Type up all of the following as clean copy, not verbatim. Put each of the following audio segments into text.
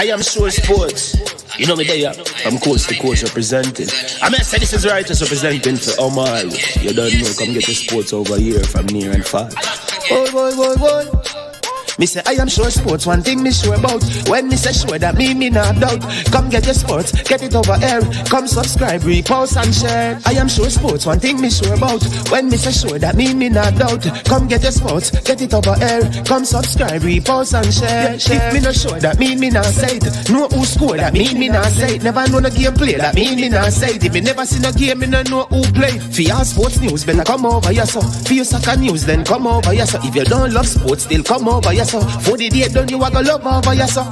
I am sure sports. You know me there, I'm coast to coast representing. I mean, I say this is righteous representing for Omar. You don't know, come get the sports over here from near and far. Boy. Me say I am sure sports, one thing me sure about. When me say sure, that me not doubt. Come get your sports, get it over here. Come subscribe, repost and share. I am sure sports, one thing me sure about. When me say sure, that me not doubt. Come get your sports, get it over here. Come subscribe, repost and share. If me not sure, that me not say it. Know who score, that me not say it. Never know the game play, that me not say it. If me never seen a game, me not know who play. For your sports news, better come over here so. For your soccer news, then come over here so. If you don't love sports, still come over here so. For the day done, you are gonna love over here so.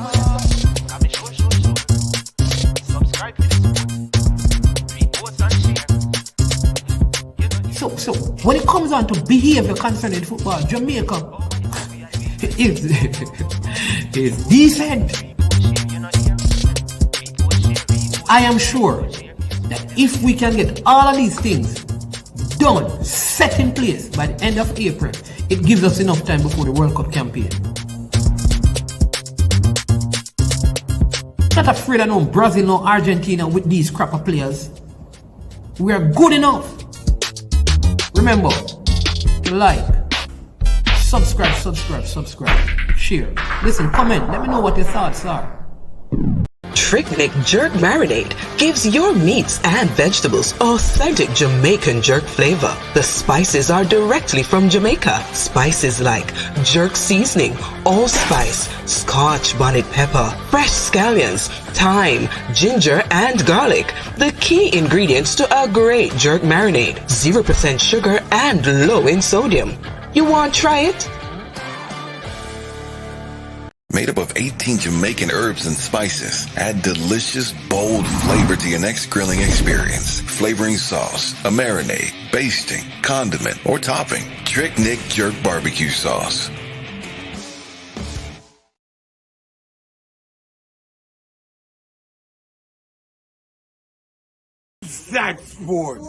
So when it comes on to behavior concerning football, Jamaica is decent. I am sure that if we can get all of these things done, set in place by the end of April, it gives us enough time before the World Cup campaign. Not afraid of no Brazil, no Argentina with these crap of players. We are good enough. Remember, like, subscribe, share. Listen, comment, let me know what your thoughts are. Trick Jerk Marinade gives your meats and vegetables authentic Jamaican jerk flavor. The spices are directly from Jamaica. Spices like jerk seasoning, allspice, scotch bonnet pepper, fresh scallions, thyme, ginger, and garlic. The key ingredients to a great jerk marinade. 0% sugar and low in sodium. You want to try it? Made up of 18 Jamaican herbs and spices, add delicious, bold flavor to your next grilling experience. Flavoring sauce, a marinade, basting, condiment, or topping. Trick Jerk Barbecue Sauce. That Sports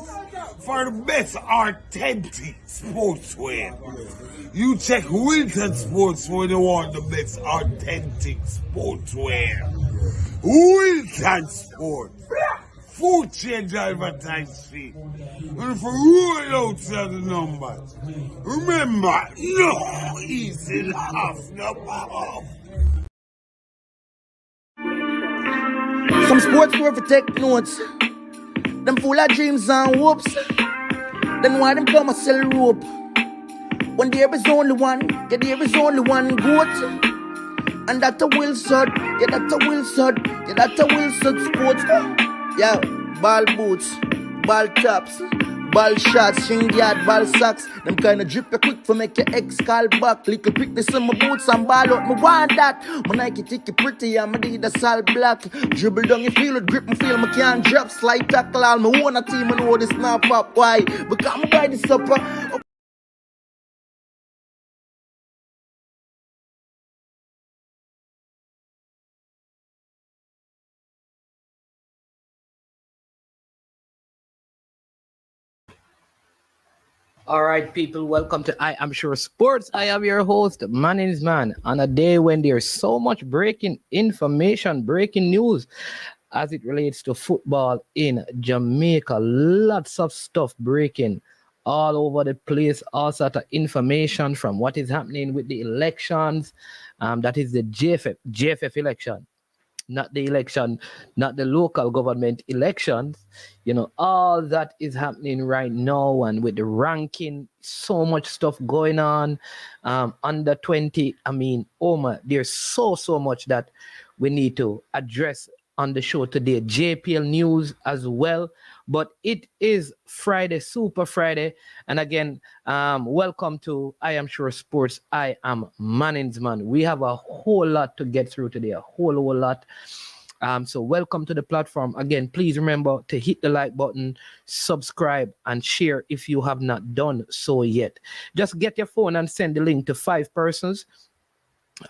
for the best authentic sportswear. You check Wilton Sports when you want the best authentic sportswear. Wilton Sports. Food change advertise fee. And for roll out the numbers. Remember, no easy laugh, no off. Some sports were for take notes. Them full of dreams and hopes. Then why them come and sell rope? When there is only one, yeah, there is only one goat. And that's a Wilson, yeah, that's a Wilson, yeah, that's a Wilson sports. Yeah, ball boots, ball tops, ball shots, string yard, ball socks. Them kind of drip you quick for make your ex call back. Little quickness in my boots and ball out, me want that. My Nike ticky pretty and my Adidas all black. Dribble down you feel it, grip me feel me can't drop. Slide tackle all me own a team and know this not pop. Why? Because me buy the supper. All right, people, welcome to I Am Sure Sports. I am your host, Manning's Man. On a day when there's so much breaking information, breaking news as it relates to football in Jamaica. Lots of stuff breaking all over the place, all sort of information from what is happening with the elections. That is the JFF election. Not the election, not the local government elections. You know, all that is happening right now, and with the ranking, so much stuff going on. Under 20, I mean, oh my, there's so much that we need to address on the show today. JPL news as well. But it is Friday, Super Friday. And again, welcome to I Am Sure Sports. I am Manning's Man. We have a whole lot to get through today, a whole lot. So welcome to the platform. Again, please remember to hit the like button, subscribe, and share if you have not done so yet. Just get your phone and send the link to 5 persons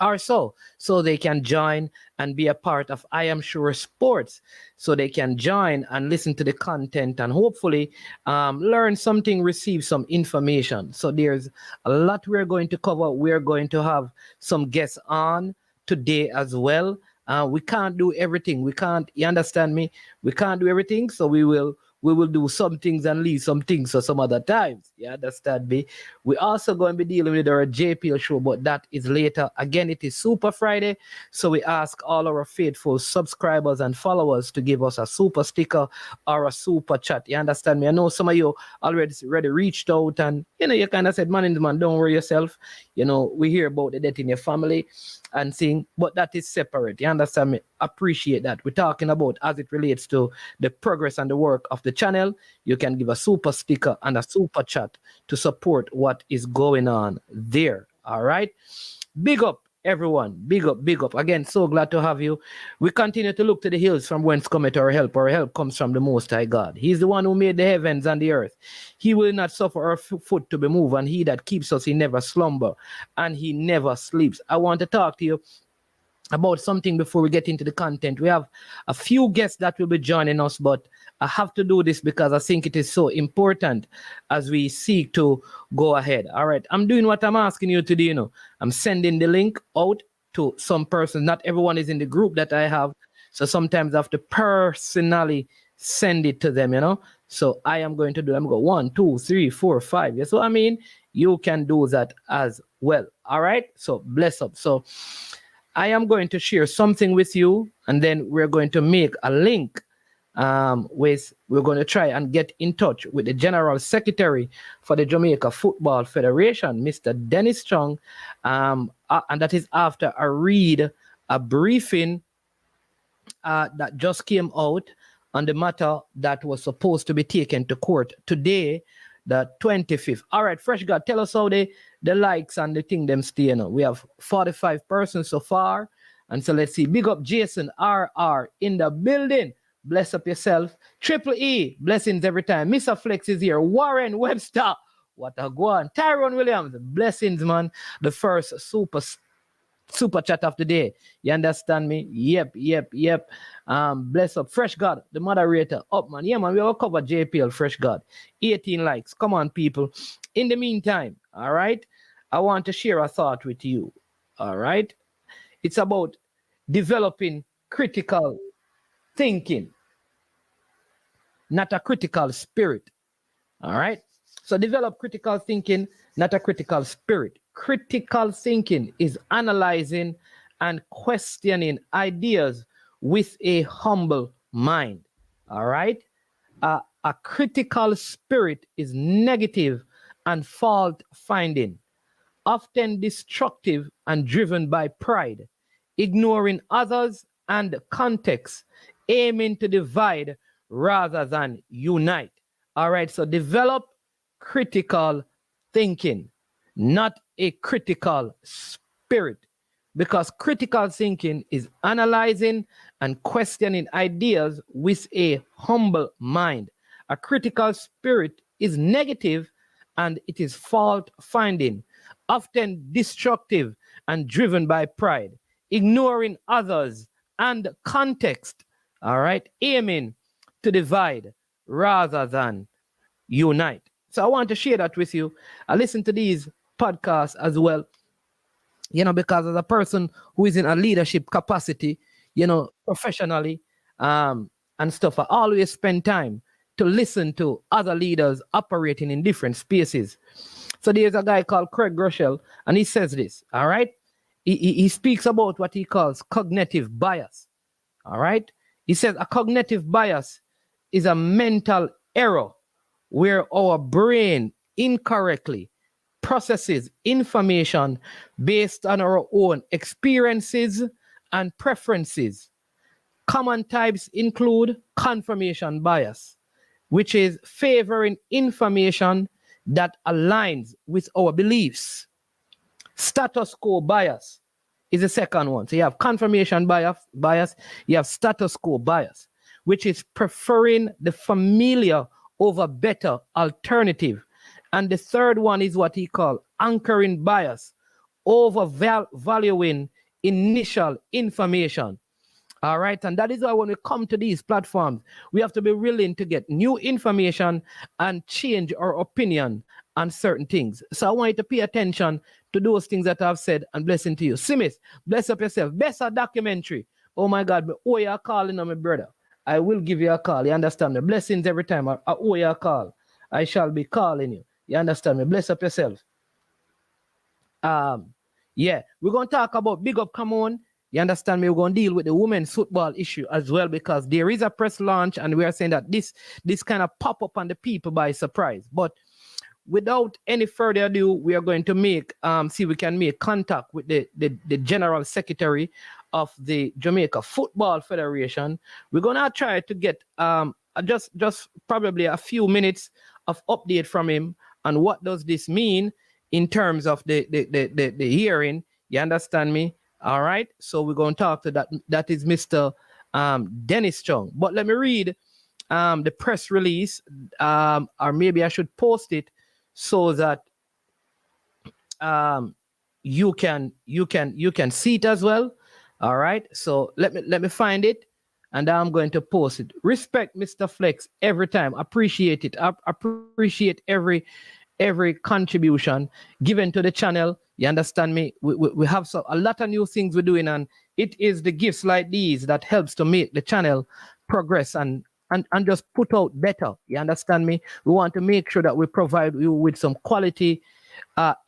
or so they can join and be a part of I Am Sure Sports, so they can join and listen to the content and hopefully learn something, receive some information. So there's a lot we're going to cover. We're going to have some guests on today as well. We can't do everything. We can't, you understand me? We can't do everything, so we will do some things and leave some things for some other times. You understand me? We also going to be dealing with our JPL show, but that is later. Again, it is Super Friday, so we ask all our faithful subscribers and followers to give us a super sticker or a super chat. You understand me? I know some of you already reached out and, you kind of said, man, don't worry yourself. We hear about the death in your family and thing, but that is separate. You understand me? Appreciate that. We're talking about as it relates to the progress and the work of the channel. You can give a super sticker and a super chat to support what is going on there. All right. Big up, everyone. Big up, big up. Again, so glad to have you. We continue to look to the hills from whence cometh our help. Our help comes from the Most High God. He's the one who made the heavens and the earth. He will not suffer our foot to be moved, and he that keeps us, he never slumber, and he never sleeps. I want to talk to you about something before we get into the content. We have a few guests that will be joining us, but I have to do this because I think it is so important as we seek to go ahead. All right, I'm doing what I'm asking you to do. I'm sending the link out to some person. Not everyone is in the group that I have, so sometimes I have to personally send it to them. So I am going to do. I'm going 1, 2, 3, 4, 5. Yes, so I mean, you can do that as well. All right, so bless up. So I am going to share something with you, and then we're going to make a link we're going to try and get in touch with the General Secretary for the Jamaica Football Federation, Mr. Dennis Strong, and that is after I read a briefing that just came out on the matter that was supposed to be taken to court today, the 25th. All right, Fresh God, tell us how the likes and the thing them stay. We have 45 persons so far. And so let's see. Big up Jason RR in the building. Bless up yourself. Triple E, blessings every time. Mr. Flex is here. Warren Webster. What a go on. Tyrone Williams, blessings, man. The first super chat of the day. You understand me? Yep. Bless up. Fresh God, the moderator. Up, man. Yeah, man. We will cover JPL, Fresh God. 18 likes. Come on, people. In the meantime, all right, I want to share a thought with you. All right. It's about developing critical thinking, not a critical spirit. All right. So develop critical thinking, not a critical spirit. Critical thinking is analyzing and questioning ideas with a humble mind. All right. A critical spirit is negative and fault finding, often destructive and driven by pride, ignoring others and context, aiming to divide rather than unite. All right, so develop critical thinking, not a critical spirit, because critical thinking is analyzing and questioning ideas with a humble mind. A critical spirit is negative and it is fault finding, often destructive and driven by pride, ignoring others and context, all right, aiming to divide rather than unite. So I want to share that with you. I listen to these podcasts as well, because as a person who is in a leadership capacity, professionally and stuff, I always spend time to listen to other leaders operating in different spaces. So there's a guy called Craig Groeschel, and he says this, all right? He speaks about what he calls cognitive bias, all right? He says a cognitive bias is a mental error where our brain incorrectly processes information based on our own experiences and preferences. Common types include confirmation bias, which is favoring information that aligns with our beliefs. Status quo bias is the second one. So you have confirmation bias, you have status quo bias, which is preferring the familiar over better alternative. And the third one is what he called anchoring bias, overvaluing initial information. All right. And that is why when we come to these platforms, we have to be willing to get new information and change our opinion on certain things. So I want you to pay attention to those things that I've said and blessing to you. Simis, bless up yourself. Best documentary. Oh my God, me owe you a call, you know, my brother. I will give you a call. You understand me? Blessings every time. I owe you a call. I shall be calling you. You understand me? Bless up yourself. Yeah, we're gonna talk about big up. Come on, you understand me? We're gonna deal with the women's football issue as well because there is a press launch, and we are saying that this kind of pop up on the people by surprise. But without any further ado, we are going to make see if we can make contact with the general secretary of the Jamaica Football Federation. We're gonna try to get just probably a few minutes of update from him on what does this mean in terms of the hearing. You understand me? All right. So we're going to talk to that. That is Mr. Dennis Chung. But let me read the press release, or maybe I should post it so that you can see it as well. All right. So let me find it, and I'm going to post it. Respect Mr. Flex every time. Appreciate it. I appreciate every contribution given to the channel. You understand me? We have a lot of new things we're doing, and it is the gifts like these that helps to make the channel progress and just put out better. You understand me? We want to make sure that we provide you with some quality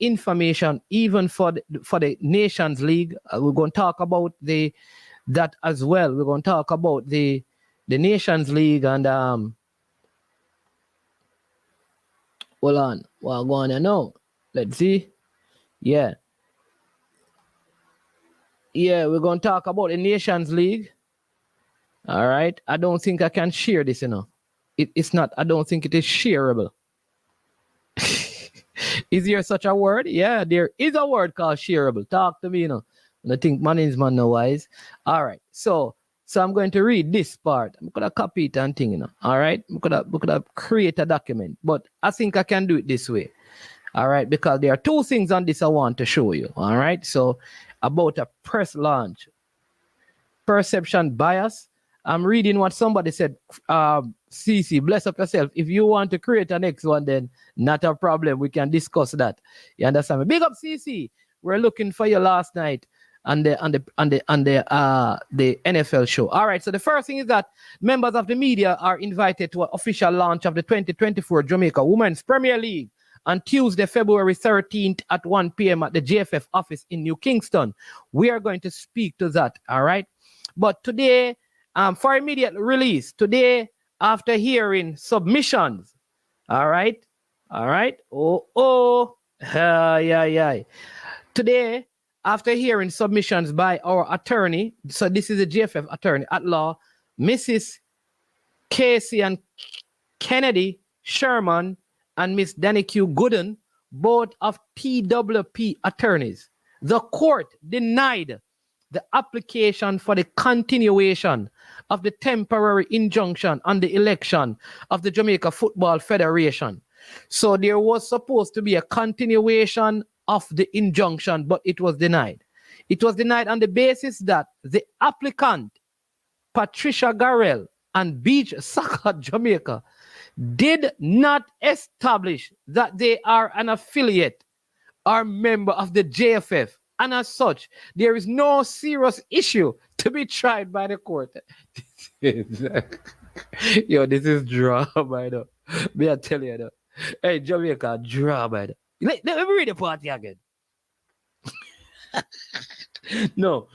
information, even for the Nations League. We're going to talk about that as well. We're going to talk about the Nations League and hold on. What going to know? Let's see. Yeah, we're going to talk about the Nations League. All right. I don't think I can share this, you know. It's not, I don't think it is shareable. Is there such a word? Yeah, there is a word called shareable. Talk to me, you know. And I think my name's man no wise. All right. So I'm going to read this part. I'm going to copy it and thing, you know. All right. I'm going to create a document. But I think I can do it this way. All right. Because there are two things on this I want to show you. All right. So about a press launch. Perception bias. I'm reading what somebody said. CC, bless up yourself. If you want to create a next one, then not a problem. We can discuss that. You understand me? Big up CC. We're looking for you last night on the NFL show. All right. So the first thing is that members of the media are invited to an official launch of the 2024 Jamaica Women's Premier League on Tuesday, February 13th at 1 p.m. at the JFF office in New Kingston. We are going to speak to that. All right. But today, for immediate release, today, after hearing submissions, all right. Today, after hearing submissions by our attorney, so this is a GFF attorney at law, Mrs. Casey and Kennedy Sherman and Miss Danicue Gooden, both of TWP attorneys, the court denied the application for the continuation of the temporary injunction on the election of the Jamaica Football Federation. So there was supposed to be a continuation of the injunction, but it was denied. It was denied on the basis that the applicant, Patricia Garrell and Beach Soccer Jamaica, did not establish that they are an affiliate or member of the JFF. And as such, there is no serious issue to be tried by the court. Yo, this is drama, though. May I tell you, though. Hey, Jamaica, drama, though. Let me read the party again. No.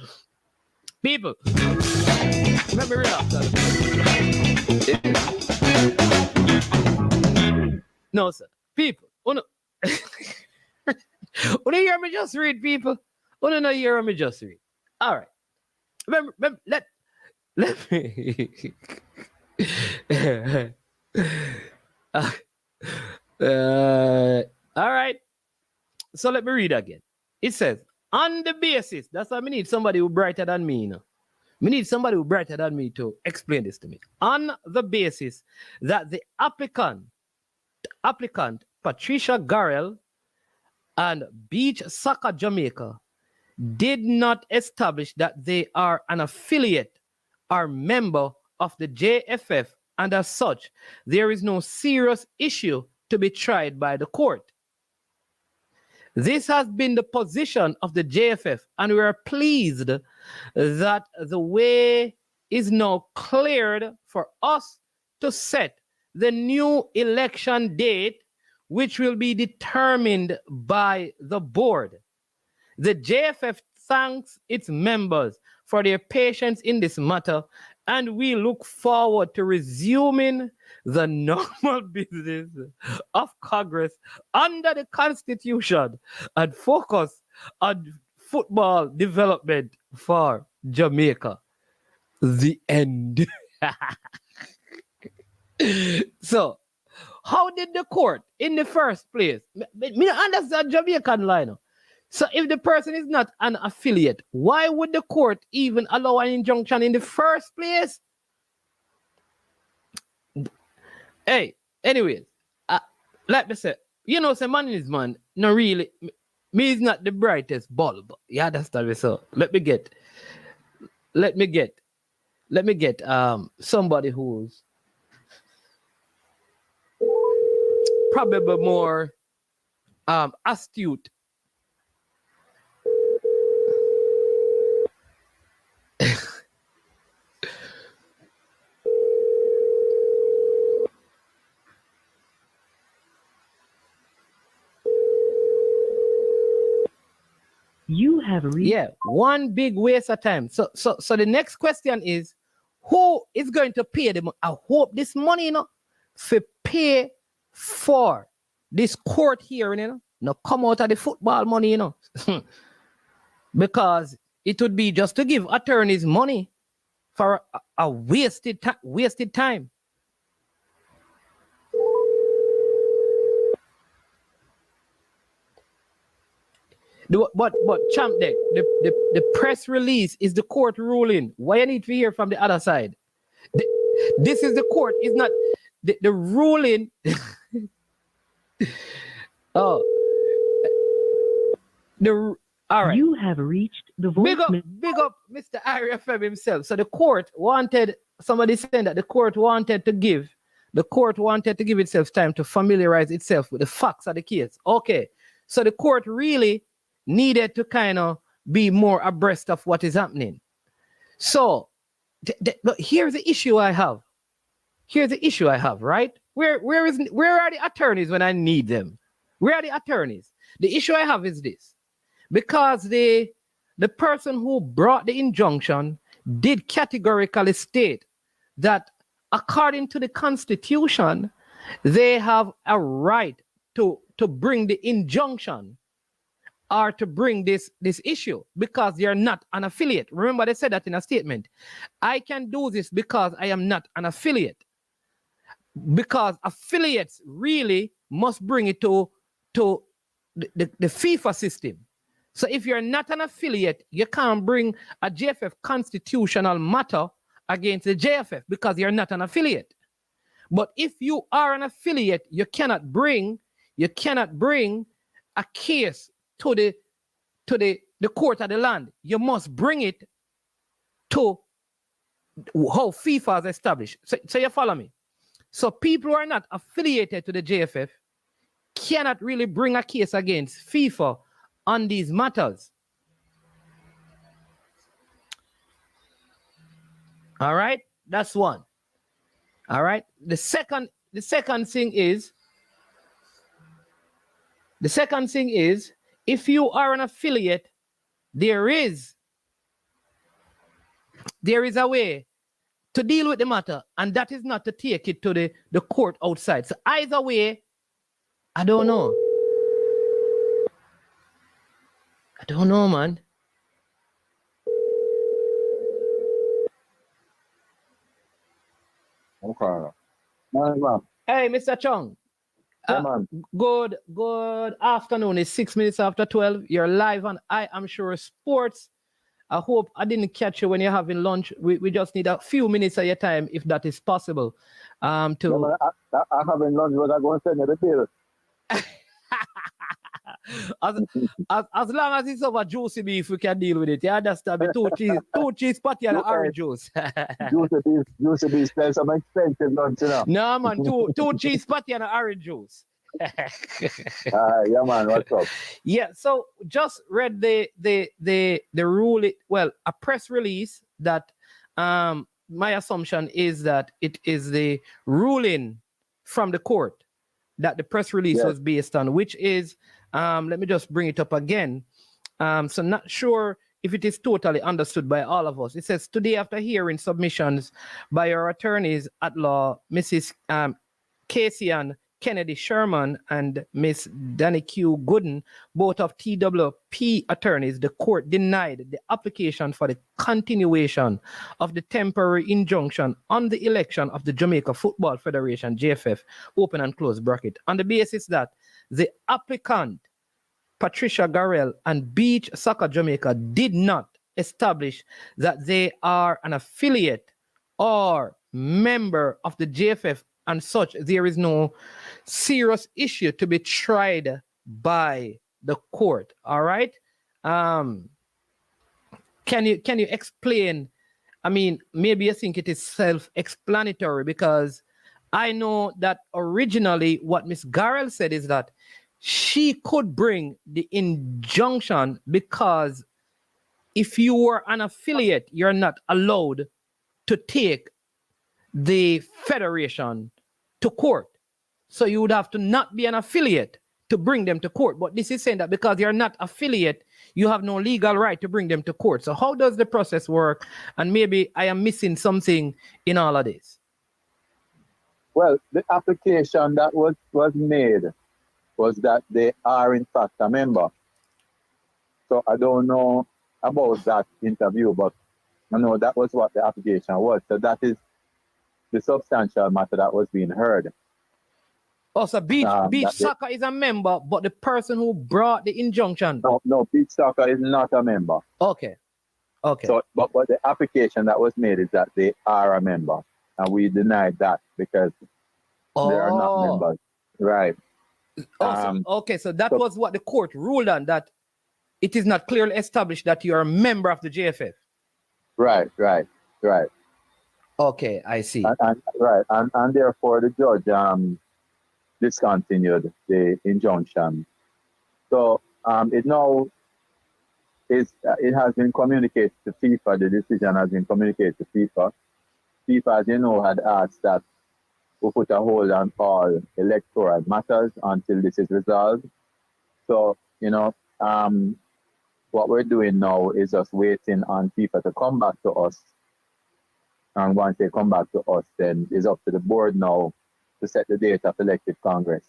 People, let me read after. No, sir. People, oh no. Oh, you hear me just read, people? Oh, no, hear me just read. All right. Remember, let me. All right. So let me read again. It says, on the basis, that's why I need somebody who brighter than me, you know. We need somebody who brighter than me to explain this to me. On the basis that the applicant Patricia Garrell and Beach Soccer Jamaica did not establish that they are an affiliate or member of the JFF, and as such, there is no serious issue to be tried by the court. This has been the position of the JFF, and we are pleased that the way is now cleared for us to set the new election date, which will be determined by the board. The JFF thanks its members for their patience in this matter, and we look forward to resuming the normal business of Congress under the Constitution and focus on football development for Jamaica. The end. So, how did the court in the first place? Me understand Jamaican line. So if the person is not an affiliate, why would the court even allow an injunction in the first place? Hey, anyways, like I said, you know, say man is man, no really, me is not the brightest bulb. You understand me? So let me get somebody who's probably more astute. You have reached one big waste of time. So the next question is, who is going to pay the money? I hope this money, you know, to pay for this court hearing, you know, not come out of the football money, you know, because it would be just to give attorneys money for a wasted time. But champ deck, the press release is the court ruling. Why you need to hear from the other side? This is the court, is not the ruling. All right. You have reached the voicemail. Big up Mr. IFAB himself. So the court wanted, somebody said that the court wanted to give itself time to familiarize itself with the facts of the case. Okay. So the court really needed to kind of be more abreast of what is happening. So but here's the issue I have. Right? Where are the attorneys when I need them? Where are the attorneys? The issue I have is this. Because the person who brought the injunction did categorically state that according to the Constitution, they have a right to bring the injunction or to bring this issue because they are not an affiliate. Remember, they said that in a statement. I can do this because I am not an affiliate. Because affiliates really must bring it to the FIFA system. So if you're not an affiliate, you can't bring a JFF constitutional matter against the JFF because you're not an affiliate. But if you are an affiliate, you cannot bring a case to the court of the land. You must bring it to how FIFA is established. So you follow me? So people who are not affiliated to the JFF cannot really bring a case against FIFA on these matters. All right, that's one. All right. The second thing is if you are an affiliate, there is a way to deal with the matter, and that is not to take it to the court outside. So either way, I don't know. I don't know, man. Okay. Hey, Mr. Chong. Man. Good afternoon. It's 6 minutes after 12. You're live on I Am Sure Sports. I hope I didn't catch you when you're having lunch. We just need a few minutes of your time, if that is possible. I having lunch, but I'm going to send you the bill. As long as it's over juicy beef, we can deal with it. You understand me? Two cheese patty and orange juice. Juicy beef, there's some expensive lunch, you know. No, man, two cheese patty and orange juice. Yeah, man, what's up? Yeah, so just read the rule. Well, a press release that my assumption is that it is the ruling from the court that the press release Yes. was based on, which is let me just bring it up again. So not sure if it is totally understood by all of us. It says today, after hearing submissions by our attorneys at law, Mrs. Casey Kennedy Sherman and Miss Danny Q. Gooden, both of TWP attorneys, the court denied the application for the continuation of the temporary injunction on the election of the Jamaica Football Federation, JFF, open and close bracket, on the basis that the applicant, Patricia Garrell and Beach Soccer Jamaica, did not establish that they are an affiliate or member of the JFF, and such there is no serious issue to be tried by the court. All right. Can you explain? I mean, maybe you think it is self-explanatory, because I know that originally what Miss Garrell said is that she could bring the injunction because if you were an affiliate, you're not allowed to take the federation to court. So you would have to not be an affiliate to bring them to court. But this is saying that because you're not affiliate, you have no legal right to bring them to court. So how does the process work? And maybe I am missing something in all of this. Well, the application that was made was that they are in fact a member. So I don't know about that interview, but I know that was what the application was. So that is the substantial matter that was being heard. Oh, so Beach Soccer is a member, but the person who brought the injunction. No, Beach Soccer is not a member. Okay. So, but the application that was made is that they are a member, and we denied that because they are not members. Right. Okay, so that was what the court ruled on, that it is not clearly established that you are a member of the JFF. Right. Okay, I see. And therefore the judge discontinued the injunction. So it now is it has been communicated to FIFA. The decision has been communicated to FIFA. FIFA, as you know, had asked that we put a hold on all electoral matters until this is resolved. So, what we're doing now is just waiting on FIFA to come back to us. And once they come back to us, then it's up to the board now to set the date of elected Congress.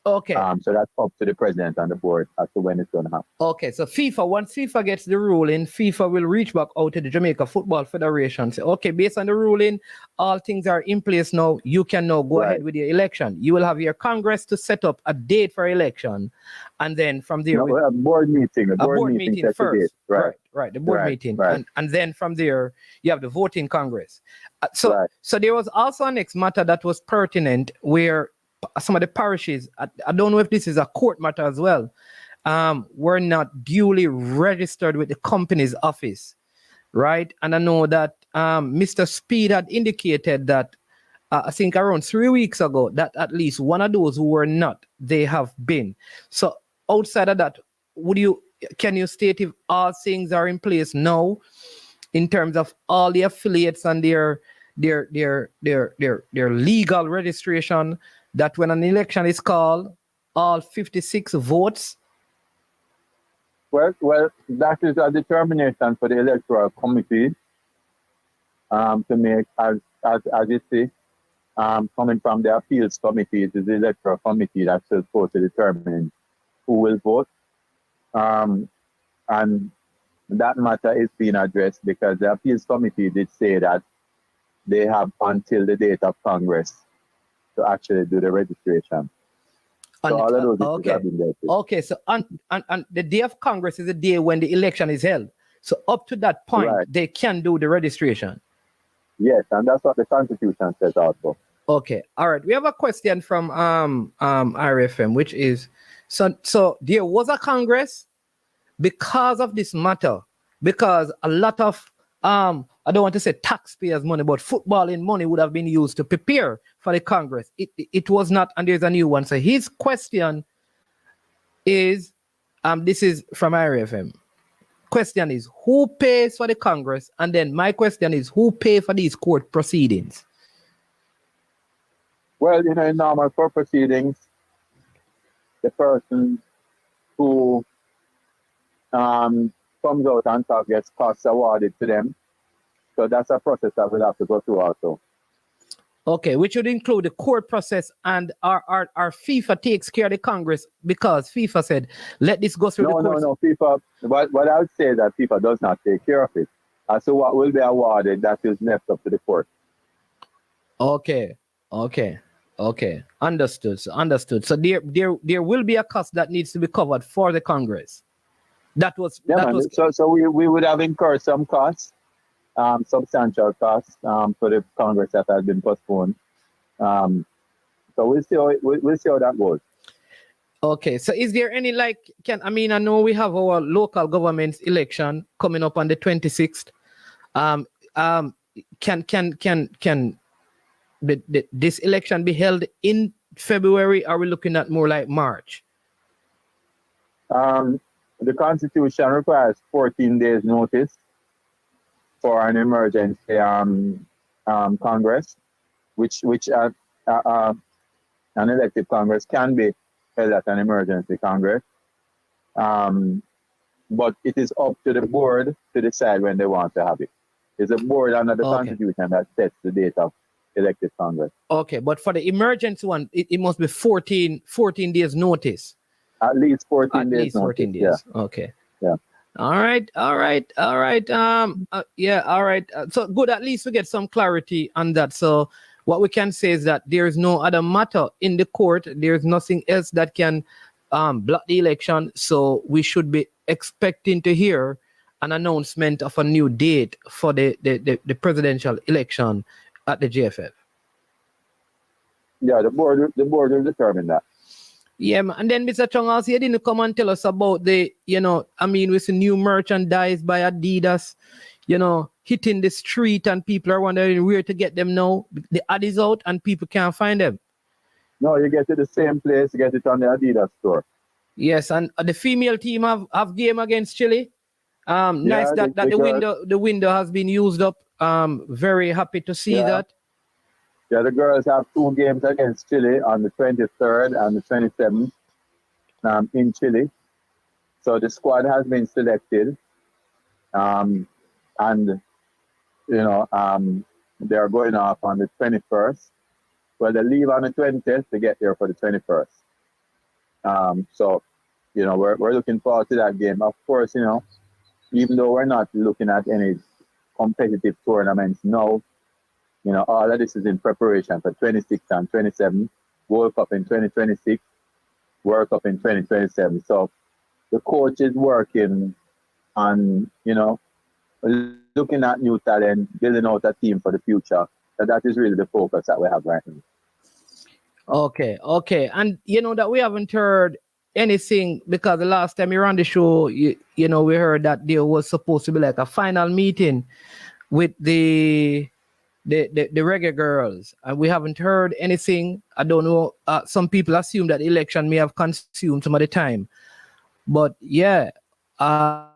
Okay. So that's up to the president and the board as to when it's going to happen. Okay, so once FIFA gets the ruling, FIFA will reach back out to the Jamaica Football Federation. Say, okay, based on the ruling, all things are in place now. You can now go ahead with your election. You will have your Congress to set up a date for election. And then from there... a board meeting. A board meeting first. Right. The board meeting. Right. And then from there, you have the voting Congress. So there was also a next matter that was pertinent where some of the parishes, I don't know if this is a court matter as well, were not duly registered with the company's office, right? And I know that Mr. Speed had indicated that I think around 3 weeks ago that at least one of those who were not, they have been. So outside of that, can you state if all things are in place now in terms of all the affiliates and their legal registration, that when an election is called, all 56 votes? Well, that is a determination for the electoral committee to make, as you see, coming from the appeals committee. It is the electoral committee that's supposed to determine who will vote. And that matter is being addressed because the appeals committee did say that they have until the date of Congress to actually do the registration. So all of those have been there. Okay, so and the day of Congress is the day when the election is held. So up to that point, they can do the registration. Yes, and that's what the Constitution says also. Okay, all right. We have a question from RFM, which is, so there was a Congress because of this matter, because a lot of I don't want to say taxpayers' money, but footballing money would have been used to prepare for the Congress. It was not, and there's a new one. So his question is, this is from IRFM. Question is, who pays for the Congress? And then my question is, who pay for these court proceedings? Well, in normal court proceedings, the person who comes out on top gets costs awarded to them. So that's a process that we'll have to go through also. Okay, which would include the court process, and our FIFA takes care of the Congress, because FIFA said, let this go through the courts. No, FIFA, what I would say is that FIFA does not take care of it. So what will be awarded, that is left up to the court. Okay. Understood. So there will be a cost that needs to be covered for the Congress. So we would have incurred some costs, substantial costs for the Congress that has been postponed. So we'll see how that goes. Okay, so is there any I know we have our local government's election coming up on the 26th. Can this election be held in February? Or are we looking at more like March? The Constitution requires 14 days notice for an emergency Congress, which an elected Congress can be held at an emergency Congress. But it is up to the board to decide when they want to have it. It's a board under the Constitution that sets the date of elected Congress. Okay, but for the emergency one, it must be 14 days notice. At least 14 days. 14 days. Yeah. Okay. Yeah. All right. So good. At least we get some clarity on that. So what we can say is that there is no other matter in the court. There is nothing else that can block the election. So we should be expecting to hear an announcement of a new date for the presidential election at the JFF. Yeah, the board will determine that. Yeah, and then Mr. Chung also didn't come and tell us about the, with the new merchandise by Adidas, hitting the street, and people are wondering where to get them now. The ad is out and people can't find them. No, you get to the same place, you get it on the Adidas store. Yes, and the female team have game against Chile. Nice that the window has been used up. Very happy to see that. Yeah, the girls have 2 games against Chile on the 23rd and the 27th in Chile. So the squad has been selected. And they're going off on the 21st. Well, they leave on the 20th to get there for the 21st. So, we're looking forward to that game. Of course, even though we're not looking at any competitive tournaments now, all of this is in preparation for 26 and 27, World Cup in 2026, World Cup in 2027. So the coach is working on, looking at new talent, building out a team for the future. So that is really the focus that we have right now. Okay. And that we haven't heard anything, because the last time you were on the show, we heard that there was supposed to be like a final meeting with the Reggae Girlz, and we haven't heard anything. I don't know. Some people assume that the election may have consumed some of the time, but yeah. How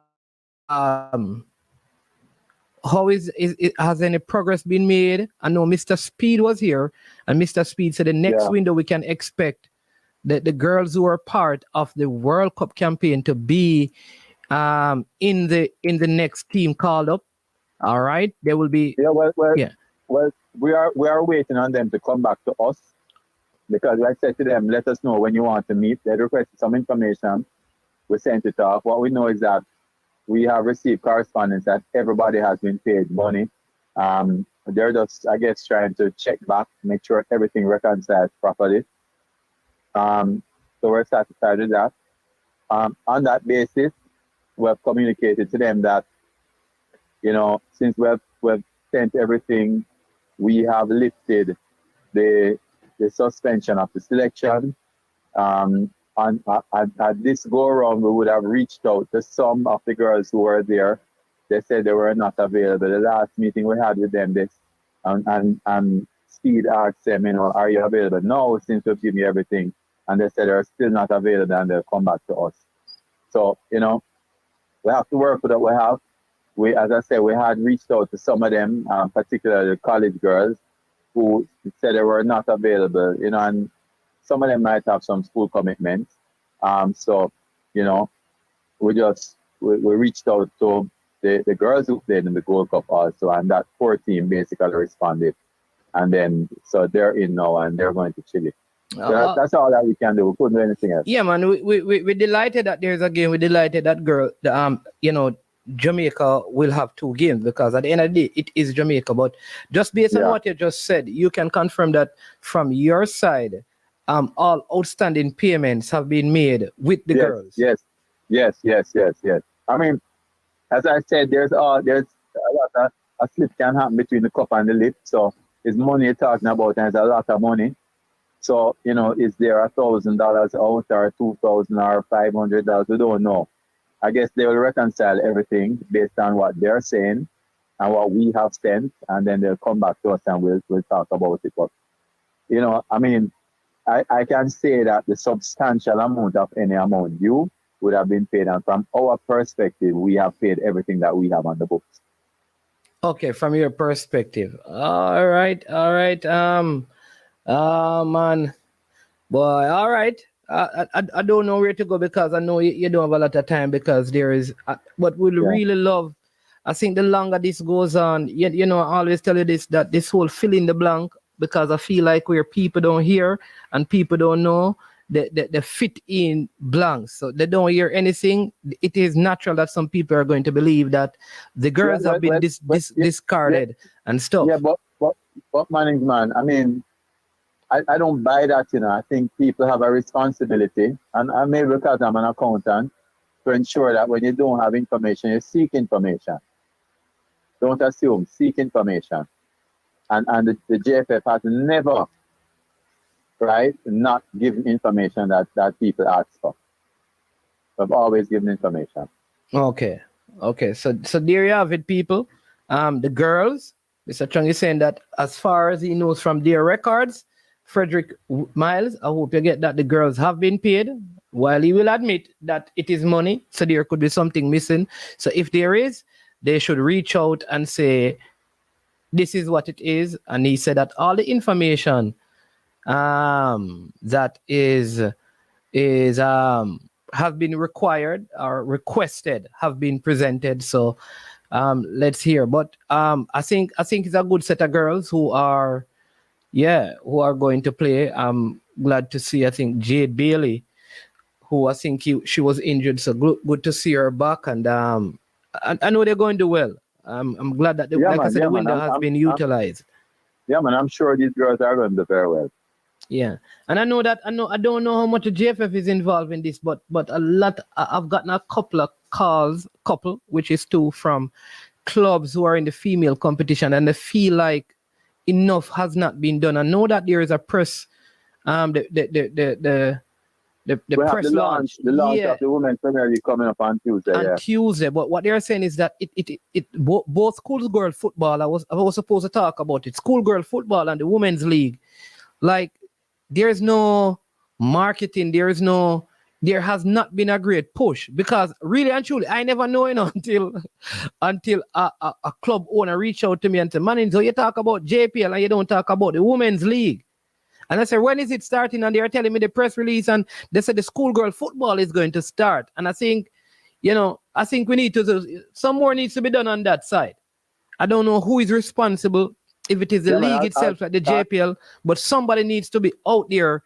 has any progress been made? I know Mr. Speed was here, and Mr. Speed said the next window we can expect the girls who are part of the World Cup campaign to be in the next team called up. All right, there will be. Well, we are waiting on them to come back to us, because I said to them, let us know when you want to meet. They requested some information. We sent it off. What we know is that we have received correspondence that everybody has been paid money. They're just, I guess, trying to check back, make sure everything reconciles properly. So we're satisfied with that. On that basis, we have communicated to them that, since we've sent everything, we have lifted the suspension of the selection. And at this go around, we would have reached out to some of the girls who were there they said they were not available. The last meeting we had with them, and Speed asked them, are you available? No, since you've given me everything. And they said they're still not available and they'll come back to us. So, we have to work with what we have. As I said, we had reached out to some of them, particularly the college girls, who said they were not available, and some of them might have some school commitments. So, we reached out to the girls who played in the Gold Cup also, and that 4 team basically responded. And then, so they're in now and they're going to Chile. So that's all that we can do. We couldn't do anything else. Yeah, man, we're delighted that there's a game. We're delighted that Jamaica will have 2 games, because at the end of the day, it is Jamaica. But just based on what you just said, you can confirm that from your side, all outstanding payments have been made with the girls. Yes. I mean, as I said, there's a lot of a slip can happen between the cup and the lip. So it's money you're talking about, and it's a lot of money. So, is there $1,000 out or $2,000 or $500? We don't know. I guess they will reconcile everything based on what they're saying and what we have spent, and then they'll come back to us and we'll talk about it. But, I mean, I can say that the substantial amount of any amount due would have been paid, and from our perspective, we have paid everything that we have on the books. Okay, from your perspective. All right. Man, boy, all right. I don't know where to go, because I know you don't have a lot of time, because there is what we'll really love. I think the longer this goes on, I always tell you this, that this whole fill in the blank, because I feel like where people don't hear and people don't know, they fit in blanks. So they don't hear anything. It is natural that some people are going to believe that the girls have been discarded and stuff. Yeah, but man, I mean, I don't buy that, I think people have a responsibility, and maybe because I'm an accountant, to ensure that when you don't have information, you seek information. Don't assume, seek information. And the JFF has never, not given information that people ask for. I've always given information. Okay. So there you have it, people. The girls, Mr. Chung is saying that as far as he knows from their records, Frederick Miles, I hope you get that the girls have been paid, while he will admit that it is money, so there could be something missing. So if there is, they should reach out and say, this is what it is. And he said that all the information that have been required or requested have been presented. So let's hear. But I think it's a good set of girls who are going to play. I'm glad to see, I think, Jade Bailey, who I think she was injured. So good to see her back. And I know they're going to do well. I'm glad that the window has been utilized. I'm sure these girls are going to do very well. Yeah. And I don't know how much the JFF is involved in this, but a lot. I've gotten a couple of calls, which is 2 from clubs who are in the female competition, and they feel like enough has not been done. I know that there is a press, the press launch. The launch of the Women's Premier League coming up on Tuesday. Tuesday, but what they're saying is that both schoolgirl football. I was supposed to talk about it. Schoolgirl football and the Women's League, like there's no marketing. There has not been a great push, because really and truly, I never know until a club owner reach out to me and say, man, so you talk about JPL and you don't talk about the Women's League. And I said, when is it starting? And they're telling me the press release, and they said the schoolgirl football is going to start. And I think, we need to, some more needs to be done on that side. I don't know who is responsible, if it is the league itself, like the JPL, but somebody needs to be out there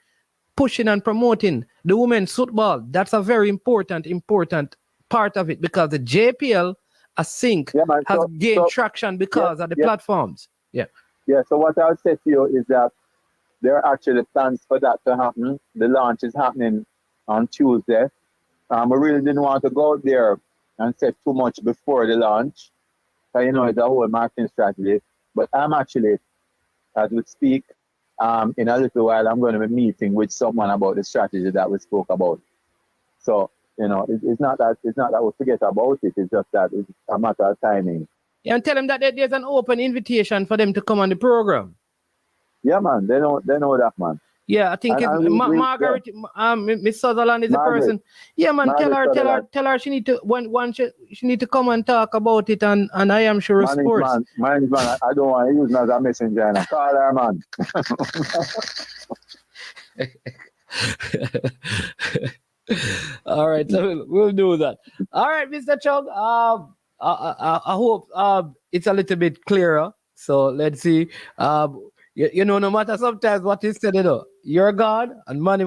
pushing and promoting the women's football. That's a very important part of it, because the JPL, I think, has gained traction because of the platforms. Yeah. So what I'll say to you is that there are actually plans for that to happen. The launch is happening on Tuesday. We really didn't want to go out there and say too much before the launch. So, it's a whole marketing strategy. But I'm actually, as we speak, in a little while, I'm going to be meeting with someone about the strategy that we spoke about. So It's not that we forget about it. It's just that it's a matter of timing. Yeah, and tell them that there's an open invitation for them to come on the program. Yeah, man. They know that, man. Yeah, I think Margaret, Miss Sutherland is Margaret. the person. Yeah, man. Tell her she need to she need to come and talk about it and I am sure sports. Man, I don't want to use her as a messenger. And call her, man. All right, so we'll do that. All right, Mr. Chug. I hope it's a little bit clearer. So let's see. No matter sometimes what is said, you're God and money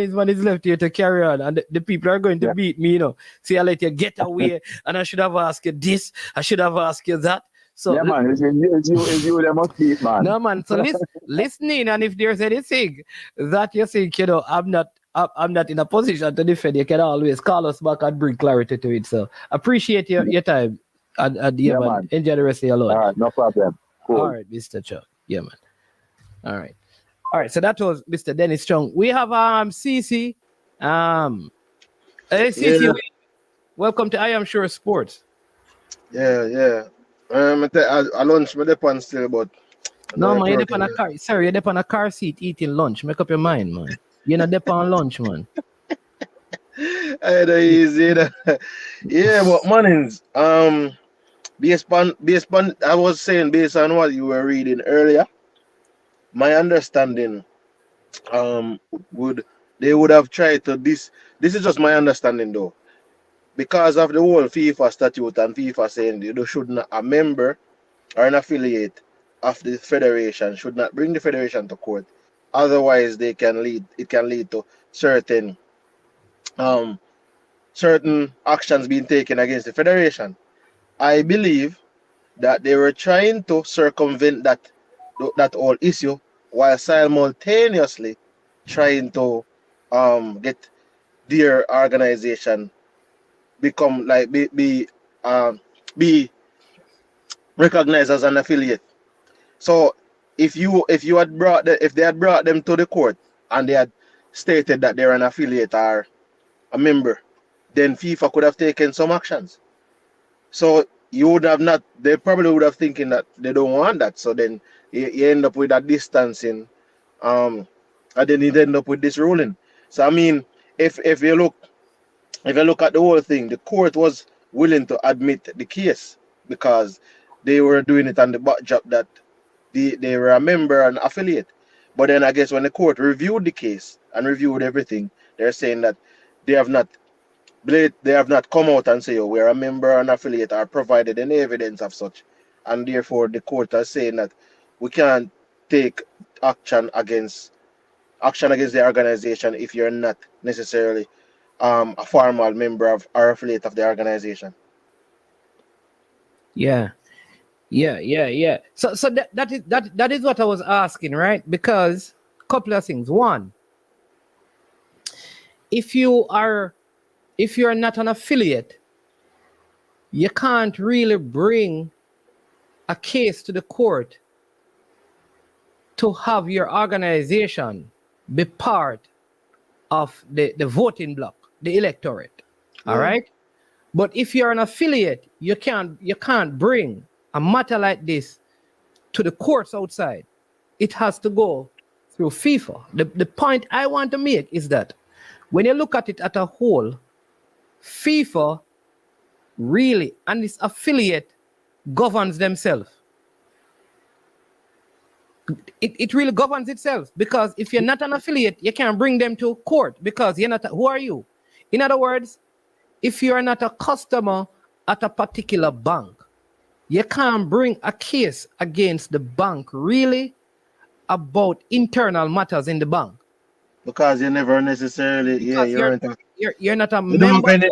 is left here to carry on, and the people are going to beat me. See, I let you get away, and I should have asked you this, I should have asked you that. So yeah, man, it's you that must beat, man. No, man. So listening, and if there's anything that you think, I'm not in a position to defend, you can always call us back and bring clarity to it. So appreciate your time, and man, enjoy the rest of your life. All right, no problem. Cool. All right, Mr. Chuck. Yeah, man. All right. So that was Mr. Dennis Strong. We have CC. Hey, CC, welcome to I Am Sure Sports. Yeah. I lunch my depon still, but no, man, you're dep on a car. Sorry, you're dep on a car seat eating lunch. Make up your mind, man. You're not dep on lunch, man. Easy. Yeah, but Mannings, based on I was saying based on what you were reading earlier, my understanding they would have tried to this is just my understanding though, because of the whole FIFA statute and FIFA saying you should not, a member or an affiliate of the federation should not bring the federation to court, otherwise it can lead to certain actions being taken against the federation. I believe that they were trying to circumvent that whole issue while simultaneously trying to get their organization become like be recognized as an affiliate. So if they had brought them to the court and they had stated that they're an affiliate or a member, then FIFA could have taken some actions. So they probably would have thinking that they don't want that. So then you end up with that distancing, and then you end up with this ruling. So I mean, if you look at the whole thing, the court was willing to admit the case because they were doing it on the backdrop that they were a member and affiliate. But then I guess when the court reviewed the case and reviewed everything, they're saying that they have not come out and say, we're a member and affiliate, or provided any evidence of such. And therefore, the court is saying that we can't take action against the organization if you're not necessarily a formal member of or affiliate of the organization. Yeah. So that is what I was asking, right? Because a couple of things. One, if you're not an affiliate, you can't really bring a case to the court to have your organization be part of the voting block, the electorate. All right. But if you're an affiliate, you can't bring a matter like this to the courts outside. It has to go through FIFA. The point I want to make is that when you look at it at a whole, FIFA really and its affiliate governs themselves. It really governs itself, because if you're not an affiliate, you can't bring them to court because you're not. Who are you? In other words, if you are not a customer at a particular bank, you can't bring a case against the bank really about internal matters in the bank. Because you never necessarily, you're not a member.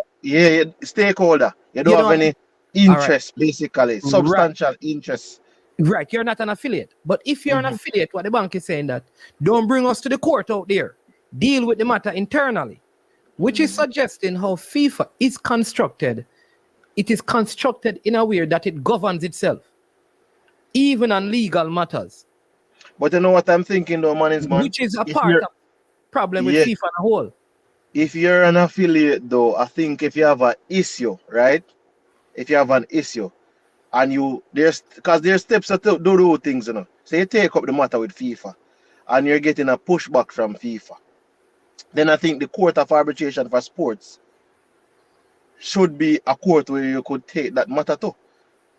Stakeholder. You don't have any interest, basically, substantial interest. Right, you're not an affiliate. But if you're an affiliate, what the bank is saying that, don't bring us to the court out there. Deal with the matter internally, which is suggesting how FIFA is constructed. It is constructed in a way that it governs itself, even on legal matters. But you know what I'm thinking though, man, which is a part of problem with FIFA as a whole. if you're an affiliate though, I think if you have an issue, right? If you have an issue and there's steps to do things, you know. So you take up the matter with FIFA and you're getting a pushback from FIFA. Then I think the Court of Arbitration for Sports should be a court where you could take that matter to,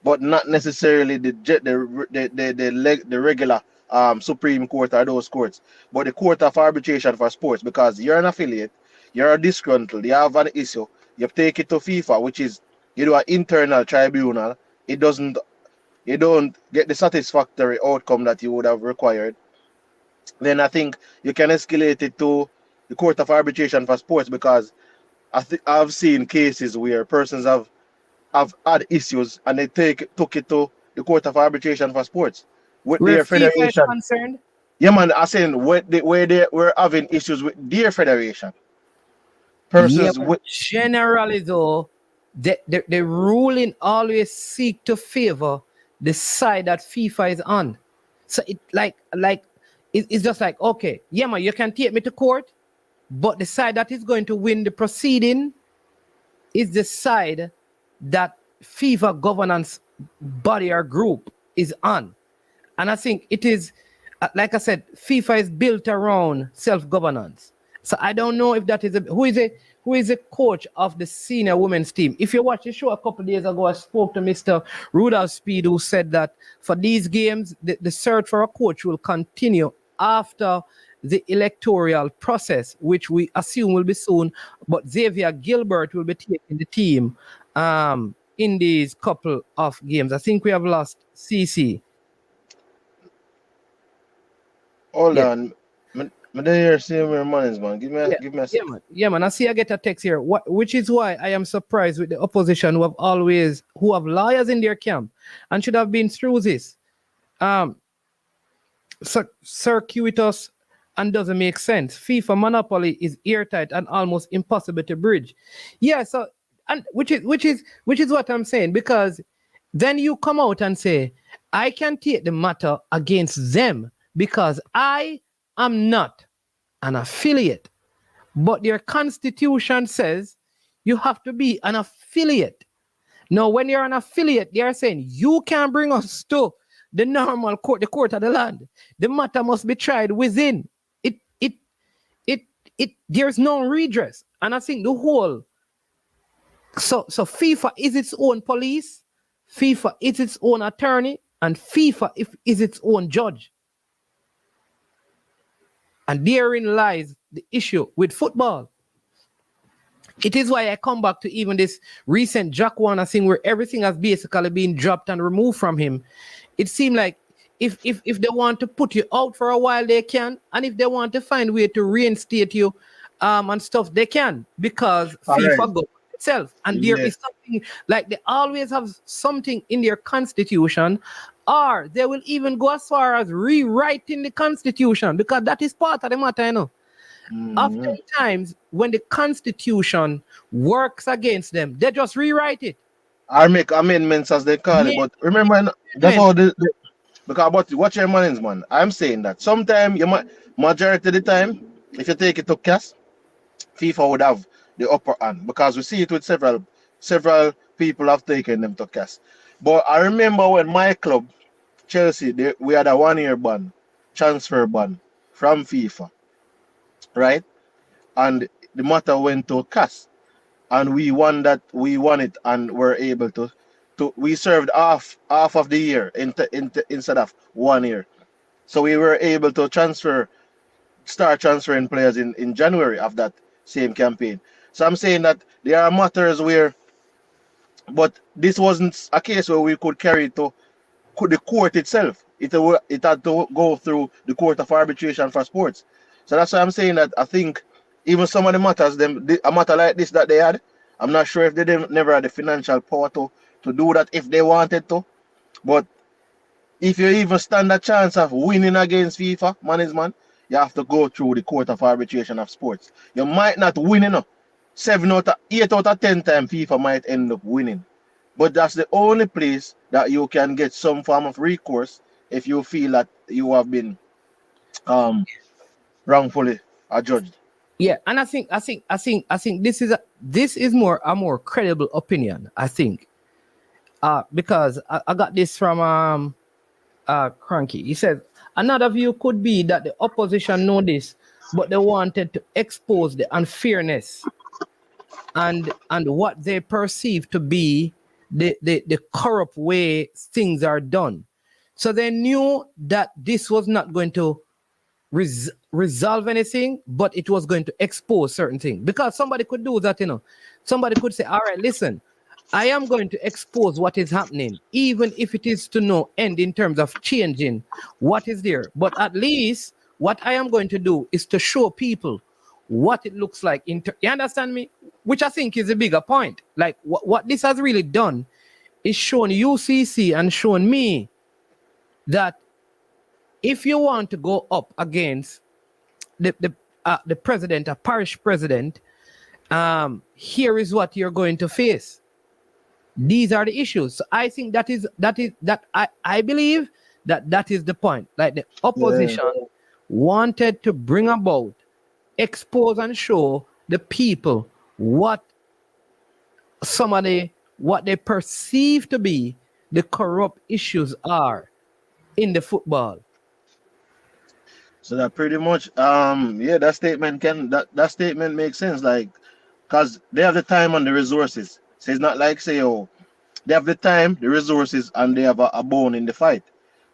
but not necessarily the regular Supreme Court or those courts, but the Court of Arbitration for Sports, because you're an affiliate, you're disgruntled, you have an issue, you take it to FIFA, which is you do an internal tribunal. You don't get the satisfactory outcome that you would have required. Then I think you can escalate it to the Court of Arbitration for Sports, because I've seen cases where persons have had issues and they took it to the Court of Arbitration for Sports with Where their FIFA is federation. concerned, Yeah, man, I'm saying where they were having issues with their federation. Persons but with generally though, the ruling always seek to favor the side that FIFA is on. So it it's just like, okay, yeah, man, you can take me to court, but the side that is going to win the proceeding is the side that FIFA governance body or group is on. And I think it is, like I said, FIFA is built around self-governance. So I don't know if that is who is a coach of the senior women's team. If you watch the show a couple of days ago, I spoke to Mr. Rudolph Speed, who said that for these games, the search for a coach will continue after the electoral process, which we assume will be soon. But Xavier Gilbert will be taking the team in these couple of games. I think we have lost CC. hold Yeah. on. Me there here seeing where money is, man. Give me a Yeah, second. man. Yeah, man. I see I get a text here, which is why I am surprised with the opposition who have lawyers in their camp and should have been through this. Circuitous and doesn't make sense. FIFA monopoly is airtight and almost impossible to bridge. Yeah, so and which is what I'm saying, because then you come out and say, I can take the matter against them because I am not an affiliate. But their constitution says you have to be an affiliate. Now, when you're an affiliate, they are saying you can bring us to the normal court, the court of the land. The matter must be tried within. There's no redress. And I think the whole so FIFA is its own police, FIFA is its own attorney, and FIFA is its own judge. And therein lies the issue with football. It is why I come back to even this recent Jack Warner thing where everything has basically been dropped and removed from him. It seemed like if they want to put you out for a while, they can. And if they want to find a way to reinstate you and stuff, they can. Because FIFA governs itself. And there is something, like they always have something in their constitution, or they will even go as far as rewriting the constitution, because that is part of the matter, you know. Oftentimes, when the constitution works against them, they just rewrite it. Or make amendments as they call it. But remember, that's all because watch your money, man. I'm saying that sometimes majority of the time, if you take it to CAS, FIFA would have the upper hand, because we see it with several people have taken them to CAS. But I remember when my club, Chelsea, we had a 1-year ban, transfer ban from FIFA, right? And the matter went to CAS, and we won it, and were able to we served half of the year instead of 1 year. So we were able to start transferring players in January of that same campaign. So I'm saying that there are matters where, but this wasn't a case where we could carry it to the court itself. It had to go through the Court of Arbitration for Sports. So that's why I'm saying that I think even some of the matters, a matter like this that they had, I'm not sure if they never had the financial power to do that if they wanted to. But if you even stand a chance of winning against FIFA, man, you have to go through the Court of Arbitration of Sports. You might not win, 8 out of 10 times FIFA might end up winning. But that's the only place that you can get some form of recourse if you feel that you have been wrongfully adjudged. Yeah, and I think this is more a more credible opinion. I think, because I got this from Cranky. He says another view could be that the opposition know this, but they wanted to expose the unfairness and what they perceive to be the corrupt way things are done. So they knew that this was not going to resolve anything, but it was going to expose certain things. Because somebody could do that, Somebody could say, all right, listen, I am going to expose what is happening, even if it is to no end in terms of changing what is there. But at least what I am going to do is to show people what it looks like. You understand me? Which I think is a bigger point. Like what this has really done is shown UCC and shown me that if you want to go up against the president, a parish president, here is what you're going to face. These are the issues. So I think I believe that is the point. Like the opposition wanted to bring about, expose and show the people what they perceive to be the corrupt issues are in the football. So that pretty much, that statement makes sense, like, cause they have the time and the resources. So it's not like say, oh, they have the time, the resources, and they have a bone in the fight.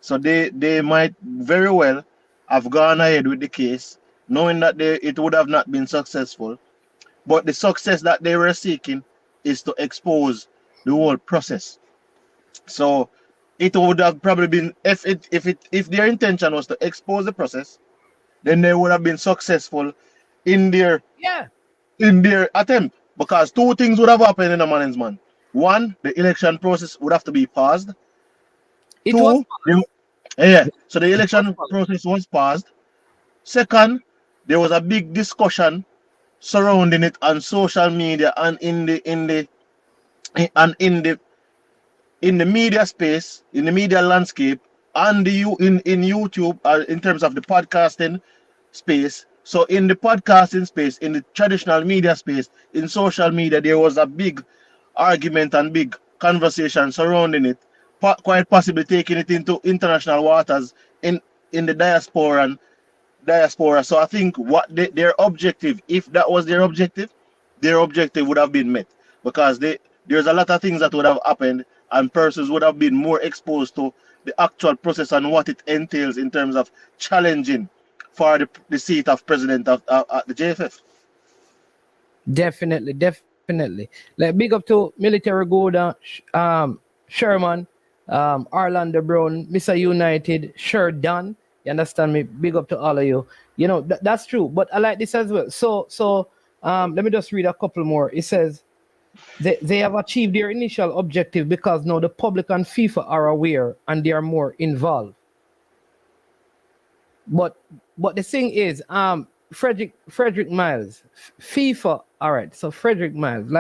So they might very well have gone ahead with the case, knowing that it would have not been successful. But the success that they were seeking is to expose the whole process. So it would have probably been, if their intention was to expose the process, then they would have been successful in their attempt. Because two things would have happened in a man's man. One, the election process would have to be paused. So the election process was paused. Second, there was a big discussion surrounding it on social media and in the media space, in the media landscape, and in YouTube, in terms of the podcasting space. So in the podcasting space, in the traditional media space, in social media, there was a big argument and big conversation surrounding it, quite possibly taking it into international waters in the diaspora. So I think their objective, if that was their objective would have been met, because there's a lot of things that would have happened and persons would have been more exposed to the actual process and what it entails in terms of challenging for the seat of president of the JFF. Definitely. Like big up to Military Gouda, Sherman, Orlando Brown, Mr. United, Sheridan. You understand me? Big up to all of you. That's true. But I like this as well. So let me just read a couple more. It says they have achieved their initial objective because now the public and FIFA are aware and they are more involved. But the thing is, Frederick Miles, FIFA. All right. So Frederick Miles,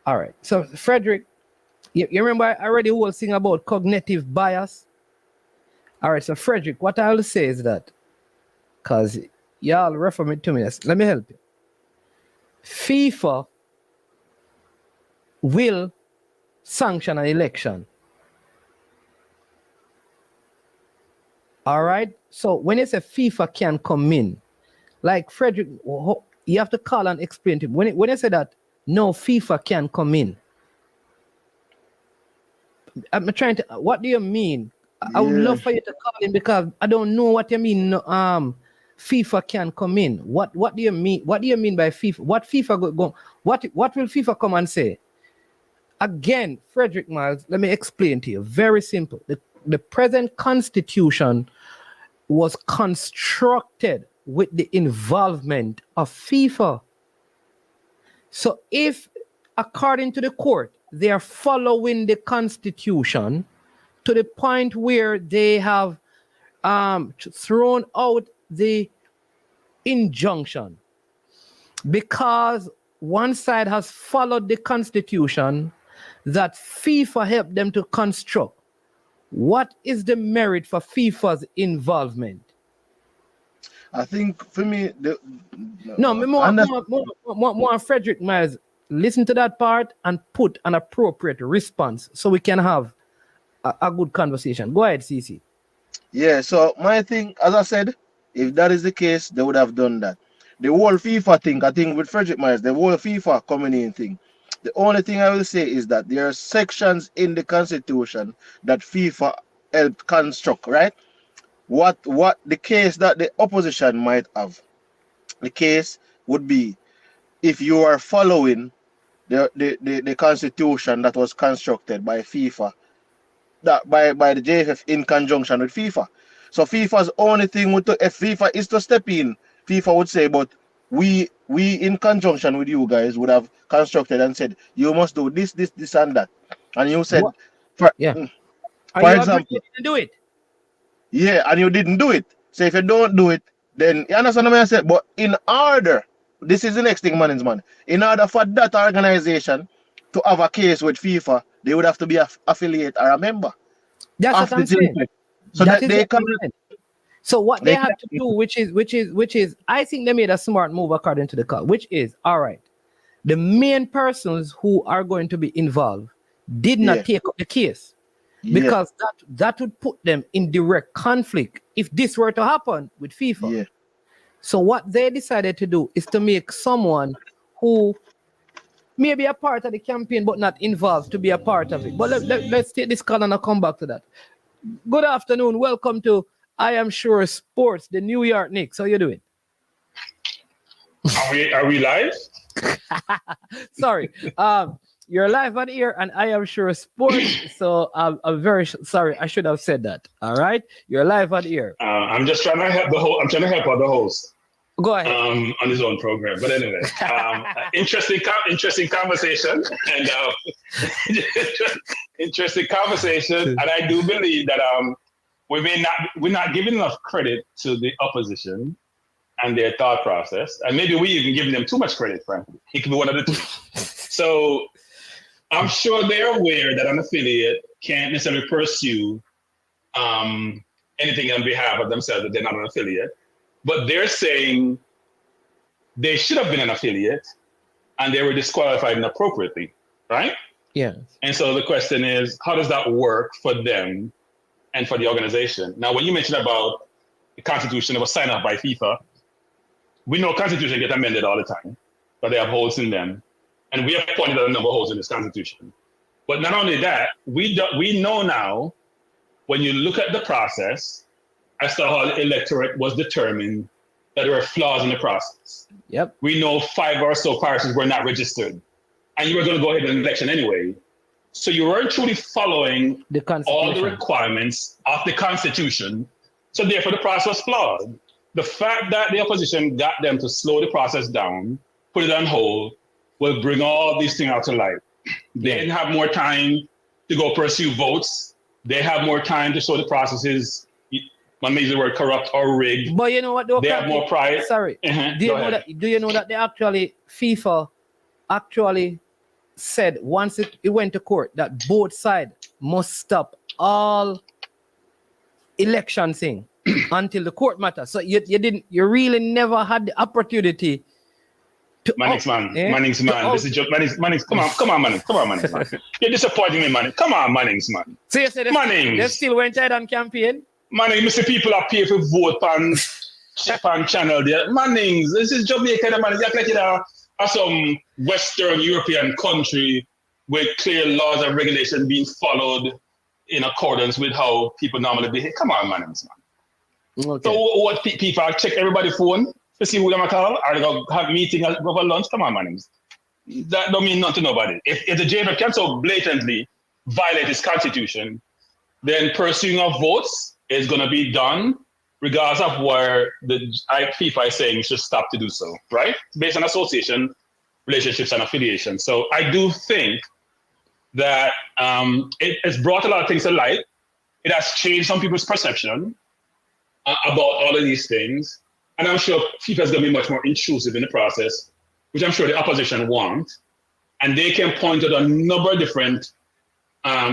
all right. So Frederick, you remember I already was saying about cognitive bias. All right. So Frederick, what I will say is that, cause y'all refer me to me. Let me help you. FIFA will sanction an election. All right. So when you say FIFA can come in, like Frederick, you have to call and explain to him. When you say that, no, FIFA can come in. I'm trying to, what do you mean? I would love for you to call in because I don't know what you mean. FIFA can come in. What do you mean? What do you mean by FIFA? What FIFA go? What will FIFA come and say? Again, Frederick Miles, let me explain to you. Very simple. The present constitution was constructed with the involvement of FIFA. So if, according to the court, they are following the constitution to the point where they have thrown out the injunction because one side has followed the constitution that FIFA helped them to construct, what is the merit for FIFA's involvement? I think for me, No, me more, and that, more Frederick Miles. Listen to that part and put an appropriate response so we can have a good conversation. Go ahead, CC. yeah. So my thing, as I said, if that is the case, they would have done that. The whole FIFA thing, I think with Frederick Myers, the whole FIFA coming in thing. The only thing I will say is that there are sections in the constitution that FIFA helped construct, right? What the case that the opposition might have, the case would be if you are following the constitution that was constructed by FIFA, that by the JFF in conjunction with FIFA. So FIFA's only thing would to, if FIFA is to step in, FIFA would say, but we in conjunction with you guys would have constructed and said you must do this, and that. And you said What? for, Yeah. for example, you didn't do it? yeah, and you didn't do it. So if you don't do it, then you understand what I said. But in order, this is the next thing, man. In order for that organization to have a case with FIFA, they would have to be affiliate or a member. That's what I'm saying. So that they can. So what they had to do, which is, I think they made a smart move according to the call, which is, all right, the main persons who are going to be involved did not take up the case because that would put them in direct conflict if this were to happen with FIFA. Yeah. So what they decided to do is to make someone who may be a part of the campaign but not involved to be a part of it. But let's take this call and I'll come back to that. Good afternoon. Welcome to I Am Sure Sports, the New York Knicks. How you doing? Are we live? Sorry. You're live on here and I Am Sure Sports. So I'm very sorry. I should have said that. All right. You're live on here. I'm just trying to help the host. I'm trying to help out the host. Go ahead. On his own program. But anyway, interesting conversation. And interesting conversation. And I do believe that we're not giving enough credit to the opposition and their thought process. And maybe we even giving them too much credit, frankly. It could be one of the two. So I'm sure they're aware that an affiliate can't necessarily pursue anything on behalf of themselves that they're not an affiliate. But they're saying they should have been an affiliate and they were disqualified inappropriately, right? Yeah. And so the question is, how does that work for them and for the organization? Now, when you mentioned about the Constitution that was signed off by FIFA, we know Constitution get amended all the time, but they have holes in them. And we have pointed out a number of holes in this Constitution. But not only that, we know now, when you look at the process, as to how the electorate was determined, that there were flaws in the process. Yep. We know 5 or so parishes were not registered. And you were going to go ahead and election anyway. So you weren't truly following all the requirements of the Constitution. So therefore the process was flawed. The fact that the opposition got them to slow the process down, put it on hold, will bring all these things out to light. They didn't have more time to go pursue votes. They have more time to show the process is, one means the word corrupt or rigged. But you know what? They have more pride. Sorry. Do you know that they actually, FIFA actually said once it went to court that both sides must stop all election thing until the court matter. So you really never had the opportunity to Mannix man. This is just Mannix. Come on, Mannix. Man. You're disappointing me, Mannix. Come on, Mannix, man. So you said they still went ahead on campaign? Mannix, Mr. People are paid for vote on channel there. Mannix, this is Jamaica, man. It's like some Western European country with clear laws and regulations being followed in accordance with how people normally behave. Come on, Mannix, man. Okay. So what people check everybody's phone to see who they're going to call? Are they going to have a meeting and go for lunch? Come on, Mannix. That don't mean nothing to nobody. If the JFF can so blatantly violate its constitution, then pursuing of votes is going to be done regardless of where the FIFA is saying you should stop to do so, right? Based on association, relationships, and affiliation. So I do think that it has brought a lot of things to light. It has changed some people's perception about all of these things. And I'm sure FIFA is going to be much more intrusive in the process, which I'm sure the opposition want. And they can point to a number of different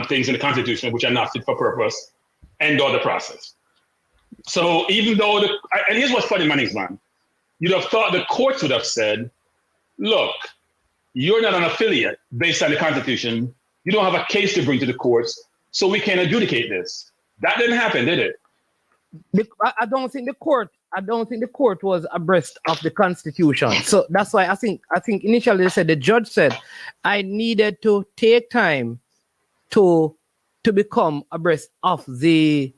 things in the Constitution which are not fit for purpose and or the process. So even though and here's what's funny, Mannings, man. You'd have thought the courts would have said, look, you're not an affiliate based on the Constitution. You don't have a case to bring to the courts, so we can't adjudicate this. That didn't happen, did it? I don't think the court was abreast of the Constitution. So that's why I think initially they said, the judge said, I needed to take time to become abreast of the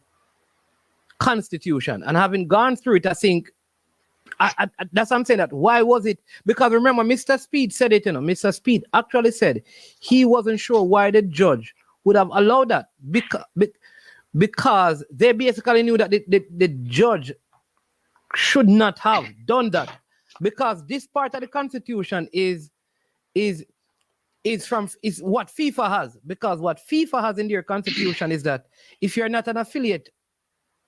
Constitution. And having gone through it, I think that's what I'm saying, that why was it? Because remember, Mr. Speed said it, Mr. Speed actually said he wasn't sure why the judge would have allowed that, because they basically knew that the judge should not have done that, because this part of the Constitution is what FIFA has. Because what FIFA has in their Constitution is that if you're not an affiliate,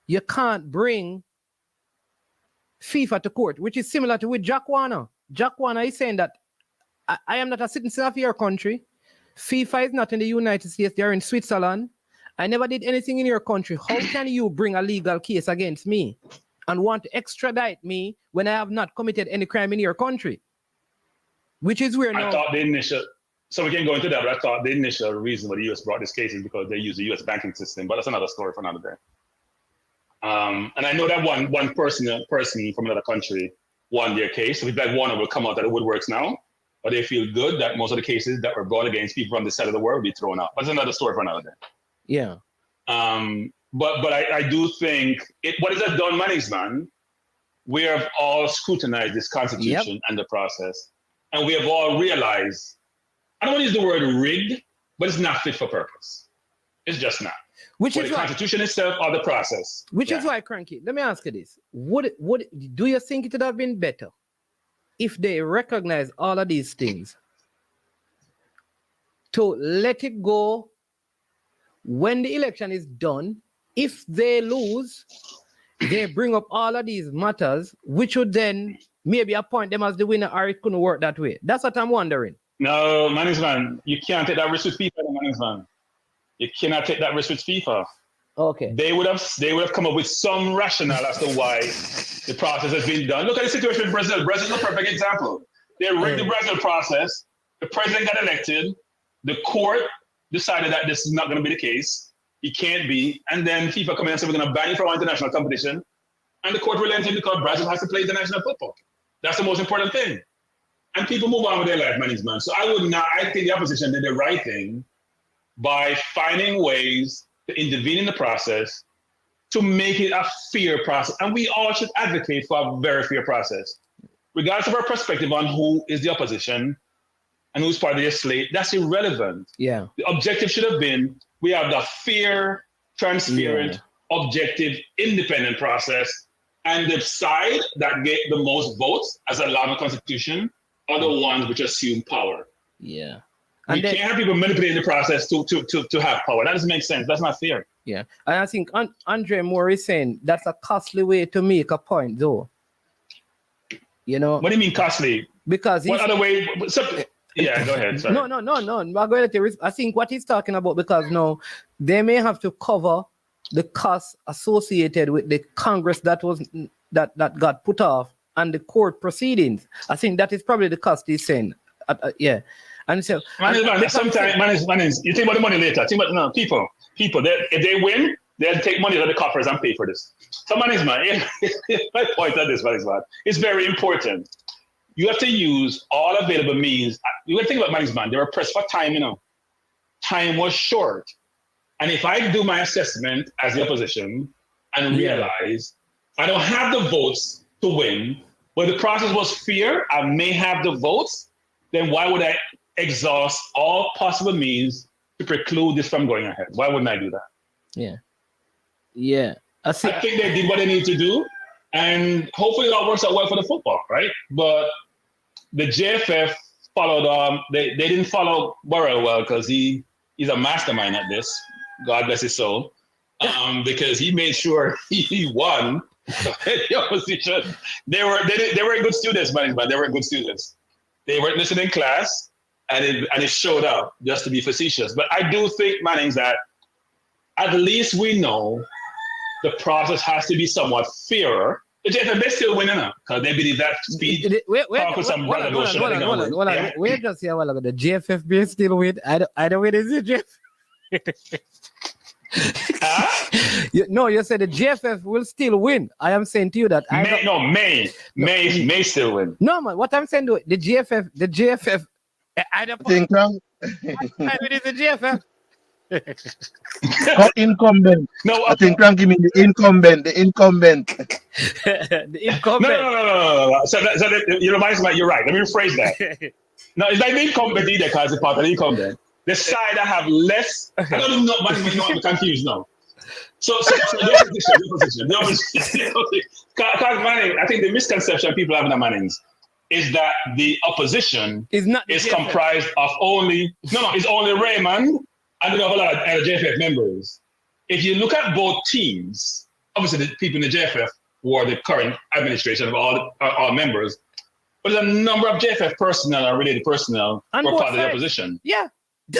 you can't bring FIFA to court, which is similar to with Jack Warner. Jack Warner is saying that I am not a citizen of your country. FIFA is not in the United States. They're in Switzerland. I never did anything in your country. How can you bring a legal case against me and want to extradite me when I have not committed any crime in your country? Which is where now... So we can go into that, but I thought the initial reason why the U.S. brought this case is because they use the U.S. banking system, but that's another story for another day. And I know that one person from another country won their case. So like Warner will come out that the woodworks now, but they feel good that most of the cases that were brought against people from this side of the world will be thrown out. But that's another story for another day. Yeah. But I do think what is that done, Mannings, man? We have all scrutinized this Constitution and the process, and we have all realized, I don't want to use the word rigged, but it's not fit for purpose. It's just not. Which is the Constitution itself or the process. Which is why, Cranky, let me ask you this. Do you think it would have been better if they recognize all of these things to let it go when the election is done? If they lose, they bring up all of these matters, which would then maybe appoint them as the winner, or it couldn't work that way. That's what I'm wondering. No, man, you can't take that risk with FIFA, man. You cannot take that risk with FIFA. Okay. They would have come up with some rationale as to why the process has been done. Look at the situation in Brazil. Brazil is a perfect example. They rigged the Brazil process. The president got elected. The court decided that this is not going to be the case. It can't be. And then FIFA come in and say, we're going to ban you from international competition. And the court relented because Brazil has to play international football. That's the most important thing. And people move on with their life, man. So I think the opposition did the right thing by finding ways to intervene in the process to make it a fair process. And we all should advocate for a very fair process. Regardless of our perspective on who is the opposition and who's part of the slate, that's irrelevant. Yeah. The objective should have been, we have the fair, transparent, objective, independent process, and the side that get the most votes, as allowed in the Constitution, are the ones which assume power. Yeah. And you can't have people manipulating the process to have power. That doesn't make sense. That's not fair. Yeah. And I think Andre Moore is saying that's a costly way to make a point, though. You know? What do you mean costly? Because what other way? Yeah, go ahead. Sorry. No. I think what he's talking about, because now they may have to cover the costs associated with the Congress that got put off and the court proceedings. I think that is probably the cost he's saying. Yeah. And so sometimes you think about the money later. Think about people. If they win, they'll take money out of the coffers and pay for this. So my point on this, man, it's very important. You have to use all available means. You got to think about man. They were pressed for time, Time was short. And if I do my assessment as the opposition and realize I don't have the votes to win, but the process was fair, I may have the votes, then why would I exhaust all possible means to preclude this from going ahead? Why wouldn't I do that? Yeah. I think they did what they need to do, and hopefully it all works out well for the football, right? But the JFF followed, they didn't follow Burrell well because he's a mastermind at this. God bless his soul. Because he made sure he won the opposition. They were good students, man. They were good students. They weren't listening in class, and it showed up, just to be facetious. But I do think, Mannings, that at least we know the process has to be somewhat fairer. The JFF, they still winning now because they believe that speed. Wait, just here a while ago. The GFF base still win. I don't win. Is it GFF? You said the GFF will still win. I am saying to you that May still win. No, man. What I'm saying, the GFF. I don't think it is the GFF. Incumbent. No, I think Cranky mean the incumbent. The incumbent. No. So you know, you're right. Let me rephrase that. No, it's like the incumbent either because it's part of the incumbent. The side that have less, I don't even know, I'm confused now. So the opposition. Because Manning, I think the misconception people have in the Mannings is that the opposition is comprised of it's only Raymond and a lot of JFF members. If you look at both teams, obviously the people in the JFF who are the current administration of all members, but there's a number of JFF personnel and related personnel who are part of the opposition. Yeah.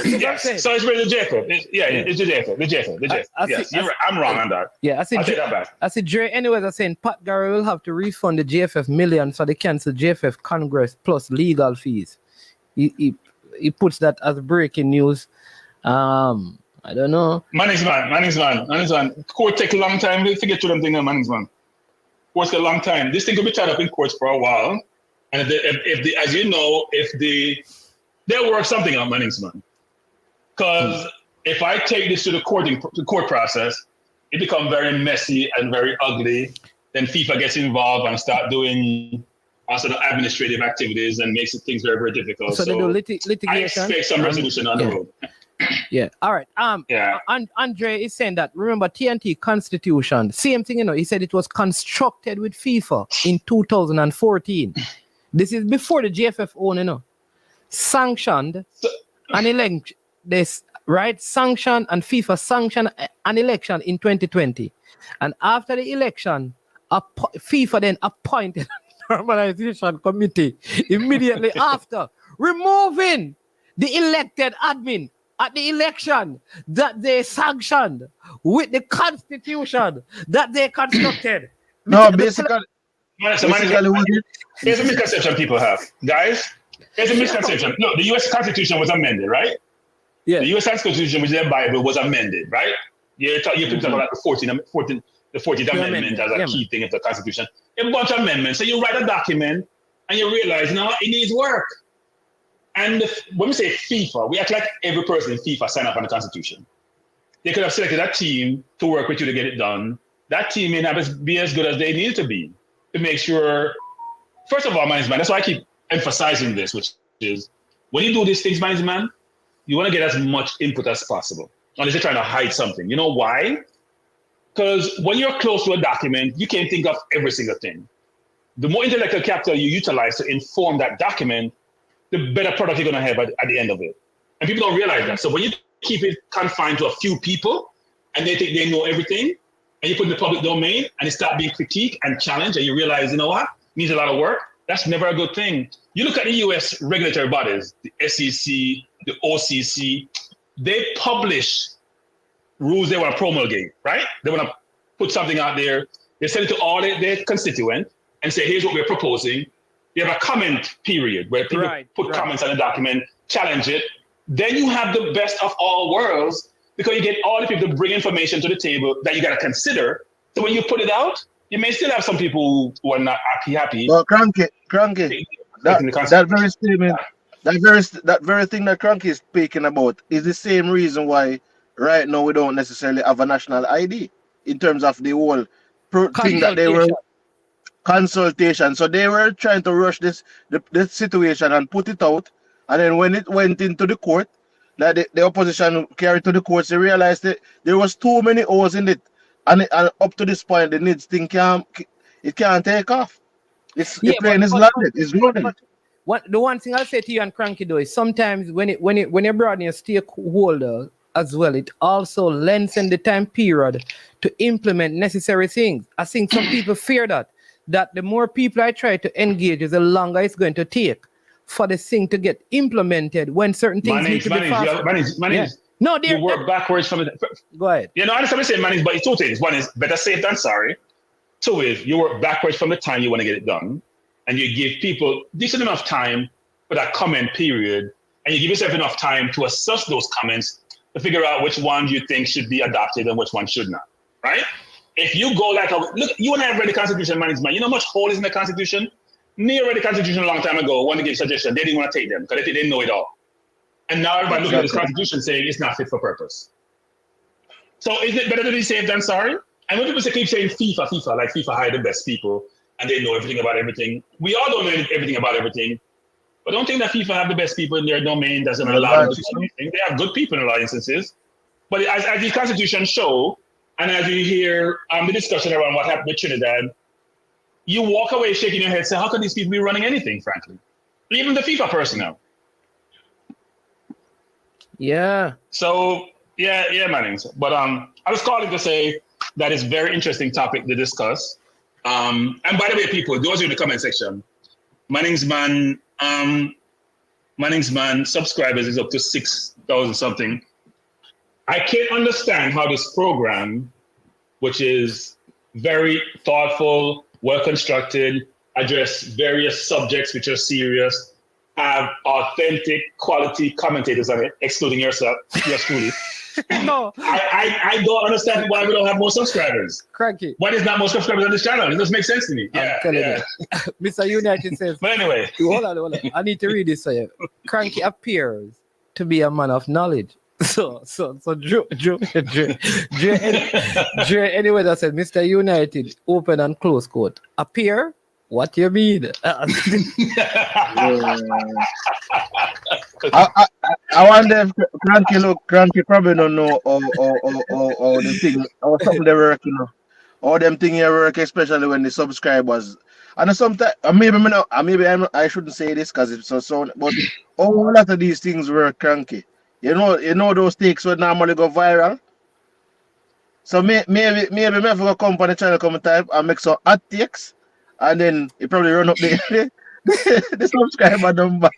Yes. So it's really the JFF. It's the JFF. The JFF. Yes, you're right. I'm wrong on that. Yeah, I'll take that back. I said, Dre, anyways, I'm saying Pat Garry will have to refund the JFF millions for the cancel JFF Congress plus legal fees. He puts that as breaking news. I don't know. Mannings man. Court take a long time to get to them thing, Mannings man. Court take a long time. This thing could be tied up in courts for a while. And they'll work something out, Mannings man. Because if I take this to the court process, it becomes very messy and very ugly. Then FIFA gets involved and start doing sort of administrative activities and makes things very, very difficult. So they do litigation. I expect some resolution on the road. Yeah. All right. Andre is saying that, remember TNT Constitution, same thing, he said it was constructed with FIFA in 2014. This is before the GFF own, sanctioned an election. Sanctioned and FIFA sanctioned an election in 2020. And after the election, FIFA then appointed a normalization committee immediately after, removing the elected admin at the election that they sanctioned with the constitution that they constructed. No, basically, here's a misconception people have. Guys, here's a misconception. No, the U.S. Constitution was amended, right? Yeah. The U.S. Constitution, which is their Bible, was amended, right? You picked up about the 14th Amendment as a key thing of the Constitution. A bunch of amendments. So you write a document and you realize, it needs work. And when we say FIFA, we act like every person in FIFA signed up on the Constitution. They could have selected a team to work with you to get it done. That team may not be as good as they need to be to make sure, first of all, management, that's why I keep emphasizing this, which is when you do these things, management, you want to get as much input as possible, unless you're trying to hide something. You know why? Because when you're close to a document, you can't think of every single thing. The more intellectual capital you utilize to inform that document, the better product you're going to have at the end of it. And people don't realize that. So when you keep it confined to a few people and they think they know everything, and you put it in the public domain and it starts being critiqued and challenged, and you realize, you know what, it needs a lot of work, that's never a good thing. You look at the US regulatory bodies, the SEC, the OCC, they publish rules they want to promulgate, right? They want to put something out there. They send it to all their constituents and say, here's what we're proposing. They have a comment period where people put comments on the document, challenge it. Then you have the best of all worlds because you get all the people to bring information to the table that you got to consider. So when you put it out, you may still have some people who are not happy. Well, Cranky, that very statement, that very thing that Cranky is speaking about is the same reason why right now we don't necessarily have a national ID in terms of the whole thing that they were consultation. So they were trying to rush this situation and put it out. And then when it went into the court, that the opposition carried to the courts, they realized that there was too many holes in it. And up to this point, the NIDS thing can't take off. The plane is landed. It's loaded. The one thing I'll say to you and Cranky though is sometimes when you brought in a stakeholder as well, it also lengthens the time period to implement necessary things. I think some people fear that the more people I try to engage, the longer it's going to take for the thing to get implemented when certain things need to be faster. No, you work backwards from it. Go ahead. You know, I understand what you're saying, Mannings, but it's two things. One is better safe than sorry. Two is you work backwards from the time you want to get it done, and you give people decent enough time for that comment period, and you give yourself enough time to assess those comments to figure out which ones you think should be adopted and which ones should not, right? If you go like, look, you and I have read the Constitution, Management. You know how much hole is in the Constitution? Near read the Constitution a long time ago, wanted to give suggestions. They didn't want to take them because they didn't know it all. And now everybody looking at this Constitution saying it's not fit for purpose. So is it better to be safe than sorry? And when people keep saying FIFA, like FIFA hire the best people and they know everything about everything. We all don't know everything about everything. But don't think that FIFA have the best people in their domain doesn't allow them to do anything. They have good people in a lot of instances. But as the Constitution show, and as you hear the discussion around what happened with Trinidad, you walk away shaking your head, say, how can these people be running anything, frankly? Even the FIFA personnel. Yeah. So, yeah, Mannings. But I was calling to say that it's a very interesting topic to discuss. And by the way, people, those in the comment section, Mannings Man subscribers is up to 6,000 something. I can't understand how this program, which is very thoughtful, well-constructed, address various subjects which are serious, have authentic, quality commentators on it, excluding yourself, yours truly. No. I don't understand why we don't have more subscribers. Cranky. Why there's not more subscribers on this channel? It doesn't make sense to me. I'm telling you. Mr. United says, but anyway. Hold on. I need to read this for you. Cranky appears to be a man of knowledge. So Drew anyway that said, Mr. United, open and close quote. Appear? What you mean? I wonder if Cranky probably don't know or the thing or something they work, you know. All them thing you work, especially when the subscribers. And sometimes I shouldn't say this because it's so but a lot of these things work, Cranky. You know those takes would normally go viral. So maybe me have to come on the channel, come type and make some hot takes, and then it probably run up the subscriber number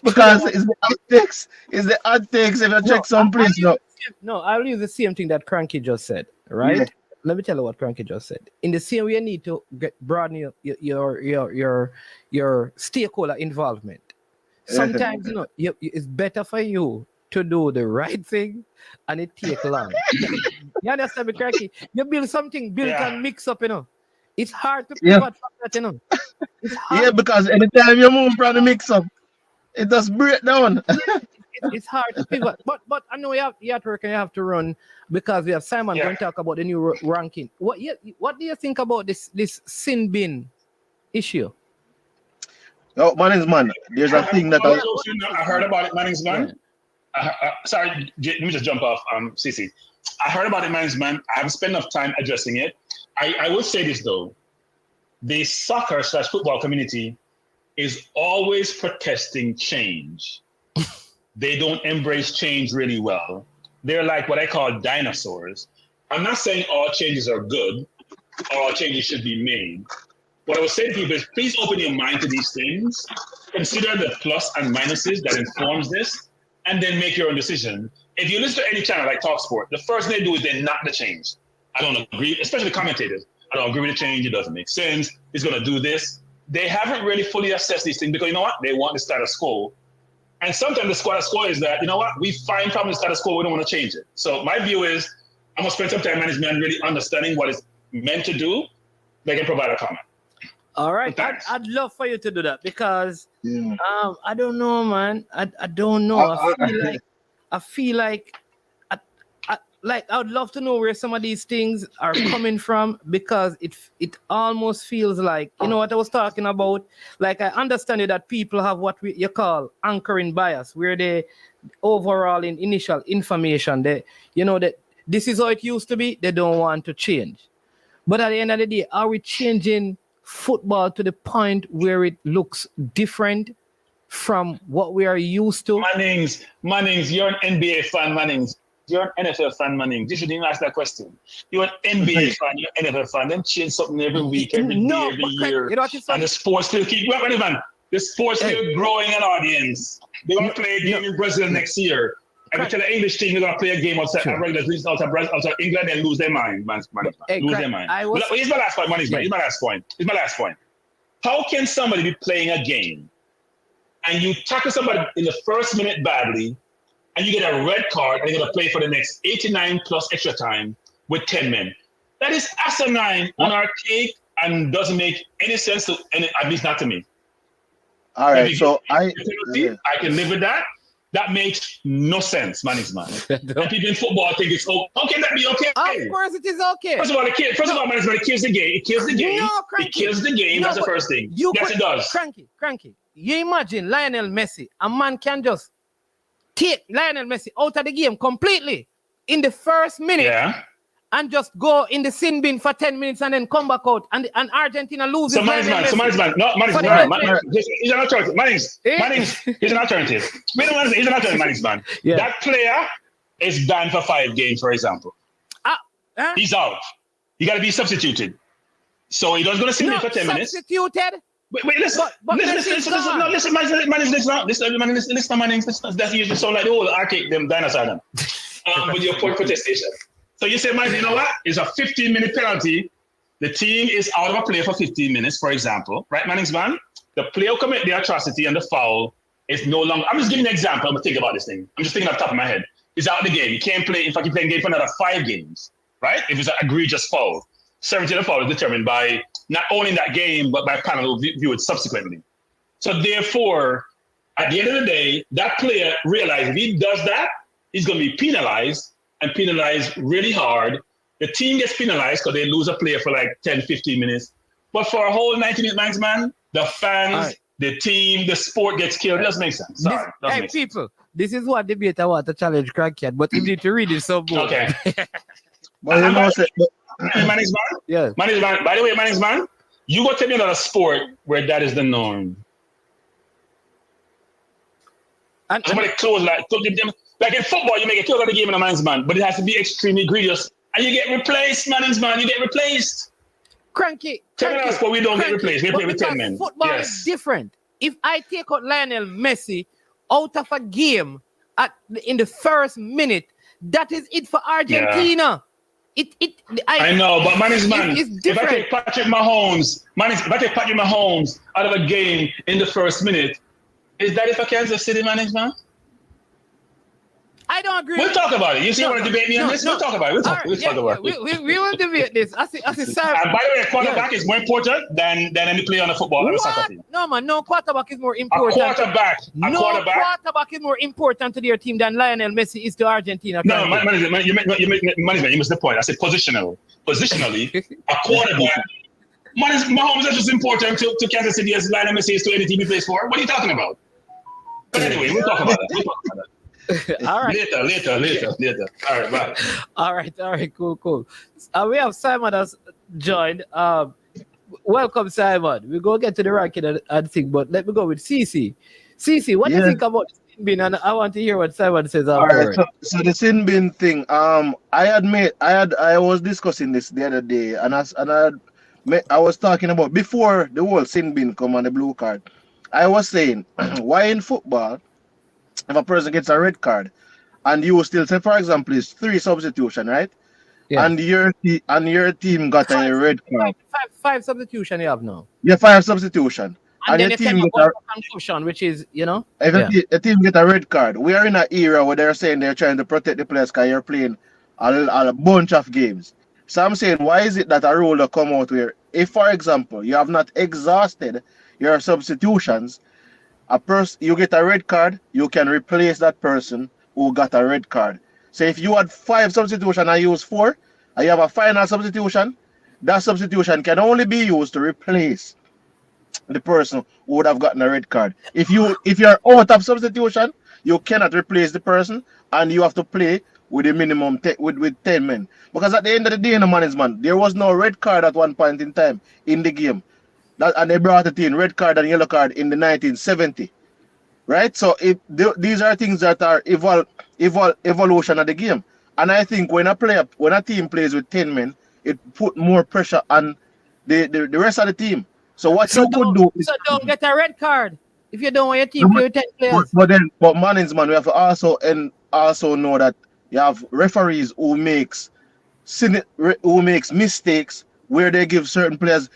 because it's the hot takes. It's the hot takes. If you check some place now. No, I'll use the same thing that Cranky just said. Right? Yeah. Let me tell you what Cranky just said. In the same way, you need to broaden your stakeholder involvement. Sometimes it's better for you to do the right thing and it take long. You understand me, Cranky? You build something, and mix up, It's hard to pivot from that, It's hard. Yeah, because anytime you move from the mix up, it does break down. It's hard to pivot. But I know you have to work and you have to run because we have Simon going to talk about the new ranking. What do you think about this sin bin issue? Oh, Mannings Man, there's a thing that I heard about it, Mannings Man. Sorry, let me just jump off, CC. I heard about it, Mannings Man. I haven't spent enough time addressing it. I will say this though. The soccer/football community is always protesting change. They don't embrace change really well. They're like what I call dinosaurs. I'm not saying all changes are good or all changes should be made. What I would say to people is please open your mind to these things, consider the plus and minuses that informs this, and then make your own decision. If you listen to any channel like TalkSport, the first thing they do is they knock the change. I don't agree, especially the commentators. I don't agree with the change. It doesn't make sense. It's going to do this. They haven't really fully assessed these things because you know what? They want the status quo. And sometimes the status quo is that, you know what? We find problems with the status quo. We don't want to change it. So my view is I'm going to spend some time management really understanding what it's meant to do. They can provide a comment. All right. I'd love for you to do that because I don't know, man. I don't know. I feel like I would love to know where some of these things are coming from because it almost feels like, you know what I was talking about? Like I understand that people have what you call anchoring bias, where they overall in initial information, that this is how it used to be, they don't want to change. But at the end of the day, are we changing football to the point where it looks different from what we are used to? Mannings, you're an NBA fan, Mannings. You're an NFL fan, Mannings. You shouldn't even ask that question. You're an NBA fan, you're an NFL fan. Then change something every week, every day, every year. And the sports still keep going, man. The sports still growing an audience. They're going to play a game in Brazil next year. I can tell the English team they're gonna play a game outside a regular season outside England and lose their mind, lose their mind. Here's my last point, man. Here's my last point. How can somebody be playing a game and you tackle somebody in the first minute badly and you get a red card and you're gonna play for the next 89 plus extra time with 10 men? That is asinine, archaic, and doesn't make any sense to at least not to me. All right, so I can live with that. That makes no sense, man. And people in football think it's okay. How can that be okay? Of course it is okay. First of all, it kills the game. It kills the game. It kills the game. That's the first thing. Yes, it does. Cranky. You imagine Lionel Messi, a man can just take Lionel Messi out of the game completely in the first minute and just go in the sin bin for 10 minutes and then come back out and Argentina loses. So man's man. He's an alternative. He's an alternative. He's an alternative, man. Yeah. That player is banned for 5 games, for example. He's out. He got to be substituted. So he doesn't going to sit there for 10 minutes. Substituted? Wait, listen. Listen, that's usually so like the whole arcade, them dinosaur. With your point protestation. So you say, man, you know what? It's a 15-minute penalty. The team is out of a play for 15 minutes, for example. Right, man? The player who commit the atrocity and the foul is no longer... I'm just giving an example. I'm going to think about this thing. I'm just thinking off the top of my head. He's out of the game. He can't play. In fact, he's playing game for another 5 games, right? If it's an egregious foul. 17 of foul is determined by not only in that game, but by panel who view it subsequently. So therefore, at the end of the day, that player realizes if he does that, he's going to be penalized and penalized really hard. The team gets penalized because they lose a player for like 10, 15 minutes. But for a whole 90 minutes, man, the fans, the team, the sport gets killed. It doesn't make sense. Sorry. People, this is what debate I want to challenge Crackhead, but you need to read it so much. Okay. But you know, Manny's man? Yeah. Manny's man. By the way, Manny's man, you go tell me another sport where that is the norm. And somebody close like in football, you make a close of the game in a man's man, but it has to be extremely egregious. And you get replaced, man's man. You get replaced. Cranky. Tell us what we don't get replaced. We play with 10 men. Football is different. If I take out Lionel Messi out of a game in the first minute, that is it for Argentina. Yeah. I know, but man's man. If I take Patrick Mahomes, out of a game in the first minute, is that it for Kansas City, man's man? I don't agree. We'll talk about it. You see, want to debate me on this? We'll talk about it. We'll talk about it. We will debate this. I see, and by the way, quarterback is more important than any player on the football or the soccer team. No, man. No quarterback is more important. Quarterback is more important to their team than Lionel Messi is to Argentina. No, you missed the point. I said positionally, a quarterback. Mahomes is just important to Kansas City as Lionel Messi is to any team he plays for. What are you talking about? But anyway, we'll talk about it. All right. Later. All right, bye. All right, cool. We have Simon has joined. Welcome, Simon. We're going to get to the ranking and thing, but let me go with CC. CC, what do you think about the sin bin? And I want to hear what Simon says. All right, so the sin bin thing, I was discussing this the other day, and I was talking about before the whole sin bin come on the blue card. I was saying, why in football, if a person gets a red card and you still say, for example, it's 3 substitution, right? Yeah. And your team got a red card. Five substitution you have now. Yeah, 5 substitution. And then your team get a concussion, which is, if a team get a red card, we are in an era where they're saying they're trying to protect the players because you're playing a bunch of games. So I'm saying, why is it that a rule will come out where, if, for example, you have not exhausted your substitutions, you get a red card, you can replace that person who got a red card. So if you had 5 substitutions and use 4, and you have a final substitution, that substitution can only be used to replace the person who would have gotten a red card. If you're out of substitution, you cannot replace the person, and you have to play with a minimum with 10 men. Because at the end of the day, in the management, there was no red card at one point in time in the game. And they brought it in red card and yellow card in the 1970, right? So these are things that are evolution of the game. And I think when a team plays with 10 men, it put more pressure on the rest of the team. So what you could do is don't get a red card if you don't want your team to play with 10 players. But management, we have to also also know that you have referees who makes mistakes where they give certain players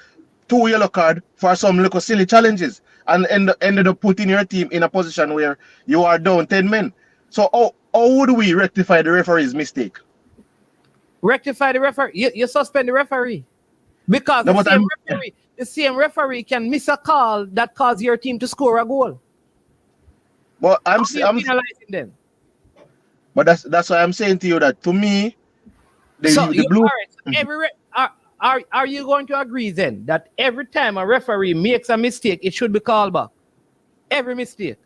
2 yellow card for some little silly challenges and ended up putting your team in a position where you are down 10 men. So how would we rectify the referee's mistake? Rectify the referee. You suspend the referee. Because No, the same referee can miss a call that caused your team to score a goal. But I'm penalizing them. But that's why I'm saying to you that to me, So are you going to agree then that every time a referee makes a mistake, it should be called back? Every mistake.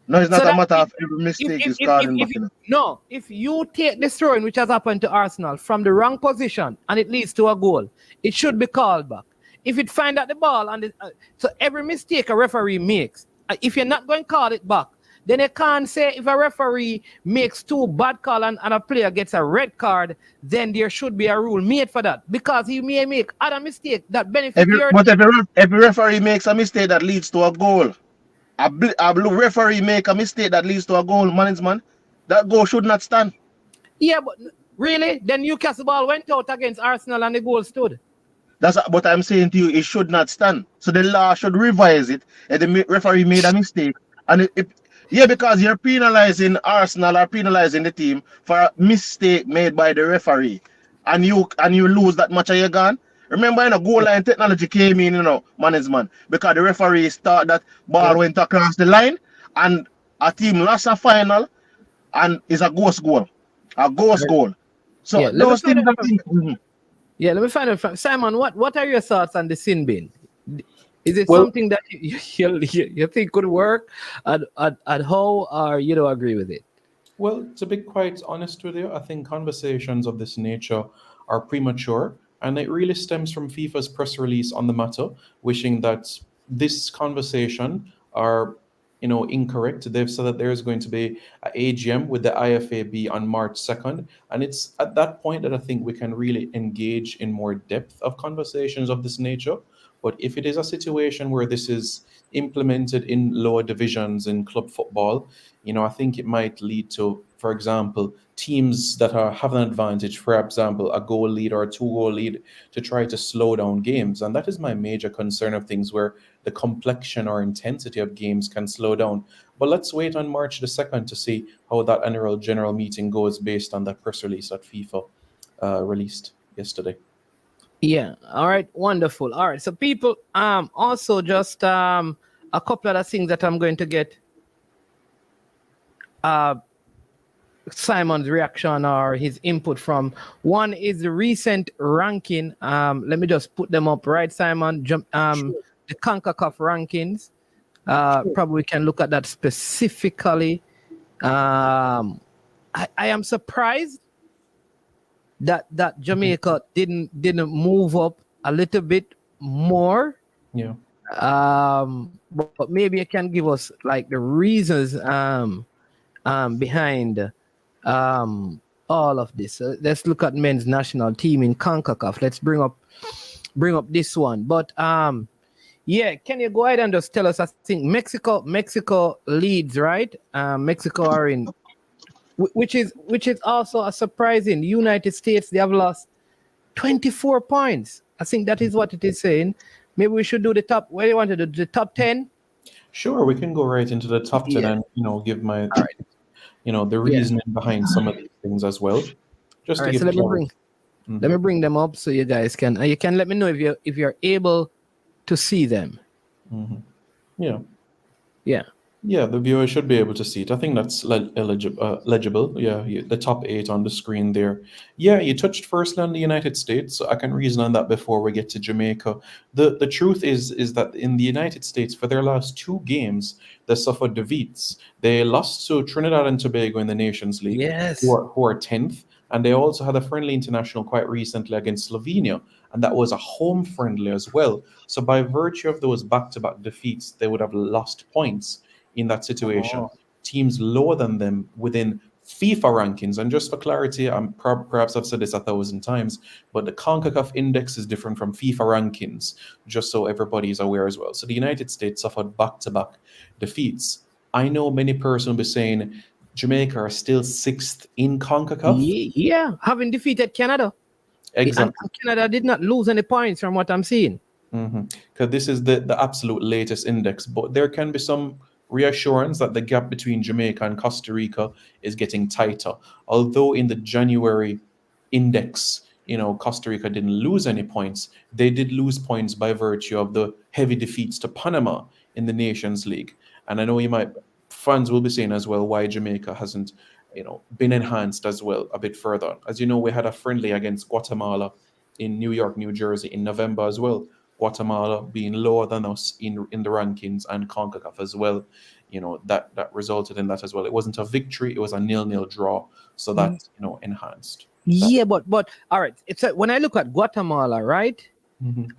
No, it's not a matter of every mistake is called back. No, if you take the throwing which has happened to Arsenal from the wrong position and it leads to a goal, it should be called back. If it find out the ball and so every mistake a referee makes, if you're not going to call it back, then you can't say if a referee makes 2 bad calls and a player gets a red card, then there should be a rule made for that because he may make other mistakes that benefit your team. But every referee makes a mistake that leads to a goal. A blue referee make a mistake that leads to a goal, management. That goal should not stand. Yeah, but really? Then Newcastle ball went out against Arsenal and the goal stood. That's what I'm saying to you. It should not stand. So the law should revise it. And the referee made a mistake. And because you're penalizing Arsenal or penalizing the team for a mistake made by the referee, and you lose that much of your gun. Remember, goal line technology came in, management, because the referees thought that ball went across the line, and a team lost a final, and it's a ghost goal, goal. So those things. Yeah, let me find out. Simon, what are your thoughts on the sin bin? Is it something that you think could work, and how, or you don't agree with it? Well, to be quite honest with you, I think conversations of this nature are premature, and it really stems from FIFA's press release on the matter, wishing that this conversation are, incorrect. They've said that there is going to be an AGM with the IFAB on March 2nd, and it's at that point that I think we can really engage in more depth of conversations of this nature. But if it is a situation where this is implemented in lower divisions in club football, I think it might lead to, for example, teams that have an advantage, for example, a goal lead or a 2-goal lead, to try to slow down games. And that is my major concern of things, where the complexion or intensity of games can slow down. But let's wait on March the 2nd to see how that annual general meeting goes based on that press release that FIFA released yesterday. Yeah. All right. Wonderful. All right. So people, also just a couple other things that I'm going to get Simon's reaction or his input from. One is the recent ranking. Let me just put them up, right, Simon? The Concacaf rankings. Probably we can look at that specifically. I am surprised that Jamaica didn't move up a little bit more. Yeah. But maybe you can give us like the reasons behind all of this. Let's look at men's national team in CONCACAF. Let's bring up this one. But yeah, can you go ahead and just tell us? I think Mexico leads, right? Mexico are in, which is also a surprising. The United States, they have lost 24 points. I think that is what it is saying. Maybe we should do the top. Where do you want to do the top 10? Sure, we can go right into the top 10 and give my the reasoning behind some of these things as well. Just to give so let me bring them up so you guys can let me know if you're able to see them. Yeah. Yeah, the viewer should be able to see it. I think that's legible. Yeah, the top 8 on the screen there. Yeah, you touched firstly on the United States, so I can reason on that before we get to Jamaica. The truth is that in the United States, for their last 2 games, they suffered defeats. They lost to Trinidad and Tobago in the Nations League, who are 10th, and they also had a friendly international quite recently against Slovenia, and that was a home friendly as well. So by virtue of those back-to-back defeats, they would have lost points in that situation. Teams lower than them within FIFA rankings, and just for clarity, perhaps I've said this 1,000 times, but the CONCACAF index is different from FIFA rankings, just so everybody is aware as well. So the United States suffered back-to-back defeats. I know many persons will be saying Jamaica are still 6th in CONCACAF. Yeah, having defeated Canada. Exactly. And Canada did not lose any points from what I'm seeing. Because this is the absolute latest index, but there can be some reassurance that the gap between Jamaica and Costa Rica is getting tighter. Although in the January index, Costa Rica didn't lose any points, they did lose points by virtue of the heavy defeats to Panama in the Nations League. And I know fans will be saying as well why Jamaica hasn't been enhanced as well a bit further. As you know, we had a friendly against Guatemala in New York, New Jersey in November as well. Guatemala being lower than us in the rankings and CONCACAF as well. That resulted in that as well. It wasn't a victory, it was a 0-0 draw. So that, enhanced. Yeah, but all right. When I look at Guatemala, right?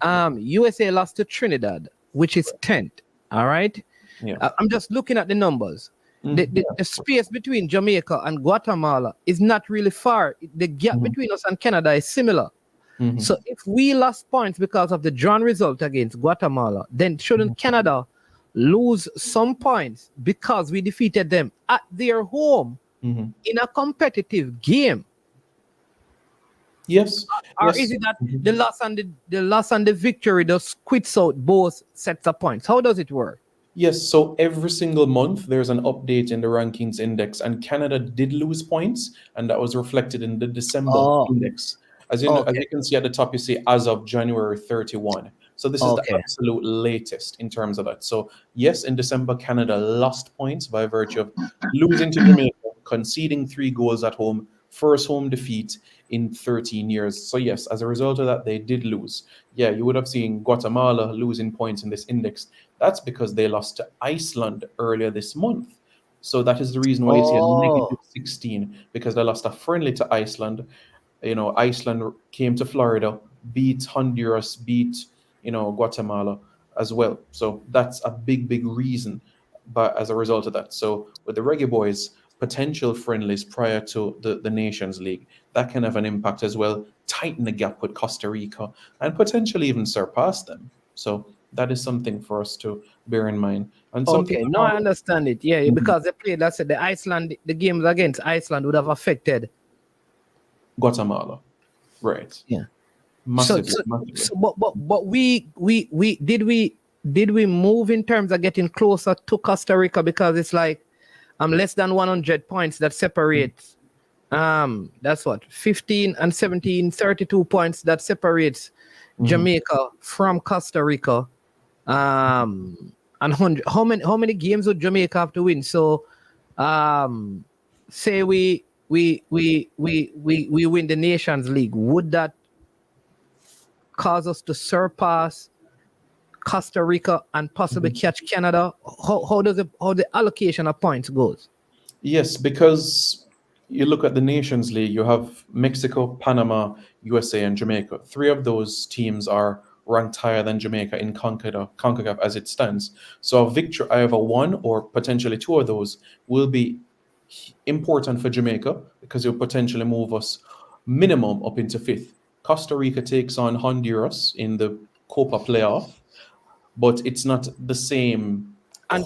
USA lost to Trinidad, which is 10th. All right. Yeah. I'm just looking at the numbers. The space between Jamaica and Guatemala is not really far. The gap between us and Canada is similar. So if we lost points because of the drawn result against Guatemala, then shouldn't Canada lose some points because we defeated them at their home in a competitive game? Yes. Or is it that the loss and the victory just quits out both sets of points? How does it work? Yes, so every single month there's an update in the rankings index, and Canada did lose points, and that was reflected in the December index. As you can see at the top, you see as of January 31. So this is the absolute latest in terms of that. So yes, in December, Canada lost points by virtue of losing to Jamaica, conceding 3 goals at home, first home defeat in 13 years. So yes, as a result of that, they did lose. Yeah, you would have seen Guatemala losing points in this index. That's because they lost to Iceland earlier this month. So that is the reason why it's here -16, because they lost a friendly to Iceland. Iceland came to Florida, beat Honduras, beat, Guatemala as well. So that's a big, big reason as a result of that. So with the Reggae Boys, potential friendlies prior to the Nations League, that can have an impact as well, tighten the gap with Costa Rica, and potentially even surpass them. So that is something for us to bear in mind. And I understand it. Yeah, because they played, that's it, the games against Iceland would have affected Guatemala. Right. Yeah. Massively. But we did we move in terms of getting closer to Costa Rica, because it's like less than 100 points that separates that's what 15 and 17, 32 points that separates Jamaica from Costa Rica. And how many games would Jamaica have to win? So say we win the Nations League, would that cause us to surpass Costa Rica and possibly catch Canada? How the allocation of points goes? Yes, because you look at the Nations League, you have Mexico, Panama, USA, and Jamaica. 3 of those teams are ranked higher than Jamaica in CONCACAF as it stands. So a victory, either 1 or potentially 2 of those, will be important for Jamaica, because it will potentially move us minimum up into 5th. Costa Rica takes on Honduras in the Copa playoff, but it's not the same. And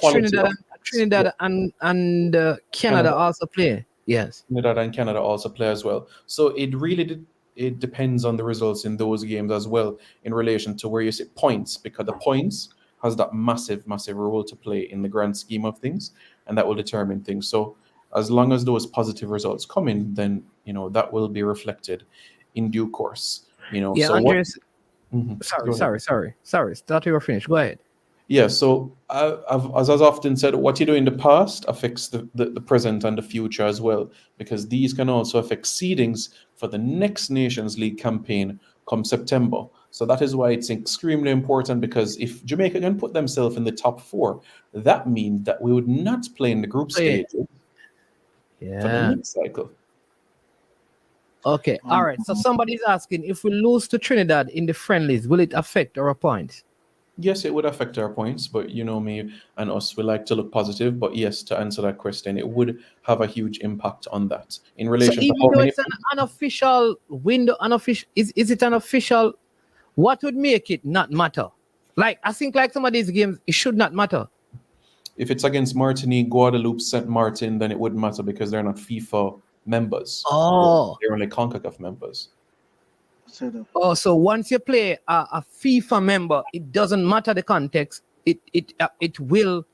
Trinidad and Canada also play. Yes, Trinidad and Canada also play as well. So it really it depends on the results in those games as well, in relation to where you see points, because the points has that massive role to play in the grand scheme of things, and that will determine things. So as long as those positive results come in, then that will be reflected in due course. Yeah, so Andres, sorry. Thought you were finished. Go ahead. Yeah, so as I've often said, what you do in the past affects the present and the future as well, because these can also affect seedings for the next Nations League campaign come September. So that is why it's extremely important, because if Jamaica can put themselves in the top 4, that means that we would not play in the group stage for the next cycle. Okay, all right. So somebody's asking, if we lose to Trinidad in the friendlies, will it affect our points? Yes, it would affect our points, but me and us, we like to look positive. But yes, to answer that question, it would have a huge impact on that in relation so even to how though many. It's an unofficial window, is it an official? What would make it not matter? Like, I think like some of these games, it should not matter. If it's against Martinique, Guadeloupe, Saint Martin, then it wouldn't matter because they're not FIFA members. Oh. They're only CONCACAF members. Oh, so once you play a FIFA member, it doesn't matter the context. It will.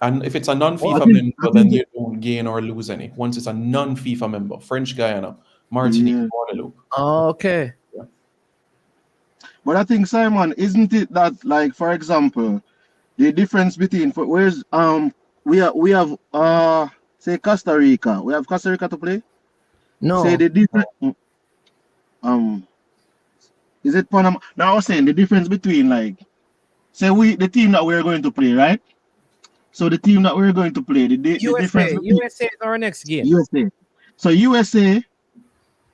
And if it's a non-FIFA member, then you don't gain or lose any. Once it's a non-FIFA member, French Guiana, Martinique, Guadeloupe. Okay. Yeah. But I think, Simon, isn't it that, like, for example, the difference between we have say Costa Rica. We have Costa Rica to play? No. Say the difference is it Panama? Now I was saying the difference between, like, say the team that we're going to play, right? So the team that we're going to play, the difference between USA is our next game. USA. So USA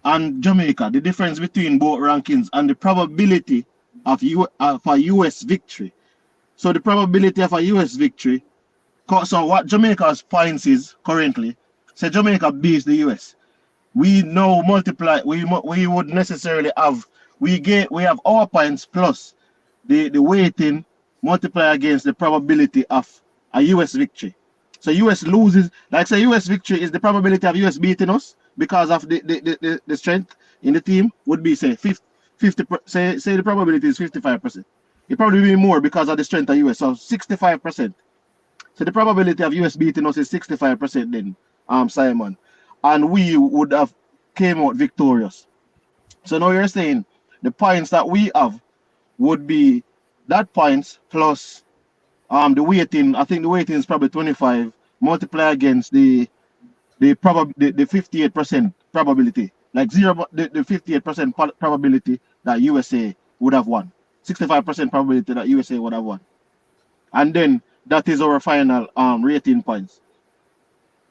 and Jamaica, the difference between both rankings and the probability of a US victory. So the probability of a US victory, so what Jamaica's points is currently, say Jamaica beats the US. We now multiply, we would necessarily have, we have our points plus the weighting multiply against the probability of a US victory. So US loses, like say US victory is the probability of US beating us because of the strength in the team would be say 50 say the probability is 55%. It probably be more because of the strength of US. So 65%. So the probability of US beating us is 65% then, Simon. And we would have came out victorious. So now you're saying the points that we have would be that points plus the weighting. I think the weighting is probably 25 multiply against the 58% probability, like the 58% probability that USA would have won, 65% probability that USA would have won, and then that is our final rating points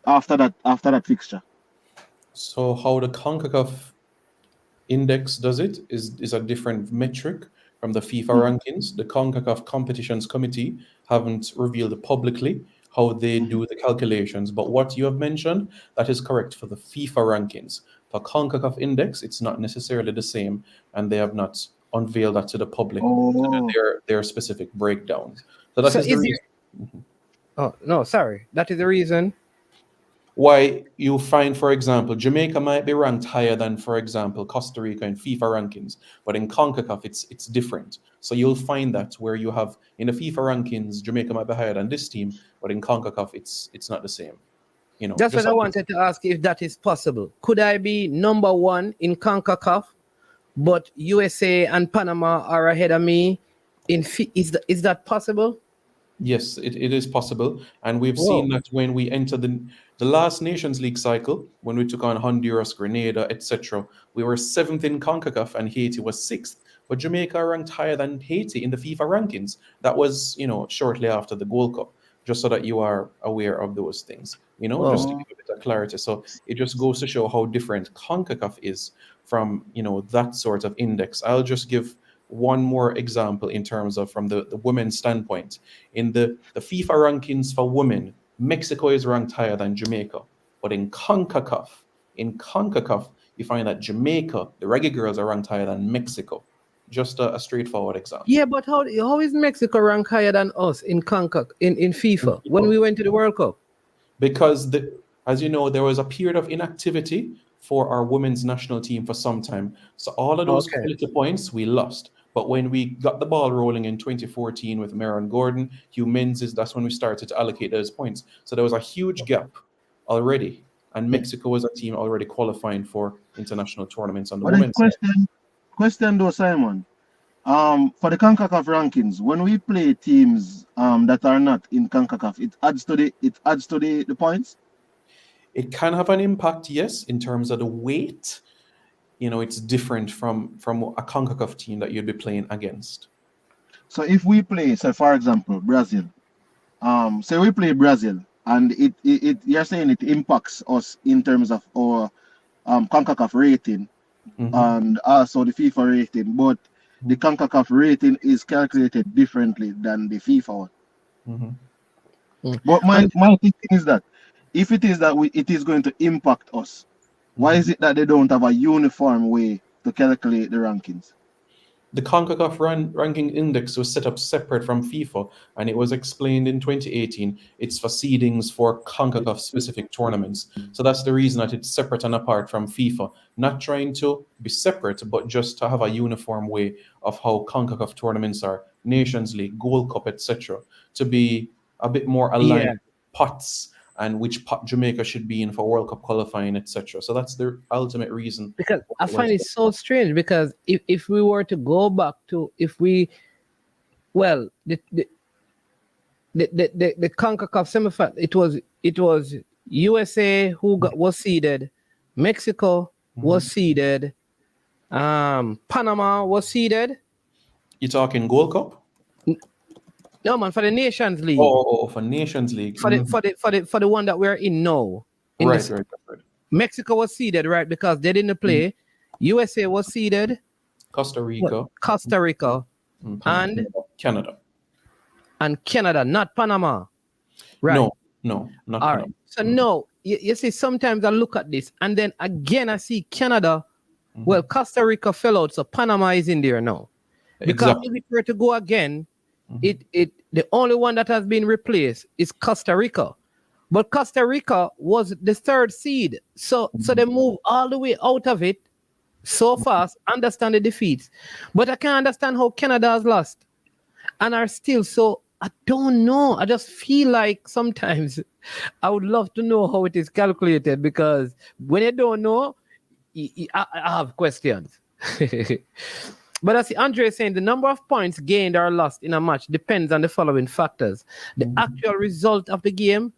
after that fixture. So how the CONCACAF index does it is a different metric from the FIFA rankings. The CONCACAF competitions committee haven't revealed publicly how they do the calculations, but what you have mentioned, that is correct for the FIFA rankings. For CONCACAF index, it's not necessarily the same, and they have not unveiled that to the public. Their specific breakdowns. So that is the reason. Oh no, sorry. That is the reason why you find, for example, Jamaica might be ranked higher than, for example, Costa Rica in FIFA rankings, but in CONCACAF it's different. So you'll find that where you have in the FIFA rankings, Jamaica might be higher than this team, but in CONCACAF it's not the same. You know, that's what I wanted to ask, if that is possible. Could I be number one in CONCACAF, but USA and Panama are ahead of me in is that possible? Yes, it is possible. And we've seen that when we enter the last Nations League cycle, when we took on Honduras, Grenada, etc., we were 7th in CONCACAF and Haiti was 6th. But Jamaica ranked higher than Haiti in the FIFA rankings. That was, shortly after the Gold Cup, just so that you are aware of those things, just to give a bit of clarity. So it just goes to show how different CONCACAF is from, that sort of index. I'll just give one more example in terms of from the women's standpoint. In the FIFA rankings for women, Mexico is ranked higher than Jamaica. But in CONCACAF, you find that Jamaica, the Reggae Girlz, are ranked higher than Mexico. Just a straightforward example. Yeah, but how is Mexico ranked higher than us in CONCACAF, in FIFA, when we went to the World Cup? Because, as you know, there was a period of inactivity for our women's national team for some time. So all of those quality points we lost. But when we got the ball rolling in 2014 with Maron Gordon, Hugh Menzies, that's when we started to allocate those points. So there was a huge gap already. And Mexico was a team already qualifying for international tournaments on the women's side. Question though, Simon. For the CONCACAF rankings, when we play teams that are not in CONCACAF, it adds to the points? It can have an impact, yes, in terms of the weight. It's different from a CONCACAF team that you'd be playing against. So if we play, say for example, Brazil, say we play Brazil, and it you're saying it impacts us in terms of our CONCACAF rating and also the FIFA rating, but the CONCACAF rating is calculated differently than the FIFA one. But my thinking is that if it is that it is going to impact us, why is it that they don't have a uniform way to calculate the rankings? The Concacaf ranking index was set up separate from FIFA, and it was explained in 2018. It's for seedings for Concacaf specific tournaments. So that's the reason that it's separate and apart from FIFA. Not trying to be separate, but just to have a uniform way of how Concacaf tournaments are, Nations League, Gold Cup, etc., to be a bit more aligned Yeah. with pots and which pot Jamaica should be in for World Cup qualifying, etc. So that's the ultimate reason. Because I find it so strange because if we were to go back to the CONCACAF semifinal, it was USA who was seeded, Mexico was seeded, Panama was seeded. You talking Gold Cup? No man, for the Nations League. Oh, for Nations League. For the one that we're in now. Right. Mexico was seeded, right? Because they didn't play. USA was seeded. Costa Rica. And Canada. And Canada, not Panama. Right. No, not All Panama. right. So no, you see, sometimes I look at this and then again I see Canada. Well, Costa Rica fell out, so Panama is in there now. Because if it were to go again, the only one that has been replaced is Costa Rica. But Costa Rica was the third seed. So they move all the way out of it so fast, understand the defeats. But I can't understand how Canada has lost and are still. So I don't know. I just feel like sometimes I would love to know how it is calculated, because when you don't know, I have questions. But as Andre is saying, the number of points gained or lost in a match depends on the following factors: the actual result of the game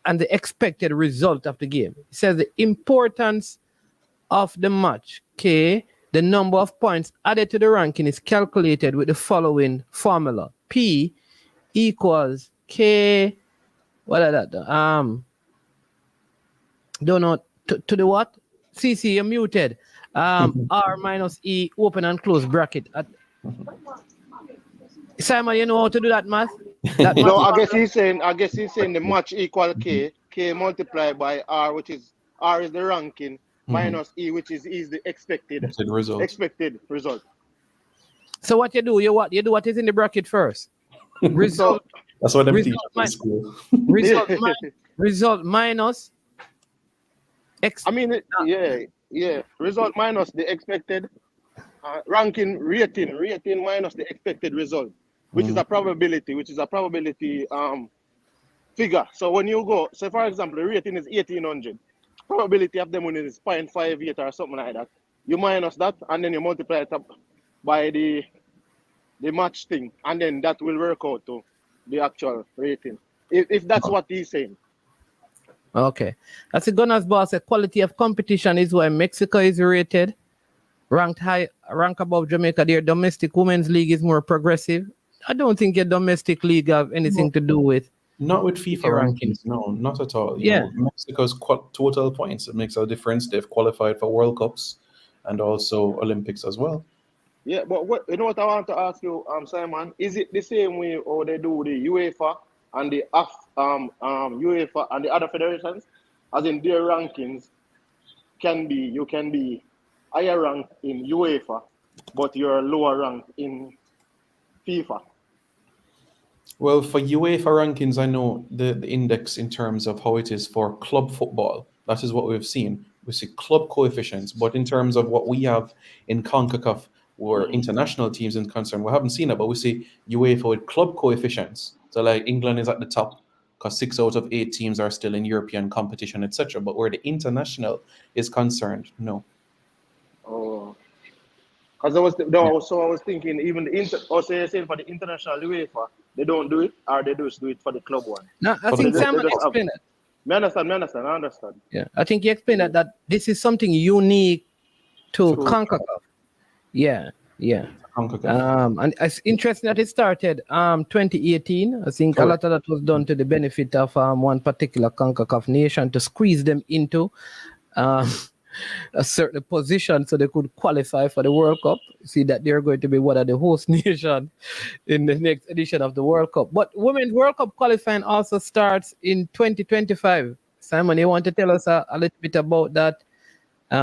and the expected result of the game. It says the importance of the match, K, the number of points added to the ranking is calculated with the following formula. P equals K, what is that? Don't know, to the what? CC, you're muted. R minus E, open and close bracket. Simon, you know how to do that math? No, I guess he's saying the match equal K multiplied by R, which is R is the ranking, minus E, which is the expected result. So what you do? You do what is in the bracket first. Result. That's what them teach in school. Result minus. Result minus the expected ranking, rating minus the expected result, which is a probability, figure. So when you go, so for example, the rating is 1800, probability of them winning is 0.58 or something like that. You minus that and then you multiply it up by the match thing, and then that will work out to the actual rating. If that's what he's saying. Okay. As a Gunners boss, the quality of competition is why Mexico is rated, ranked above Jamaica. Their domestic women's league is more progressive. I don't think your domestic league have anything to do with. Not with FIFA rankings, no, not at all. You know, Mexico's total points, it makes a difference. They've qualified for World Cups and also Olympics as well. Yeah, but what I want to ask you, Simon, is it the same way or they do the UEFA and the UEFA and the other federations, as in their rankings you can be higher ranked in UEFA, but you're lower ranked in FIFA? Well, for UEFA rankings, I know the index in terms of how it is for club football. That is what we've seen. We see club coefficients, but in terms of what we have in CONCACAF, where international teams is concerned, we haven't seen it, but we see UEFA with club coefficients. So like England is at the top because 6 out of 8 teams are still in European competition, etc. But where the international is concerned, no. Oh, because I was thinking even you're saying for the international UEFA, they don't do it, or they just do it for the club one. No, I think Simon explained it. I understand. Yeah, I think he explained that this is something unique to CONCACAF. Yeah. And it's interesting that it started 2018. I think a lot of that was done to the benefit of one particular CONCACAF nation to squeeze them into a certain position so they could qualify for the World Cup. See that they're going to be one of the host nation in the next edition of the World Cup. But Women's World Cup qualifying also starts in 2025. Simon, you want to tell us a little bit about that?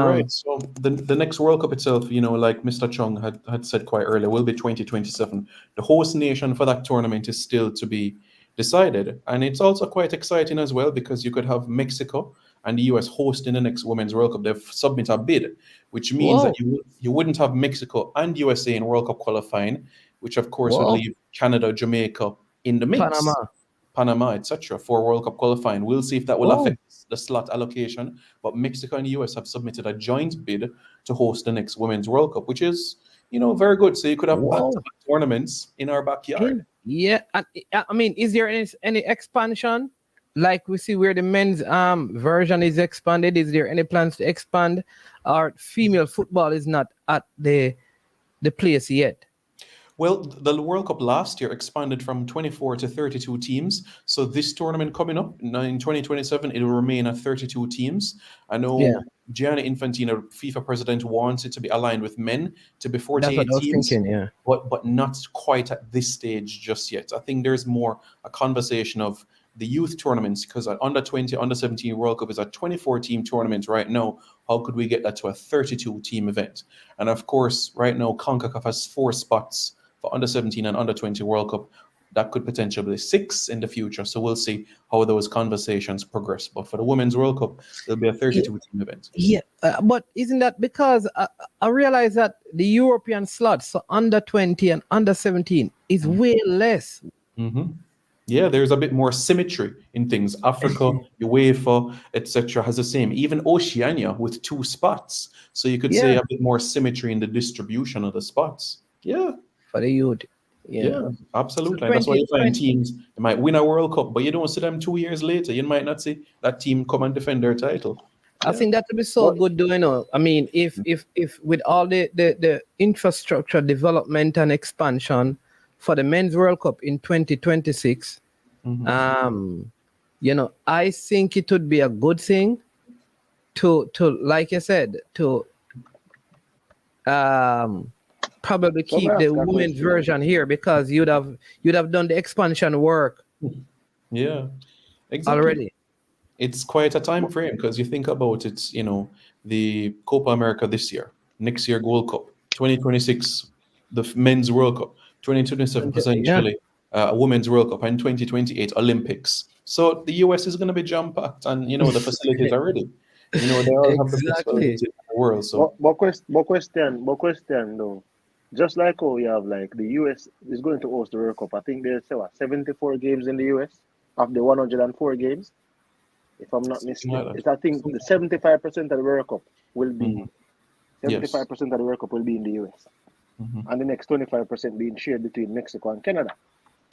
Right. So the next World Cup itself, like Mr. Chung had said quite earlier, will be 2027. The host nation for that tournament is still to be decided. And it's also quite exciting as well because you could have Mexico and the US hosting the next Women's World Cup. They've submitted a bid, which means that Whoa. you wouldn't have Mexico and USA in World Cup qualifying, which of course would Whoa. leave Canada, Jamaica in the mix. Panama, etc., for World Cup qualifying. We'll see if that will affect the slot allocation. But Mexico and the US have submitted a joint bid to host the next Women's World Cup, which is, very good. So you could have back-to-back tournaments in our backyard. Yeah, and I mean, is there any expansion? Like we see where the men's version is expanded. Is there any plans to expand? Or female football is not at the place yet? Well, the World Cup last year expanded from 24 to 32 teams. So this tournament coming up in 2027, it will remain at 32 teams. I know Gianni Infantino, FIFA president, wants it to be aligned with men to be 48 That's what I was teams. thinking, But not quite at this stage just yet. I think there's more a conversation of the youth tournaments, because an under 20, under 17 World Cup is a 24 team tournament right now. How could we get that to a 32 team event? And of course, right now, Concacaf has 4 spots for under 17 and under 20 World Cup. That could potentially be 6 in the future. So we'll see how those conversations progress. But for the Women's World Cup, it'll be a 32 team event. Yeah, but isn't that because I realize that the European slots, so under 20 and under 17, is way less. Mm-hmm. Yeah, there's a bit more symmetry in things. Africa, UEFA, etc., has the same. Even Oceania with 2 spots. So you could say a bit more symmetry in the distribution of the spots. Yeah. For the youth. Yeah, absolutely. So And that's why you find teams, they might win a World Cup, but you don't see them 2 years later. You might not see that team come and defend their title. I think that would be so good doing. I mean, if with all the infrastructure development and expansion for the Men's World Cup in 2026, I think it would be a good thing to like I said, to probably keep the women's version here, because you'd have done the expansion work. Yeah, exactly. Already. It's quite a time frame because you think about it, the Copa America this year, next year Gold Cup, 2026, the Men's World Cup, 2027 potentially a Women's World Cup, and 2028 Olympics. So the US is going to be jam-packed, and the facilities are ready. They all have the best facilities in the world. So, but question though. Just like how you have like the US is going to host the World Cup. I think there's 74 games in the US of the 104 games. If I'm not mistaken, I think the 75% of the World Cup will be 75% of the World Cup will be in the US, and the next 25% being shared between Mexico and Canada.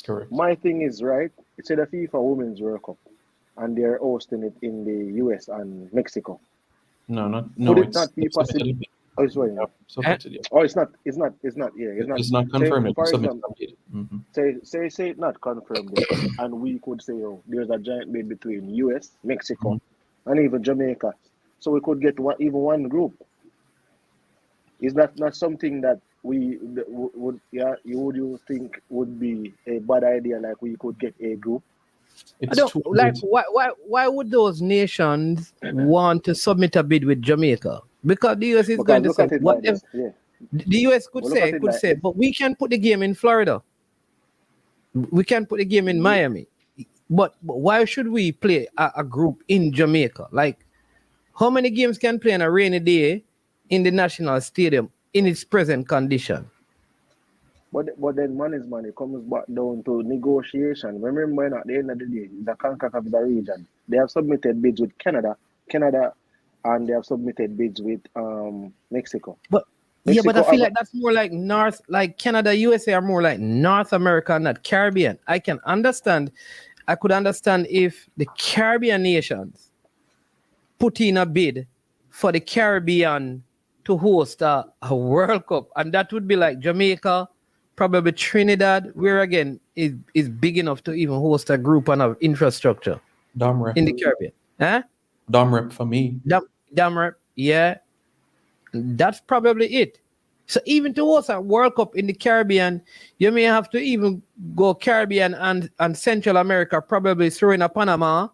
Correct. My thing is right. It's a FIFA Women's World Cup, and they're hosting it in the US and Mexico. No. Would it not be possible? Oh, it's right now. Oh, it's not. It's not. Yeah, it's not confirmed. For example, say it's not confirmed, and we could say, there's a giant bid between US, Mexico, and even Jamaica, so we could get even one group. Is that not something that would you think would be a bad idea? Like we could get a group. Why would those nations want to submit a bid with Jamaica? Because the US is going to say the US could say, but we can put the game in Florida. We can put the game in Miami. But why should we play a group in Jamaica? Like, how many games can play on a rainy day in the national stadium in its present condition? But then money comes back down to negotiation. Remember, at the end of the day, the Concacaf is a region. They have submitted bids with Canada, and they have submitted bids with Mexico. But I feel like that's more like North, like Canada, USA are more like North America, not Caribbean. I could understand if the Caribbean nations put in a bid for the Caribbean to host a World Cup, and that would be like Jamaica, probably Trinidad, where again is big enough to even host a group and have infrastructure in the Caribbean. Dom rep for me. Dom rep, yeah. That's probably it. So even to host a World Cup in the Caribbean, you may have to even go Caribbean and Central America, probably throw in a Panama.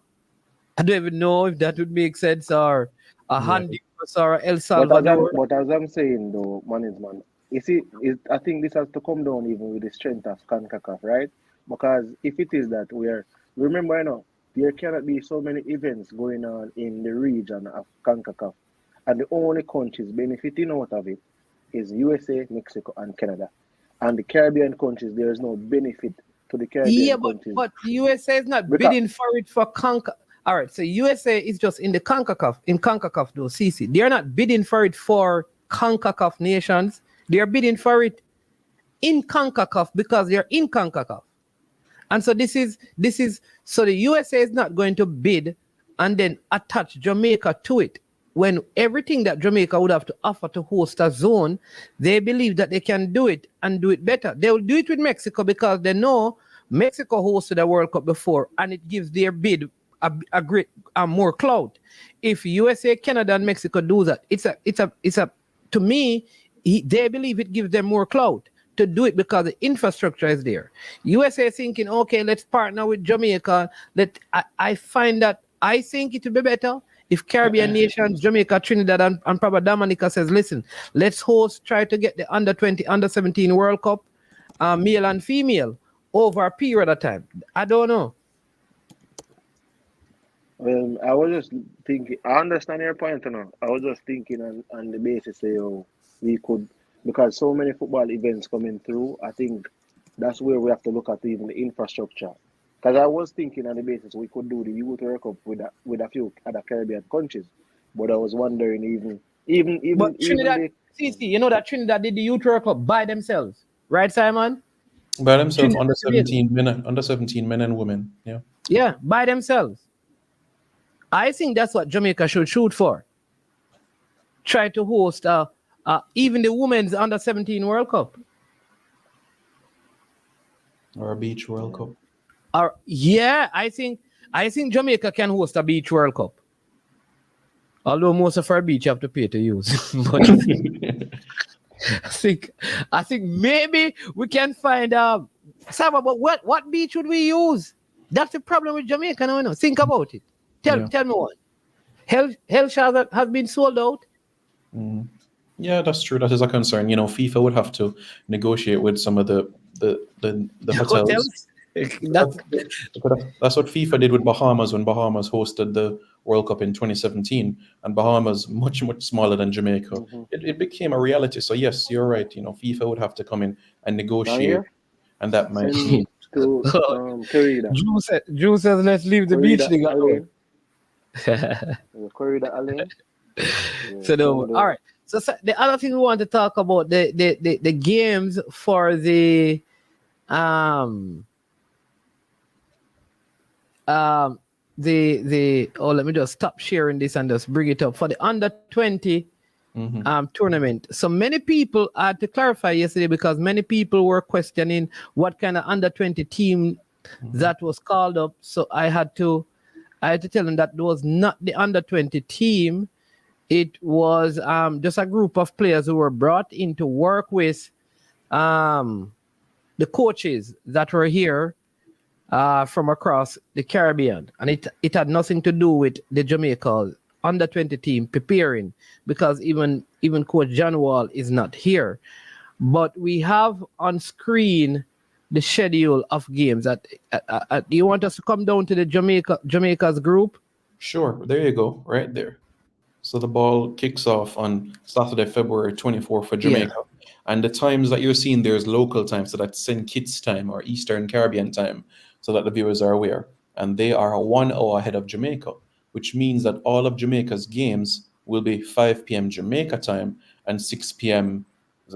I don't even know if that would make sense, or a Honduras or El Salvador. But as I'm saying though, management, you see, I think this has to come down even with the strength of Concacaf, right? Because if it is that remember, there cannot be so many events going on in the region of Concacaf, and the only countries benefiting out of it is USA, Mexico, and Canada. And the Caribbean countries, there is no benefit to the Caribbean countries. But USA is not bidding for it for Concacaf. All right, so USA is just in the Concacaf, though, CC. They're not bidding for it for Concacaf nations. They're bidding for it in Concacaf because they're in Concacaf. And so so the USA is not going to bid and then attach Jamaica to it. When everything that Jamaica would have to offer to host a zone, they believe that they can do it and do it better. They will do it with Mexico because they know Mexico hosted a World Cup before and it gives their bid a great more clout. If USA, Canada, and Mexico do that, it's a to me, they believe it gives them more clout to do it because the infrastructure is there. USA thinking, okay, let's partner with Jamaica. I think it would be better if Caribbean nations, Jamaica, Trinidad, and probably Dominica says, listen, let's try to get the under-20, under-17 World Cup, male and female, over a period of time. I don't know. Well, I was just thinking, I understand your point, I was just thinking on the basis we could, because so many football events coming through, I think that's where we have to look at even the infrastructure. Because I was thinking on the basis we could do the Youth World Cup with a few other Caribbean countries, but I was wondering But Trinidad, CC, you know that Trinidad did the Youth World Cup by themselves, right, Simon? By themselves, under 17 men and women, yeah. Yeah, by themselves. I think that's what Jamaica should shoot for. Try to host even the women's under 17 World Cup. Or a beach World Cup. I think Jamaica can host a beach World Cup. Although most of our beach have to pay to use. But I think maybe we can find Saba, but what beach would we use? That's the problem with Jamaica now. Think about it. Tell me what. Hellshire has been sold out. Mm. Yeah, that's true. That is a concern. FIFA would have to negotiate with some of the hotels. That's what FIFA did with Bahamas when Bahamas hosted the World Cup in 2017, and Bahamas much smaller than Jamaica. Mm-hmm. It became a reality. So yes, you're right. FIFA would have to come in and negotiate, and that might. Drew says, "Let's leave the beach thing alone." All right. So the other thing we want to talk about the games for the let me just stop sharing this and just bring it up for the under 20 tournament. So many people, I had to clarify yesterday because many people were questioning what kind of under 20 team that was called up. So I had to tell them that it was not the under 20 team. It was just a group of players who were brought in to work with the coaches that were here from across the Caribbean. And it had nothing to do with the Jamaica under 20 team preparing, because even Coach John Wall is not here. But we have on screen the schedule of games. Do you want us to come down to the Jamaica's group? Sure, there you go, right there. So the ball kicks off on Saturday, February 24th for Jamaica. Yeah. And the times that you're seeing there is local time. So that's St. Kitts time or Eastern Caribbean time, so that the viewers are aware. And they are 1 hour ahead of Jamaica, which means that all of Jamaica's games will be 5 p.m. Jamaica time and 6 p.m.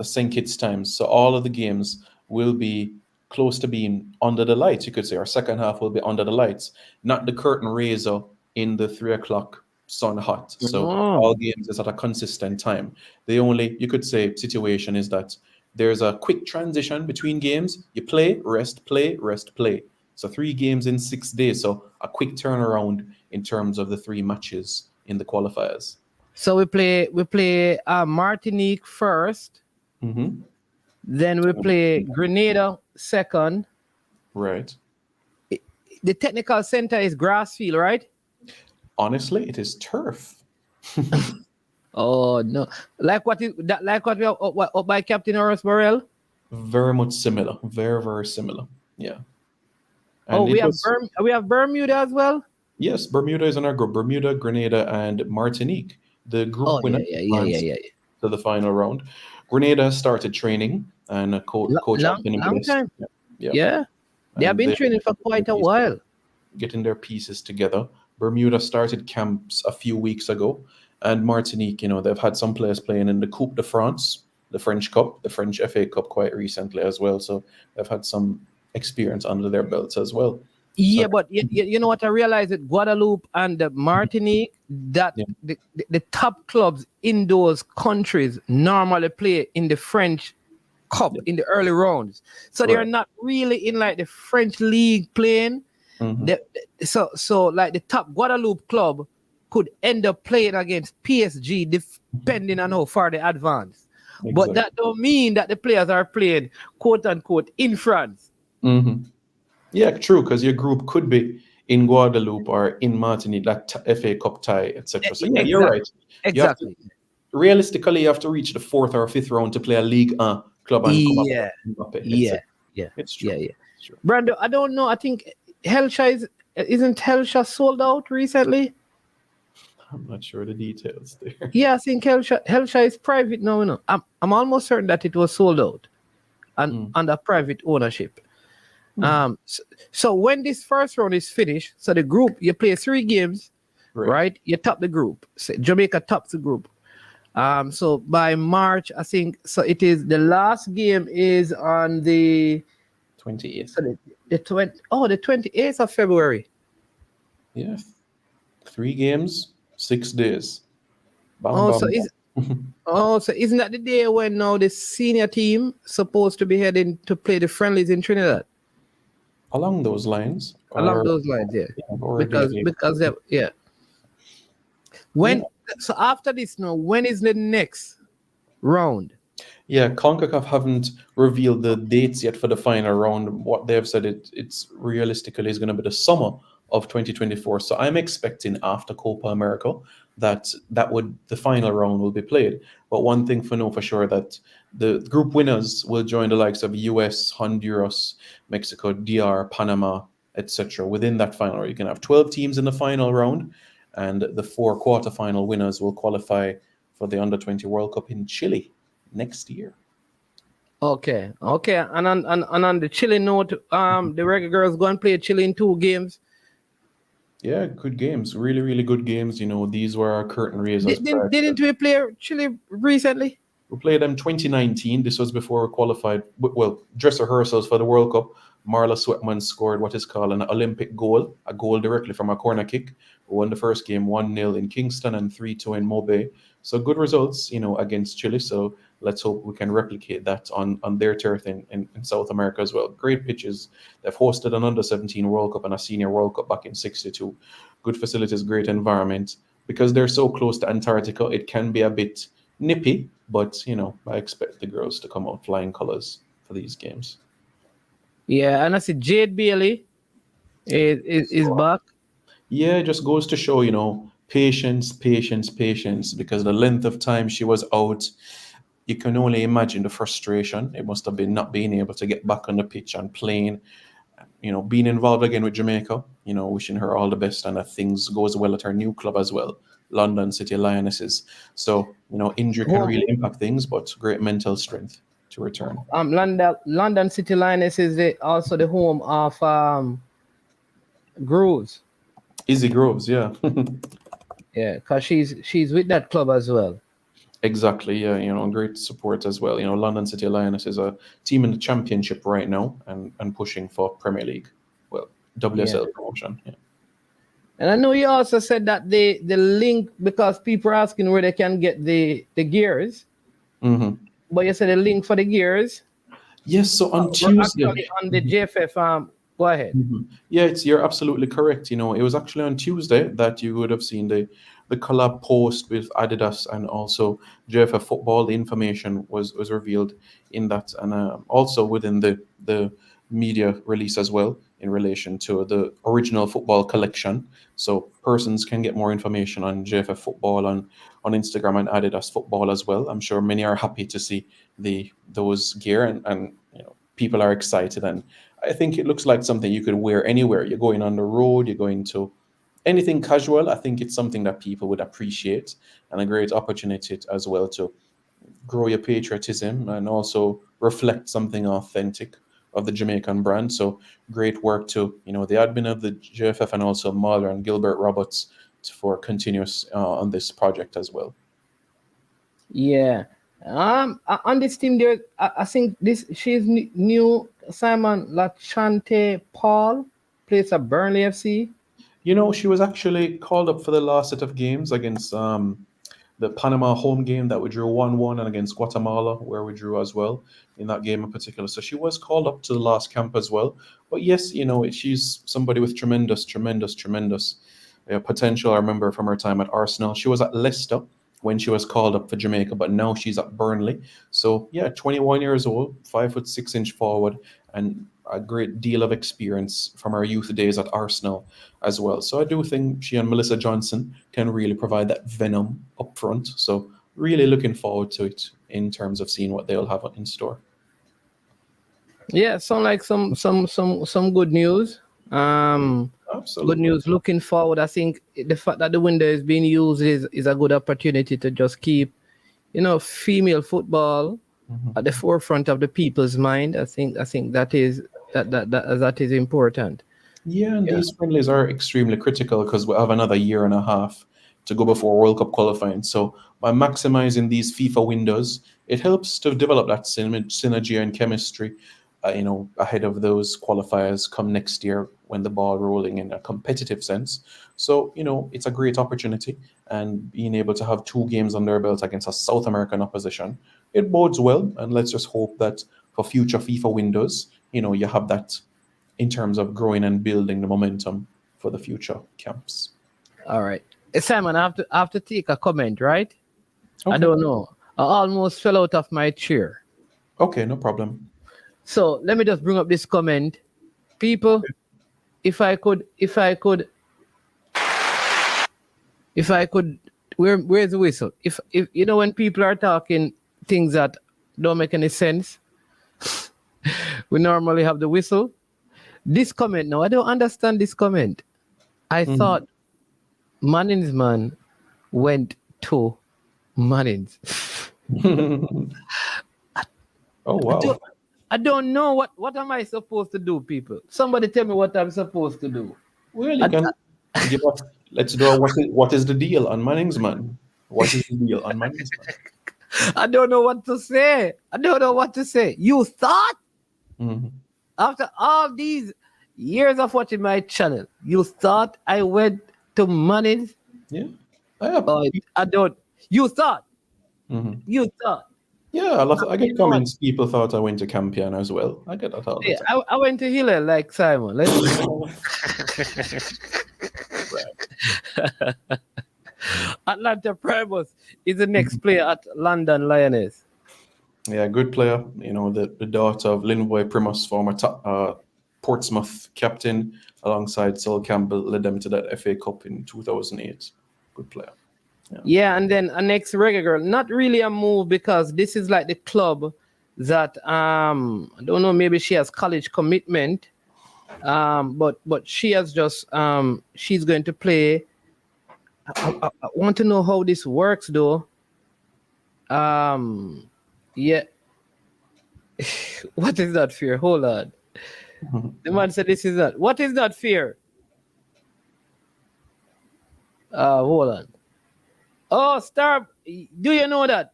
St. Kitts time. So all of the games will be close to being under the lights, you could say. Our second half will be under the lights, not the curtain raiser in the 3 o'clock sun hot. So all games is at a consistent time. The only, you could say, situation is that there's a quick transition between games. You play, rest, play, rest, play. So 3 games in 6 days. So a quick turnaround in terms of the 3 matches in the qualifiers. So we play Martinique first. Mm-hmm. Then we play Grenada second. Right. The technical center is grass field, right? Honestly, it is turf. Oh no! Like what is that? Like what we have up by Captain Horace Burrell? Very much similar. Very, very similar. Yeah. Oh, And it was, we have Bermuda as well. yes, Bermuda is in our group. Bermuda, Grenada, and Martinique. The group Oh winner yeah, yeah, yeah, yeah, advanced yeah. to the final round. Grenada started training, and coach Long, Anthony long Bliss. time. Yeah, yeah. Yeah, they have And been they training for quite a piece- while. getting their pieces together. Bermuda started camps a few weeks ago, and Martinique, they've had some players playing in the Coupe de France, the French Cup, the French FA Cup quite recently as well. So they've had some experience under their belts as well. So Yeah, but you know what I realized with Guadeloupe and the Martinique that yeah, the top clubs in those countries normally play in the French Cup in the early rounds, so they are right. not really in like the French league playing. Hmm. So like the top Guadeloupe club could end up playing against PSG depending on how far they advance. But Exactly. that don't mean that the players are playing quote unquote in France. Hmm. Yeah, true, because your group could be in Guadeloupe or in Martinique, that FA Cup tie, etc. So yeah, you're right. You have to Exactly. realistically you have to reach the fourth or fifth round to play a League club and come up Yeah. with Mbappe, Yeah. etc. Yeah. It's true. Yeah. Yeah. It's true. Brando, I don't know. I think isn't Helsha sold out recently? I'm not sure the details there. Yeah, I think Helsha is private now. I'm almost certain that it was sold out and under private ownership. So when this first round is finished, so the group you play 3 games, right? You top the group. So Jamaica tops the group. So by March, I think so. It is the last game is on the 28th. So the 28th of February. Yeah. 3 games, 6 days. Bam, Oh, bam, so bam. so isn't that the day when now the senior team supposed to be heading to play the friendlies in Trinidad? Along those lines. Along those lines, yeah. Because yeah. When so after this now, when is the next round? Yeah, Concacaf haven't revealed the dates yet for the final round. What they have said it's realistically is going to be the summer of 2024. So I'm expecting after Copa America that the final round will be played. But one thing for know for sure that the group winners will join the likes of US, Honduras, Mexico, DR, Panama, etc. Within that final round. You can have 12 teams in the final round, and the 4 quarterfinal winners will qualify for the Under-20 World Cup in Chile next year. Okay. And on the Chile note, the Reggae Girlz go and play Chile in 2 games. Yeah, good games. Really, really good games. These were our curtain raisers. Didn't we play Chile recently? We played them 2019. This was before we qualified. Well, dress rehearsals for the World Cup. Marla Sweatman scored what is called an Olympic goal, a goal directly from a corner kick. We won the first game 1-0 in Kingston and 3-2 in Mobe. So good results, against Chile. So let's hope we can replicate that on their turf in South America as well. Great pitches. They've hosted an Under-17 World Cup and a Senior World Cup back in '62. Good facilities, great environment. Because they're so close to Antarctica, it can be a bit nippy, but I expect the girls to come out flying colors for these games. Yeah, and I see Jade Bailey is back. Yeah, it just goes to show, patience, because the length of time she was out, you can only imagine the frustration. It must have been not being able to get back on the pitch and playing, being involved again with Jamaica, wishing her all the best and that things goes well at her new club as well, London City Lionesses. So, injury can really impact things, but great mental strength to return. London City Lionesses is also the home of Groves. Izzy Groves, yeah. Yeah, because she's with that club as well. Exactly, yeah, great support as well. London City Lioness is a team in the championship right now and pushing for Premier League, WSL promotion. Yeah. And I know you also said that the link, because people are asking where they can get the gears. Mm-hmm. But you said the link for the gears. Yes, so on Tuesday. Actually on the JFF, go ahead. Mm-hmm. Yeah, you're absolutely correct. It was actually on Tuesday that you would have seen the collab post with Adidas and also JFF Football. The information was revealed in that, and also within the media release as well in relation to the original football collection. So persons can get more information on JFF football on Instagram and Adidas football as well. I'm sure many are happy to see those gear and people are excited, and I think it looks like something you could wear anywhere. You're going on the road, you're going to anything casual. I think it's something that people would appreciate, and a great opportunity as well to grow your patriotism and also reflect something authentic of the Jamaican brand. So great work to the admin of the JFF and also Mahler and Gilbert Roberts for continuous on this project as well. Yeah. On this team there, I think she's new. Simon Lachante Paul plays at Burnley FC. She was actually called up for the last set of games against the Panama home game that we drew 1-1, and against Guatemala where we drew as well in that game in particular. So she was called up to the last camp as well. But yes, she's somebody with tremendous potential. I remember from her time at Arsenal. She was at Leicester when she was called up for Jamaica, but now she's at Burnley. So yeah, 21 years old, 5'6" forward, and a great deal of experience from her youth days at Arsenal as well. So I do think she and Melissa Johnson can really provide that venom up front. So really looking forward to it in terms of seeing what they'll have in store. Yeah, sound like some good news. Absolutely. Good news. Looking forward. I think the fact that the window is being used is a good opportunity to just keep, female football at the forefront of the people's mind. I think that is important. Yeah, and these friendlies are extremely critical because we have another year and a half to go before World Cup qualifying. So by maximizing these FIFA windows, it helps to develop that synergy and chemistry, ahead of those qualifiers come next year when the ball rolling in a competitive sense. So, it's a great opportunity, and being able to have 2 games under their belt against a South American opposition, it bodes well. And let's just hope that for future FIFA windows, you have that in terms of growing and building the momentum for the future camps. All right. Simon, I have to take a comment, right? Okay. I don't know. I almost fell out of my chair. Okay, no problem. So let me just bring up this comment. People, if I could, where's the whistle? If when people are talking things that don't make any sense, we normally have the whistle. This comment now, I don't understand this comment. I thought Manning's man went to Manning's. Oh wow. I don't know what am I supposed to do, people? Somebody tell me what I'm supposed to do. Well, you can give us. Let's do what is the deal on Manning's man? What is the deal on Manning's man? I don't know what to say. You thought after all these years of watching my channel, you thought I went to Manning's? Yeah. I don't. You thought. You thought. Yeah, I get comments. People thought I went to Campion as well. I get that all the time. I went to Hillel like Simon. Atlanta Primus is the next player at London Lioness. Yeah, good player. The daughter of Linvoy Primus, former Portsmouth captain, alongside Sol Campbell, led them to that FA Cup in 2008. Good player. Yeah, and then a next Reggae Girl. Not really a move because this is like the club that I don't know, maybe she has college commitment, but she has just she's going to play. I want to know how this works though. Yeah. What is that fear? Hold on. The man said this is that. What is that fear? Hold on. Oh, Star. Do you know that?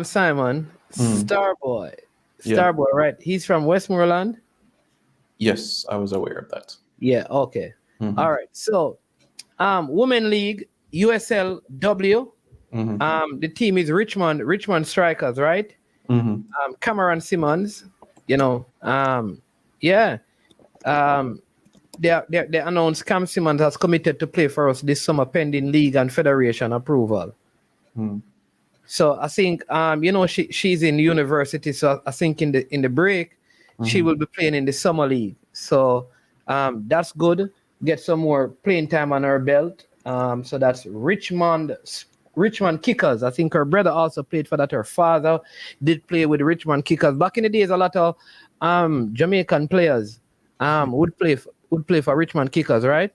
Simon? Starboy. Starboy, right? He's from Westmoreland? Yes, I was aware of that. Yeah, okay. All right. So, Women League, USLW. The team is Richmond Strikers, right? Cameron Simmons, they announced Cam Simmons has committed to play for us this summer pending league and federation approval. So I think she's in university. So I think in the break she will be playing in the summer league. So that's good. Get some more playing time on her belt. So that's Richmond Kickers. I think her brother also played for that. Her father did play with Richmond Kickers. Back in the days, a lot of Jamaican players would play for Richmond Kickers, right?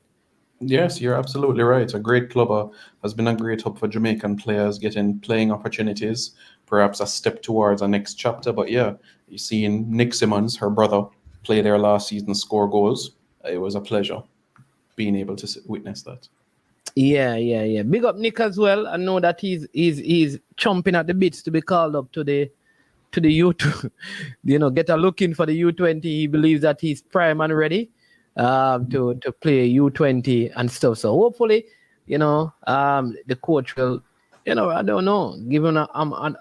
Yes, you're absolutely right. A great club has been a great hub for Jamaican players getting playing opportunities, perhaps a step towards a next chapter. But yeah, you seen Nick Simmons, her brother, play there last season, score goals. It was a pleasure being able to witness that. Yeah. Big up Nick as well. I know that he's chomping at the bits to be called up to the U2, get a look in for the U20. He believes that he's prime and ready to play U20 and stuff. So hopefully, the coach will, I don't know, give him an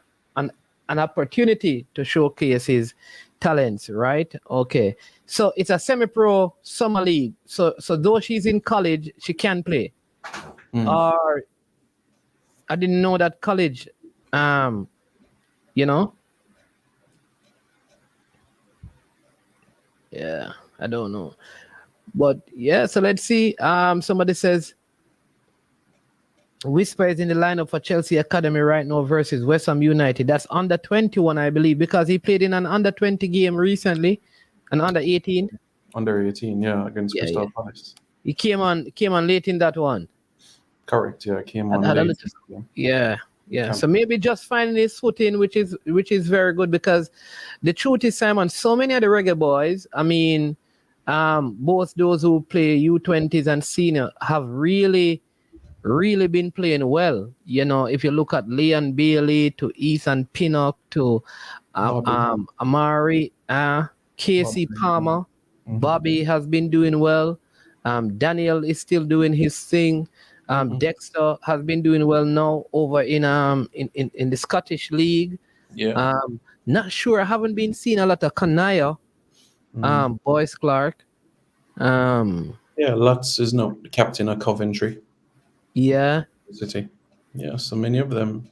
opportunity to showcase his talents, right? Okay. So it's a semi-pro summer league. So though she's in college, she can play. Or I didn't know that college, Yeah, I don't know. But yeah, so let's see. Somebody says Whisper is in the lineup for Chelsea Academy right now versus West Ham United. That's under 21, I believe, because he played in an under 20 game recently, an under 18. Under 18, yeah, against Crystal Palace. He came on late in that one. Correct, yeah, came on late. Yeah. So maybe just finding his footing, which is very good, because the truth is, Simon, so many of the reggae boys, I mean, both those who play U20s and senior have really been playing well. If you look at Leon Bailey to Ethan Pinnock to Amari, Casey Palmer, Bobby has been doing well. Daniel is still doing his thing. Dexter has been doing well now over in the Scottish League. Yeah. Not sure. I haven't been seeing a lot of Kanaya, Boyce Clark. Lutz is now the captain of Coventry. Yeah. City. Yeah, so many of them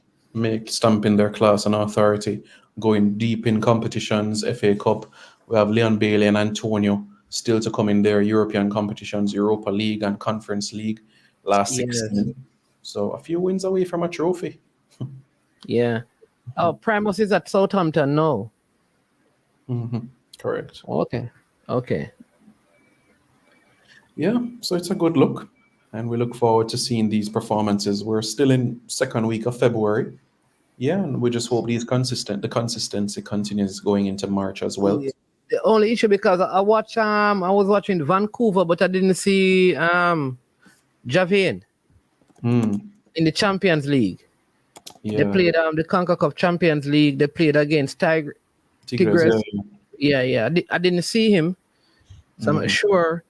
stamping their class and authority, going deep in competitions, FA Cup. We have Leon Bailey and Antonio still to come in their European competitions, Europa League and Conference League. Last 16. So a few wins away from a trophy. Yeah. Oh, Primus is at Southampton now. Correct. Okay. Yeah, so it's a good look. And we look forward to seeing these performances. We're still in second week of February. Yeah, and we just hope the consistency continues going into March as well. Yeah. The only issue, because I was watching Vancouver, but I didn't see Javian in the Champions League. Yeah. They played the Concacaf Champions League. They played against Tigres. Yeah. I didn't see him, so I'm not sure.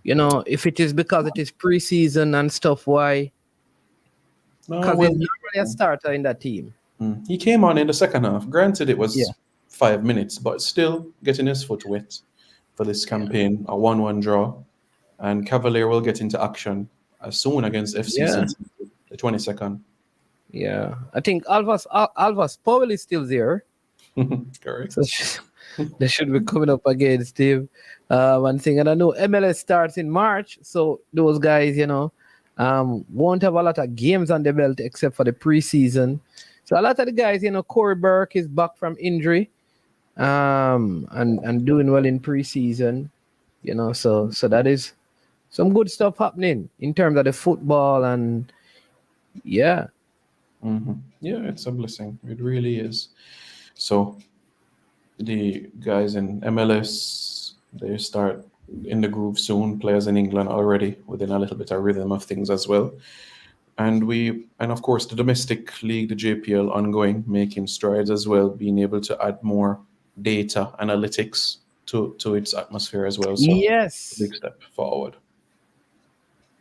If it is because it is preseason and stuff, why? Because he's not really a starter in that team. He came on in the second half. Granted, it was 5 minutes, but still getting his foot wet for this campaign. A 1-1 draw, and Cavalier will get into action as soon against FC Cincinnati, the 22nd. Yeah, I think Alvas probably still there. Correct. So they should be coming up against him. One thing, and I know MLS starts in March, so those guys, won't have a lot of games on the belt except for the preseason. So a lot of the guys, Corey Burke is back from injury, and doing well in preseason. So that is some good stuff happening in terms of the football, and yeah, it's a blessing. It really is. So the guys in MLS, they start in the groove soon. Players in England already within a little bit of rhythm of things as well. And of course the domestic league, the JPL, ongoing, making strides as well, being able to add more data analytics to its atmosphere as well. So yes, big step forward.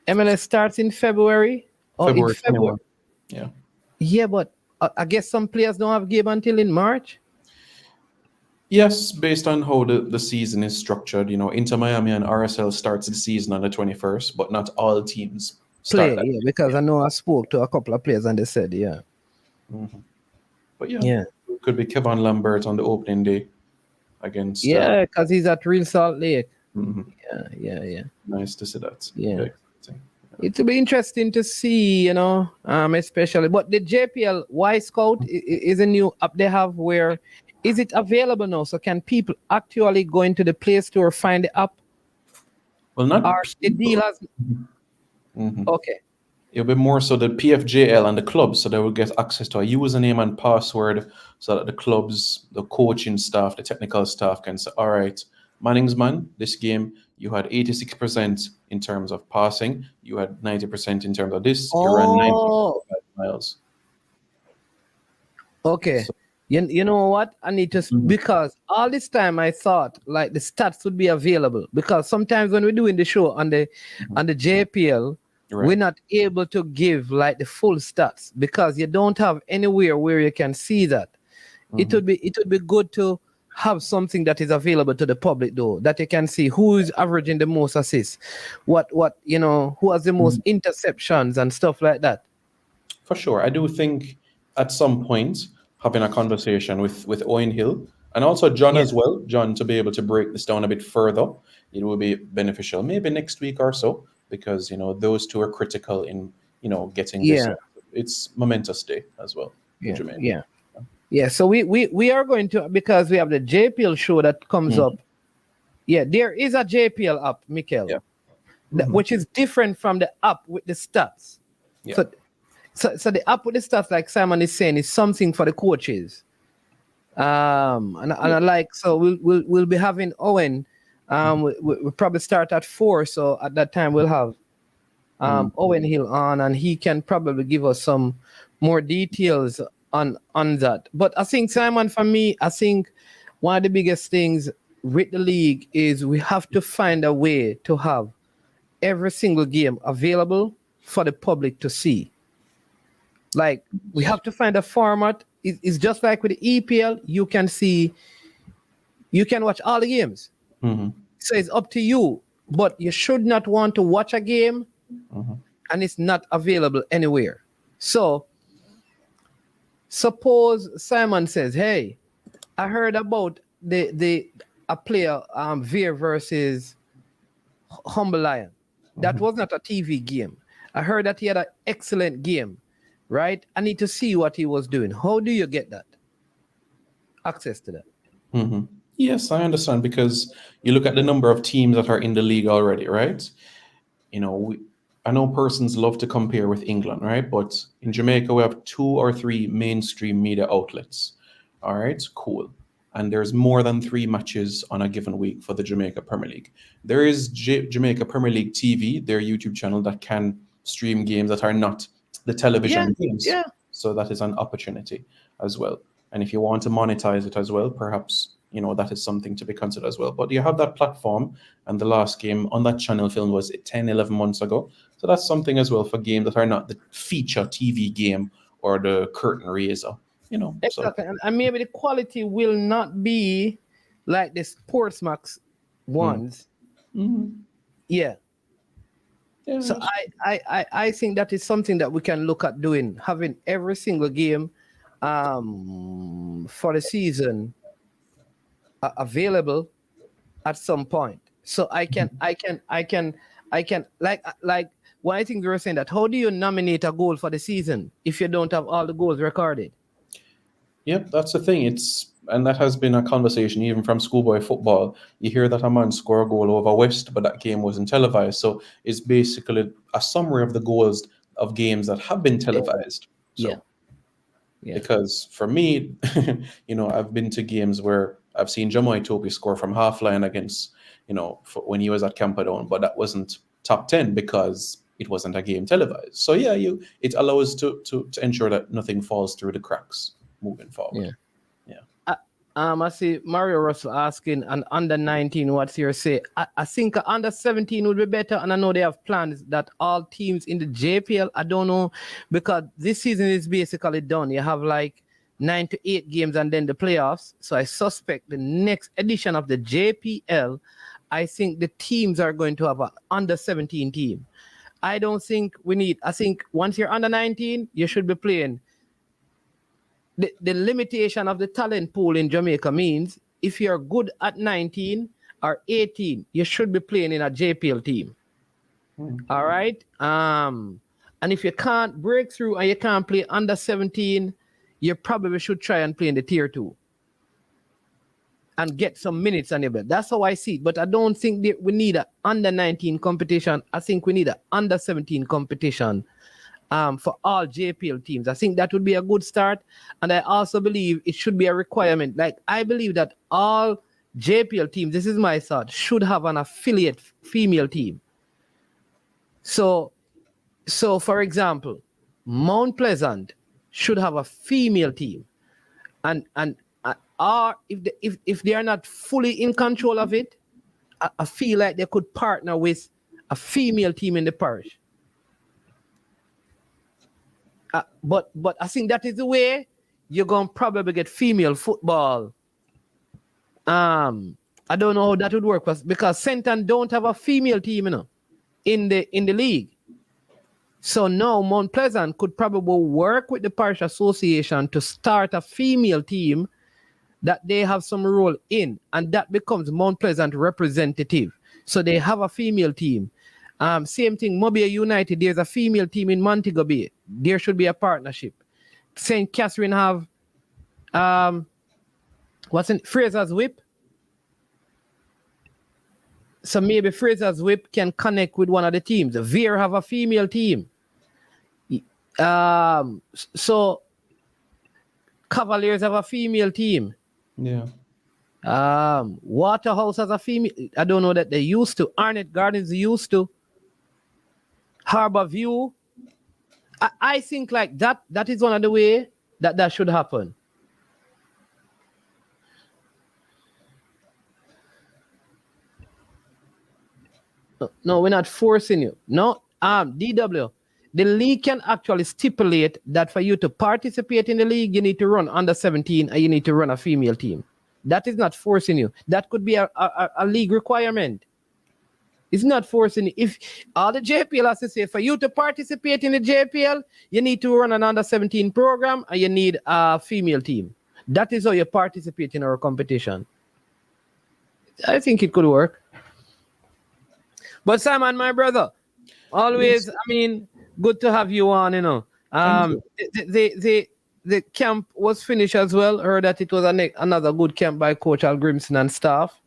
MLS starts in February. February. Yeah, but I guess some players don't have game until in March. Yes, based on how the season is structured. Inter Miami and RSL starts the season on the 21st, but not all teams play. Because I know I spoke to a couple of players and they said, But it could be Kevin Lambert on the opening day. against. Yeah, because he's at Real Salt Lake. Mhm. Yeah. Nice to see that. Yeah. Very exciting. It will be interesting to see, especially. But the JPL Y Scout is a new app they have. Where is it available now? So can people actually go into the Play Store, find the app? Well, not Or the deal has. Mhm. Okay. It'll be more so the PFJL and the clubs, so they will get access to a username and password, so that the clubs, the coaching staff, the technical staff can say, all right, Manningsman, this game, you had 86% in terms of passing, you had 90% in terms of this, you ran 95 miles. Okay. So, You know what? I need to, because all this time I thought like the stats would be available, because sometimes when we're doing the show on the JPL, right. we're not able to give like the full stats because you don't have anywhere where you can see that. It would be good to have something that is available to the public though, that you can see who is averaging the most assists, who has the most interceptions and stuff like that. For sure. I do think at some point having a conversation with Owen Hill and also John as well, John, to be able to break this down a bit further, it will be beneficial. Maybe next week or so, because those two are critical in getting this. It's momentous day as well. Yeah. So we are going to, because we have the JPL show that comes up. Yeah, there is a JPL app, Mikel, which is different from the app with the stats. Yeah. So the app with the stats, like Simon is saying, is something for the coaches. And I like, so we'll be having Owen. We'll probably start at 4. So at that time we'll have Owen Hill on, and he can probably give us some more details on that. But I think, Simon, for me, I think one of the biggest things with the league is we have to find a way to have every single game available for the public to see. Like, we have to find a format. It's just like with the EPL, you can watch all the games. So it's up to you, but you should not want to watch a game and it's not available anywhere. So suppose Simon says, hey, I heard about a player, Veer versus Humble Lion. That was not a TV game. I heard that he had an excellent game, right? I need to see what he was doing. How do you get that? Access to that? Yes, I understand, because you look at the number of teams that are in the league already, right? I know persons love to compare with England, right? But in Jamaica, we have 2 or 3 mainstream media outlets. All right, cool. And there's more than 3 matches on a given week for the Jamaica Premier League. There is Jamaica Premier League TV, their YouTube channel, that can stream games that are not the television games. Yeah. So that is an opportunity as well. And if you want to monetize it as well, perhaps that is something to be considered as well. But you have that platform, and the last game on that channel film was 10, 11 months ago. So that's something as well for games that are not the feature TV game or the curtain raiser. Exactly. And maybe the quality will not be like the Sportsmax ones. Yeah. So I think that is something that we can look at doing, having every single game for the season available at some point. So I can like one I think we were saying that, how do you nominate a goal for the season if you don't have all the goals recorded? Yep, that's the thing. And that has been a conversation even from schoolboy football. You hear that a man scored a goal over West, but that game wasn't televised. So it's basically a summary of the goals of games that have been televised. Yeah. Because for me, I've been to games where I've seen Jamoy Topi score from half line against, when he was at Camperdown, but that wasn't top 10 because it wasn't a game televised. So yeah, it allows to ensure that nothing falls through the cracks moving forward. I see Mario Russell asking, an under 19, what's your say? I think under 17 would be better, and I know they have plans that all teams in the JPL, I don't know, because this season is basically done. You have like 9 to 8 games and then the playoffs. So I suspect the next edition of the JPL, I think the teams are going to have an under 17 team. I don't think I think once you're under 19, you should be playing. The limitation of the talent pool in Jamaica means if you're good at 19 or 18, you should be playing in a JPL team. All right. And if you can't break through and you can't play under 17, you probably should try and play in the tier 2 and get some minutes on your belt. That's how I see it. But I don't think that we need an under 19 competition. I think we need an under 17 competition for all JPL teams. I think that would be a good start. And I also believe it should be a requirement. Like, I believe that all JPL teams, this is my thought, should have an affiliate female team. So for example, Mount Pleasant should have a female team. And or if they are not fully in control of it, I feel like they could partner with a female team in the parish. But I think that is the way you're going to probably get female football. I don't know how that would work because Senton don't have a female team, in the league. So now Mount Pleasant could probably work with the parish association to start a female team that they have some role in, and that becomes Mount Pleasant representative. So they have a female team. Same thing, Mobile United, there's a female team in Montego Bay. There should be a partnership. St. Catherine have Fraser's Whip. So maybe Fraser's Whip can connect with one of the teams. Veer have a female team. So Cavaliers have a female team. Yeah. Waterhouse has a female. I don't know that they used to. Arnett Gardens used to. Harbor View. I think like that is one of the way that should happen. No, we're not forcing you. No, DW. The league can actually stipulate that for you to participate in the league, you need to run under 17 and you need to run a female team. That is not forcing you. That could be a league requirement. It's not forcing you. If all the JPL has to say, for you to participate in the JPL, you need to run an under 17 program and you need a female team. That is how you participate in our competition. I think it could work. But Simon, my brother, always, I mean, good to have you on, The camp was finished as well. Heard that it was another good camp by Coach Al Grimson and staff.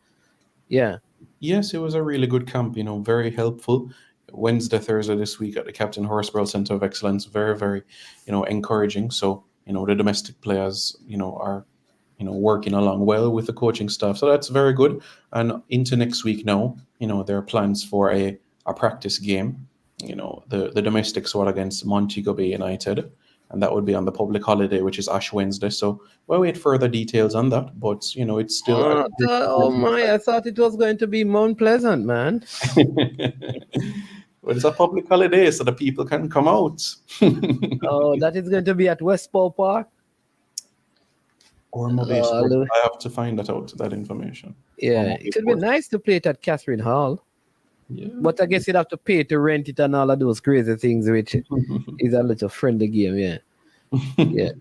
Yeah. Yes, it was a really good camp, very helpful. Wednesday, Thursday this week at the Captain Horsburgh Center of Excellence, very, very, encouraging. So, the domestic players, are, working along well with the coaching staff. So that's very good. And into next week now, there are plans for a practice game. The domestic squad against Montego Bay United, and that would be on the public holiday, which is Ash Wednesday. So we'll wait further details on that, but it's still. I thought it was going to be Mount Pleasant, man. Well, it's a public holiday, so the people can come out. Oh, that is going to be at Westport Park. Or maybe I have to find that information. Yeah, it would be nice to play it at Catherine Hall. Yeah. But I guess you'd have to pay to rent it and all of those crazy things, which is a little friendly game, yeah. Yeah.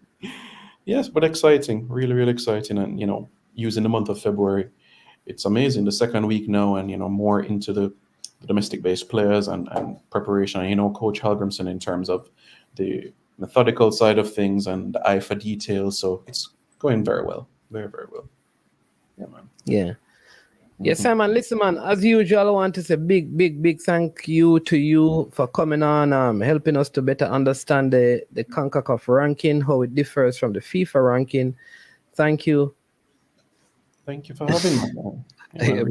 Yes, but exciting, really, really exciting. And, using the month of February, it's amazing. The second week now and, more into the domestic-based players and preparation. Coach Halgrimson in terms of the methodical side of things and the eye for details. So it's going very well, very, very well. Yeah, man. Yeah. Yes, Simon. Listen, man, as usual, I want to say big thank you to you for coming on, helping us to better understand the Concacaf ranking, how it differs from the FIFA ranking. Thank you. Thank you for having me.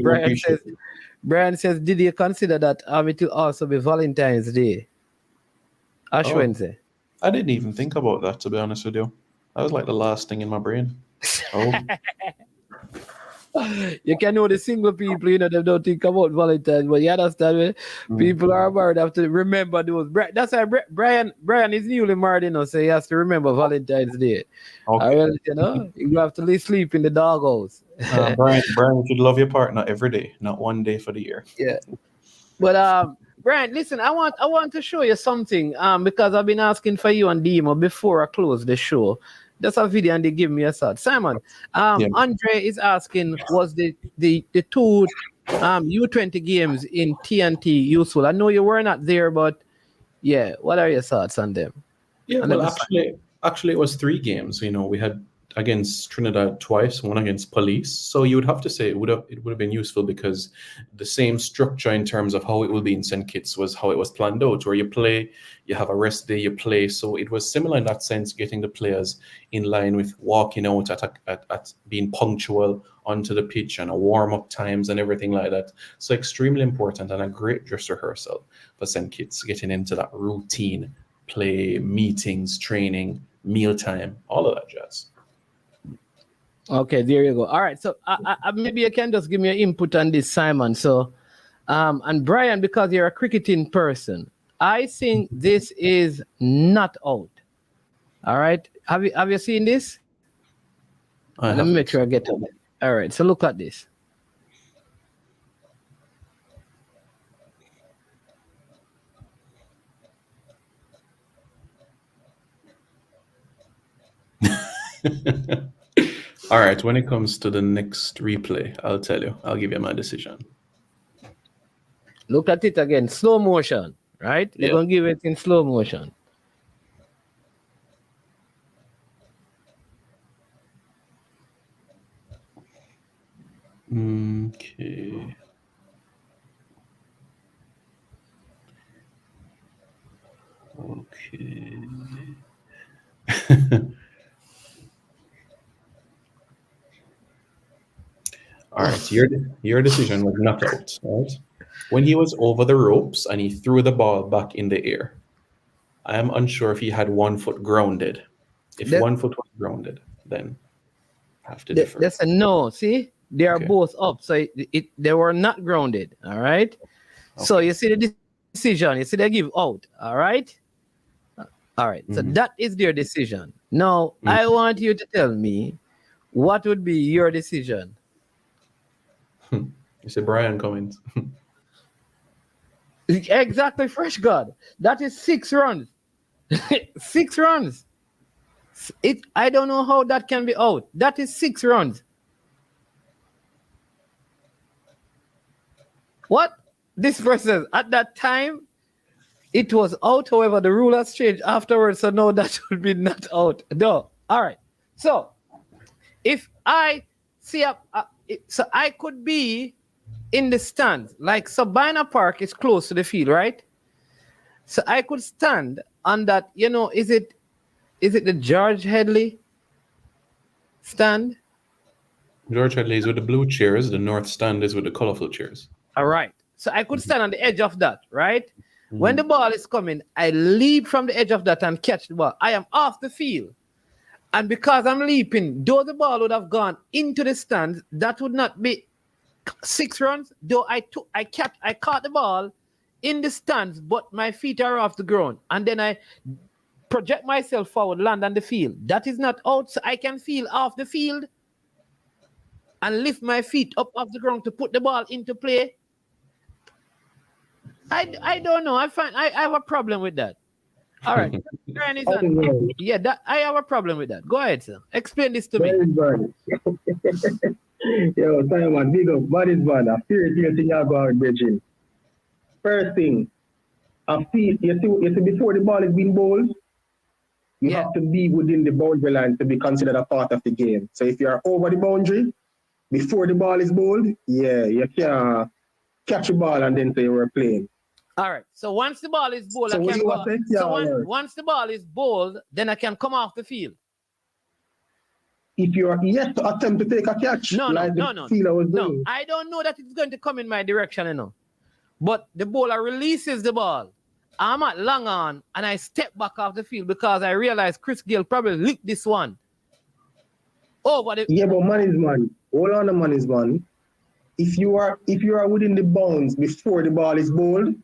Brian says, did you consider that it will also be Valentine's Day? Ash Wednesday. I didn't even think about that, to be honest with you. That was like the last thing in my brain. Oh. You can know the single people, they don't think about Valentine's, but you understand me? People are married, have to remember those. That's why Brian is newly married, so he has to remember Valentine's Day. Okay. You have to sleep in the doghouse. Brian, you should love your partner every day, not one day for the year. Yeah. But Brian, listen, I want to show you something because I've been asking for you and Demo before I close the show. Just a video and they give me a thought. Simon, Andre is asking, was the two U20 games in TNT useful? I know you were not there, but yeah, what are your thoughts on them? Yeah, well, actually, it was 3 games. You know, we had against Trinidad twice, one against Police. So you would have to say it would have been useful because the same structure in terms of how it will be in St. Kitts was how it was planned out, where you play, you have a rest day, you play. So it was similar in that sense, getting the players in line with walking out at being punctual onto the pitch and a warm-up times and everything like that. So extremely important and a great dress rehearsal for St. Kitts, getting into that routine, play, meetings, training, mealtime, all of that jazz. Okay, there you go. All right, so maybe you can just give me your input on this, Simon. So, and Brian, because you're a cricketing person, I think this is not out. All right, have you seen this? Let me make sure I get to it. All right, so look at this. All right, when it comes to the next replay, I'll tell you. I'll give you my decision. Look at it again, slow motion, right? They're going to give it in slow motion. Okay. Okay. All right, your decision was not out, right? When he was over the ropes and he threw the ball back in the air, I am unsure if he had 1 foot grounded. If 1 foot was grounded, then I have to differ. That's a no. See, they are both up, so they were not grounded. All right. Okay. So you see the decision. You see they give out. All right. All right. So that is their decision. Now I want you to tell me what would be your decision. You say Brian Cummins. Exactly, Fresh God. That is 6 runs. 6 runs. I don't know how that can be out. That is 6 runs. What? This person, at that time, it was out. However, the rule has changed afterwards. So no, that would be not out. No. All right. So if I see so I could be in the stands, like Sabina Park is close to the field, right? So I could stand on that, you know, is it the George Headley stand? George Headley is with the blue chairs, the north stand is with the colorful chairs. All right. So I could stand on the edge of that, right? When the ball is coming, I leap from the edge of that and catch the ball. I am off the field. And because I'm leaping, though the ball would have gone into the stands, that would not be 6 runs. Though I caught the ball in the stands, but my feet are off the ground. And then I project myself forward, land on the field. That is not out, so I can feel off the field and lift my feet up off the ground to put the ball into play. I don't know. I have a problem with that. All right. Yeah, I have a problem with that. Go ahead, sir. Explain this to me. Yo, Simon, big up. What is one? I fear you think you're going bridging. First thing, I feel you see before the ball is being bowled, you have to be within the boundary line to be considered a part of the game. So if you're over the boundary before the ball is bowled, you can catch the ball and then say we're playing. All right. So once the ball is bowled, once the ball is bowled, then I can come off the field. If you are yet to attempt to take a catch, no. I don't know that it's going to come in my direction, you know. But the bowler releases the ball. I'm at long on, and I step back off the field because I realize Chris Gill probably licked this one. But man is man. Hold on, man is man. If you are within the bounds before the ball is bowled,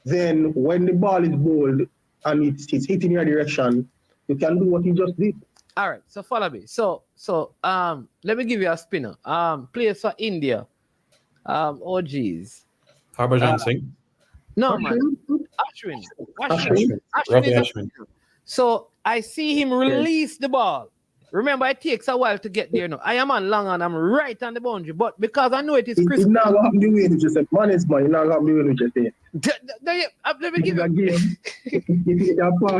then when the ball is bowled and it's hitting your direction, you can do what you just did. All right, so follow me. So let me give you a spinner. Players for India. Harbhajan Singh. No, man. Ashwin. Ravi Ashwin. So I see him release the ball. Remember, it takes a while to get there now. I am on long and I'm right on the boundary, but because I know it is crisp. It's not going to happen the way you just said. Man is man, it's not going to happen the way you just said. Let me give you a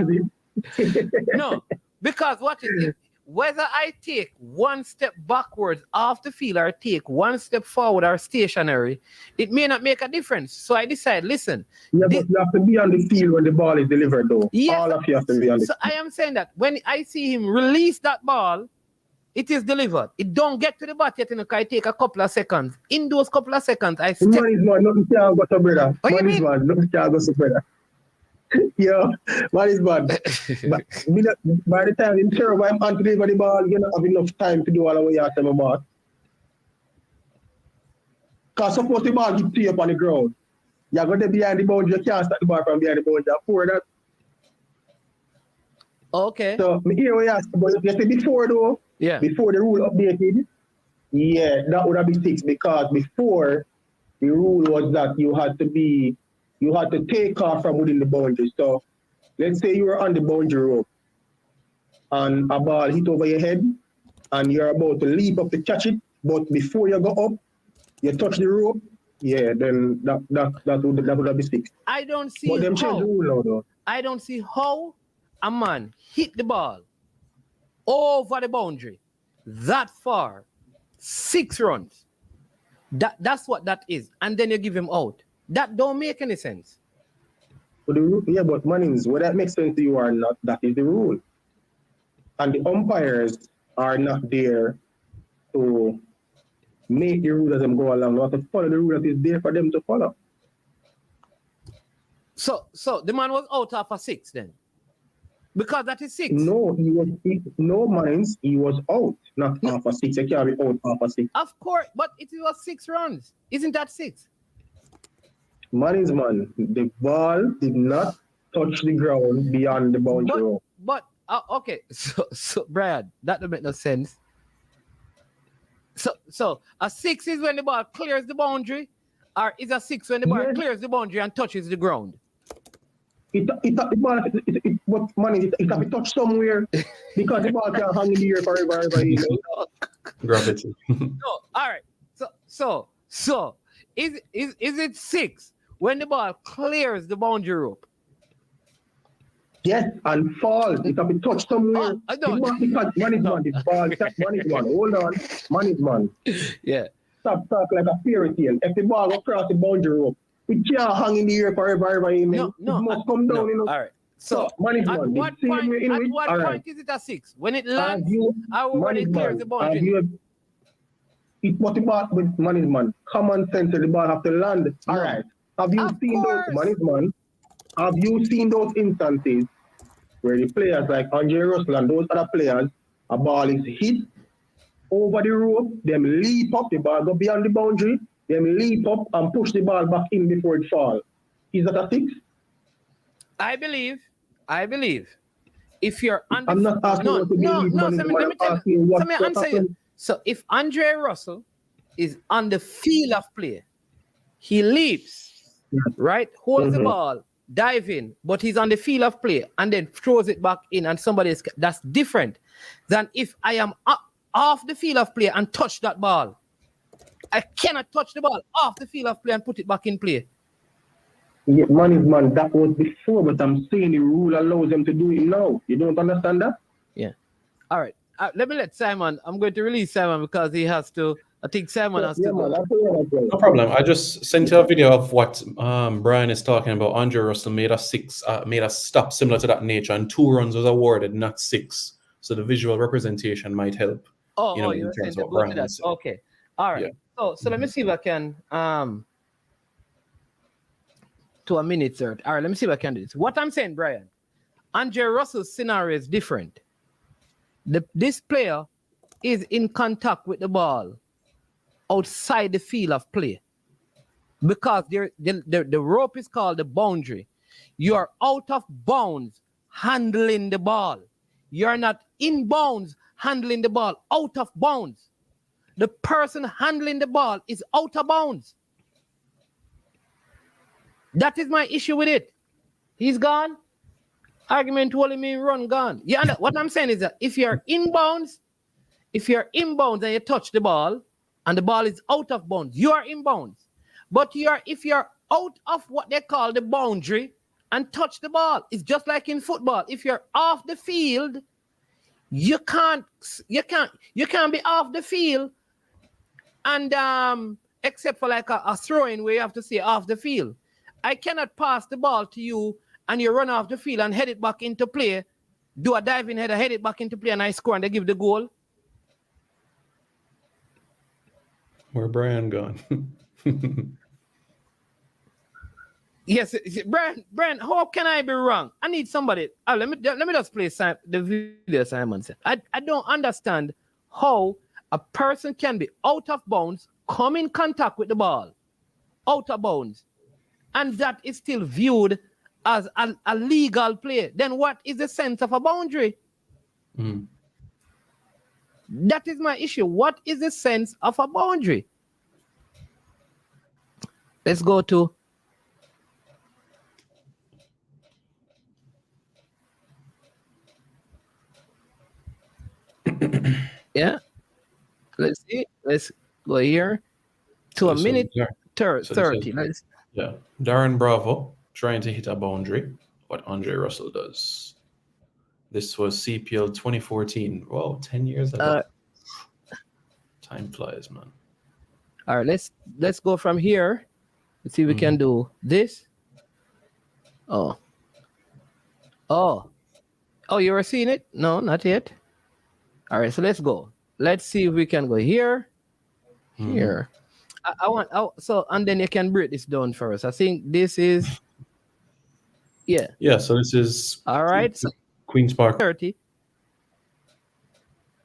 game. No, because what is it? Whether I take one step backwards off the field or take one step forward or stationary, it may not make a difference. So I decide, listen. Yeah, but you have to be on the field when the ball is delivered, though. Yes, all of you have to be on the field. So I am saying that when I see him release that ball, it is delivered. It don't get to the bat yet, because I take a couple of seconds. In those couple of seconds, I step. Man is man, nothing can go to brother. What man is man, nothing can go to brother. Yeah, man is bad. By the time in serve, I'm on to deliver the ball, you don't have enough time to do all the way after my ball. Because suppose the ball gets to you up on the ground, you're going to be behind the boundary, you can't start the ball from behind the boundary. For that. Okay. So, me hear what you ask about. You say before though, before the rule updated, that would have been fixed, because before the rule was that you had to take off from within the boundary. So let's say you were on the boundary rope and a ball hit over your head and you're about to leap up to catch it, but before you go up, you touch the rope, then that would have been fixed. I don't see but them change the rule now, though. I don't see how a man hit the ball over the boundary that far, 6 runs. That's what that is. And then you give him out. That don't make any sense. But but Mannings, whether that makes sense to you or not, that is the rule. And the umpires are not there to make the rule as them go along. They have to follow the rule that is there for them to follow. So the man was out after 6 then? Because that is 6. No, Mannings, he was out, not after 6. You can't be out after 6. Of course, but it was 6 runs. Isn't that 6? Mannings, man, the ball did not touch the ground beyond the boundary. But okay, so Brad, that don't make no sense. So a 6 is when the ball clears the boundary, or is a 6 when the ball clears the boundary and touches the ground? It have to touch somewhere because the ball can hang in the air forever. Gravity. No, all right. So is it 6 when the ball clears the boundary rope? Yes, and falls. It have to touch somewhere. I don't. Man is man. Hold on. Man is man. Yeah. Stop talk like a fairy tale. If the ball go across the boundary rope, it can't hang in the air forever. No. It must come down, you know. All right. So man is at man. what point is it a 6? When it lands or when it clears the boundary? It what the ball with man is man. Common sense, the ball have to land. All right. Have you seen those man is man? Have you seen those instances where the players like Andre Russell and those other players, a ball is hit over the rope, them leap up, the ball go beyond the boundary, them leap up and push the ball back in before it falls? Is that a 6? I believe if you're under, I'm not asking you to believe. Let me answer you. So if Andre Russell is on the field of play, he leaps, right? Holds the ball, dive in, but he's on the field of play and then throws it back in and somebody is, that's different than if I am off the field of play and touch that ball. I cannot touch the ball off the field of play and put it back in play. Yeah, man, that was before, but I'm saying the rule allows them to do it now. You don't understand that? Yeah. All right. Let me let Simon. I'm going to release Simon because he has to. I think Simon has to go. No problem. I just sent you a video of what Brian is talking about. Andre Russell made a stop similar to that nature, and 2 runs was awarded, not 6. So the visual representation might help. In terms of what Brian is saying. Okay. All right. Yeah. So let me see if I can to a minute, sir. All right, let me see if I can do this. What I'm saying, Brian, Andre Russell's scenario is different. This player is in contact with the ball outside the field of play because the rope is called the boundary. You are out of bounds handling the ball. You're not in bounds handling the ball, out of bounds. The person handling the ball is out of bounds. That is my issue with it. He's gone. Argument only mean run gone. Yeah, what I'm saying is that if you're inbounds and you touch the ball and the ball is out of bounds, you are inbounds. But if you're out of what they call the boundary and touch the ball, it's just like in football. If you're off the field, you can't be off the field and except for like a throw-in where you have to say off the field. I cannot pass the ball to you and you run off the field and head it back into play, do a diving header, head it back into play, and I score and they give the goal. Where Brian gone? Yes, Brian, how can I be wrong? I need somebody. Let me just play the video Simon said. I don't understand how a person can be out of bounds, come in contact with the ball, out of bounds, and that is still viewed as a legal play. Then what is the sense of a boundary? Mm. That is my issue. What is the sense of a boundary? Let's go to yeah. Let's see. Let's go here to a minute 30. Yeah. Darren Bravo trying to hit a boundary. What Andre Russell does. This was CPL 2014. Whoa, 10 years ago. Time flies, man. All right, let's go from here. Let's see if we can do this. Oh, you were seeing it? No, not yet. All right, so let's go. Let's see if we can go here. Here. So and then you can break this down for us. I think this is Yeah, so this is all right. So Queen's Park 30.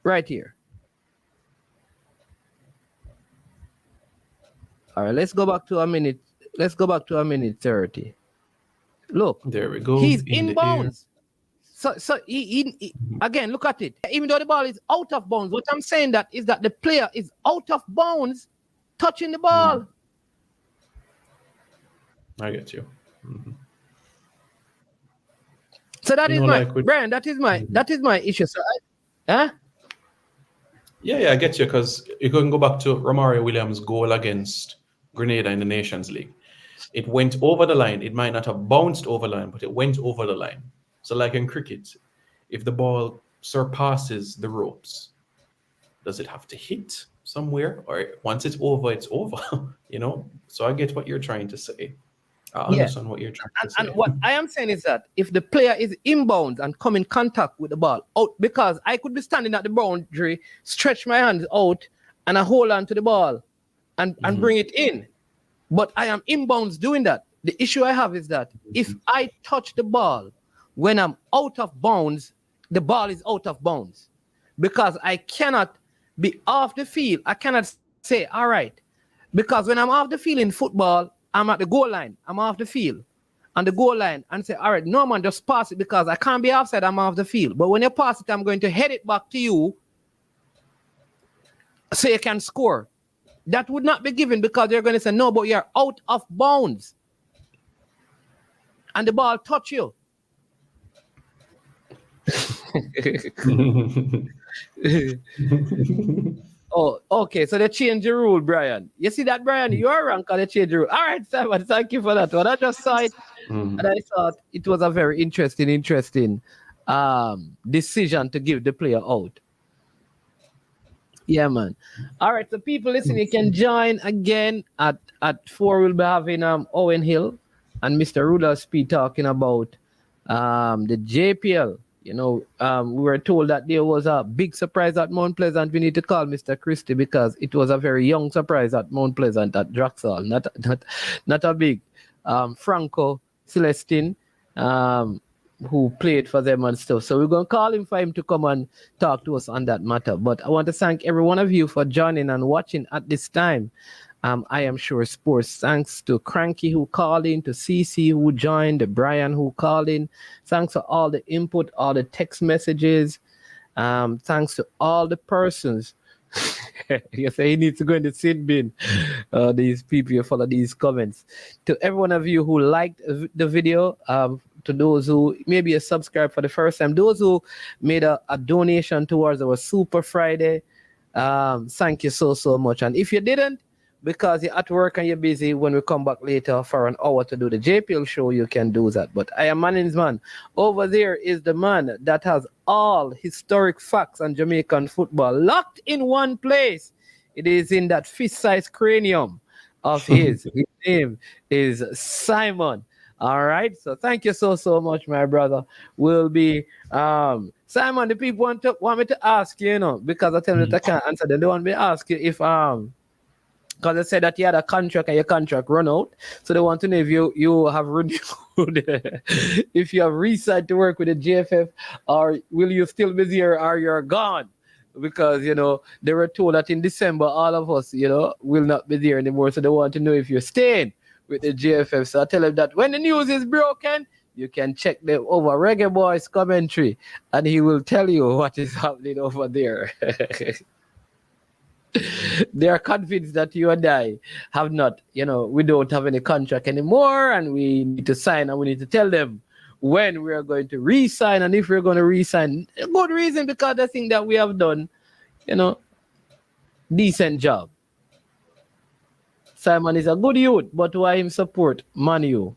Right here. All right, let's go back to a minute. Let's go back to a minute 30. Look, there we go. He's in bounds. So he again, look at it. Even though the ball is out of bounds, what I'm saying that is that the player is out of bounds, touching the ball. I get you. Mm-hmm. So that is my Brian. That is my issue. So, Yeah, I get you because you can go back to Romario Williams' goal against Grenada in the Nations League. It went over the line. It might not have bounced over the line, but it went over the line. So like in cricket, if the ball surpasses the ropes, does it have to hit somewhere? Or once it's over, it's over, So I get what you're trying to say. I understand what you're trying to say. And what I am saying is that if the player is inbound and come in contact with the ball, because I could be standing at the boundary, stretch my hands out, and I hold on to the ball and bring it in. But I am inbounds doing that. The issue I have is that if I touch the ball when I'm out of bounds, the ball is out of bounds. Because I cannot be off the field. I cannot say, all right. Because when I'm off the field in football, I'm at the goal line. I'm off the field on the goal line and say, all right, no man, just pass it because I can't be offside. I'm off the field. But when you pass it, I'm going to head it back to you so you can score. That would not be given because they're going to say, no, but you're out of bounds. And the ball touch you. Oh, okay. So they changed the rule, Brian. You see that, Brian? You are wrong because they changed the rule. All right, Simon, thank you for that one. I just saw it and I thought it was a very interesting decision to give the player out. Yeah, man. All right, so people listen, you can join again at 4. We'll be having Owen Hill and Mr. Rudolph Speed talking about the JPL. We were told that there was a big surprise at Mount Pleasant. We need to call Mr. Christie because it was a very young surprise at Mount Pleasant at Draxall. Not a big Franco Celestine who played for them and stuff. So we're going to call him for him to come and talk to us on that matter. But I want to thank every one of you for joining and watching at this time. I am sure sports. Thanks to Cranky who called in, to CC who joined, to Brian who called in. Thanks for all the input, all the text messages. Thanks to all the persons. You say he needs to go in the sin bin. These people, you follow these comments. To every one of you who liked the video, to those who maybe a subscribe for the first time, those who made a donation towards our Super Friday. Thank you so much. And if you didn't, because you're at work and you're busy, when we come back later for an hour to do the JPL show, you can do that. But I am Manning's man. Over there is the man that has all historic facts on Jamaican football locked in one place. It is in that fist-sized cranium of his. His name is Simon. All right. So thank you so much, my brother. We'll be Simon, the people want me to ask you, because I tell them that I can't answer them. They want me to ask you if because they said that you had a contract and your contract run out. So they want to know if you have renewed, if you have re-signed to work with the GFF, or will you still be there or you're gone? Because, they were told that in December, all of us, will not be there anymore. So they want to know if you're staying with the GFF. So I tell them that when the news is broken, you can check them over Reggae Boys commentary, and he will tell you what is happening over there. They are convinced that you and I have not, we don't have any contract anymore, and we need to sign, and we need to tell them when we are going to re-sign, and if we're going to re-sign. A good reason, because I think that we have done, decent job. Simon is a good youth, but why him support Man U?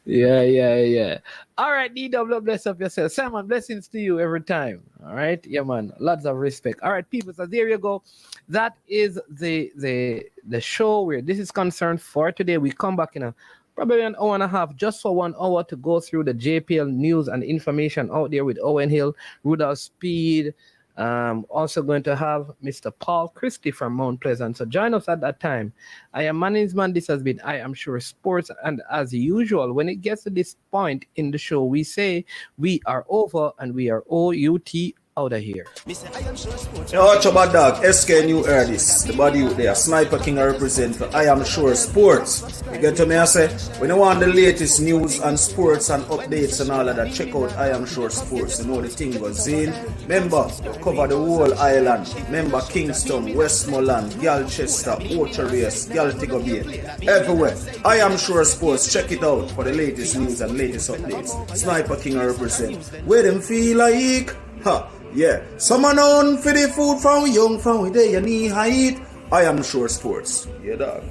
Yeah. All right, DW, bless up yourself. Simon, blessings to you every time. All right, yeah, man. Lots of respect. All right, people. So there you go. That is the show where this is concerned for today. We come back in probably an hour and a half, just for 1 hour, to go through the JPL news and information out there with Owen Hill, Rudolph Speed. Also going to have Mr. Paul Christie from Mount Pleasant. So join us at that time. I am Manning's man. This has been I Am Sure Sports. And as usual, when it gets to this point in the show, we say we are over and we are OUT out of here. Watch about dog, SK New heard this. The body out there, Sniper King I represent for I Am Sure Sports. You get to me, I say, when you want the latest news and sports and updates and all of that, check out I Am Sure Sports. You know the thing was in. Remember, cover the whole island. Remember Kingston, Westmoreland, Galchester, Ocho-Rios, Galtigo Bay. Everywhere. I Am Sure Sports. Check it out for the latest news and latest updates. Sniper King I represent. Where them feel like? Yeah, someone on for the food from young, from where they knee height. I Am Sure Sports. Yeah, dog.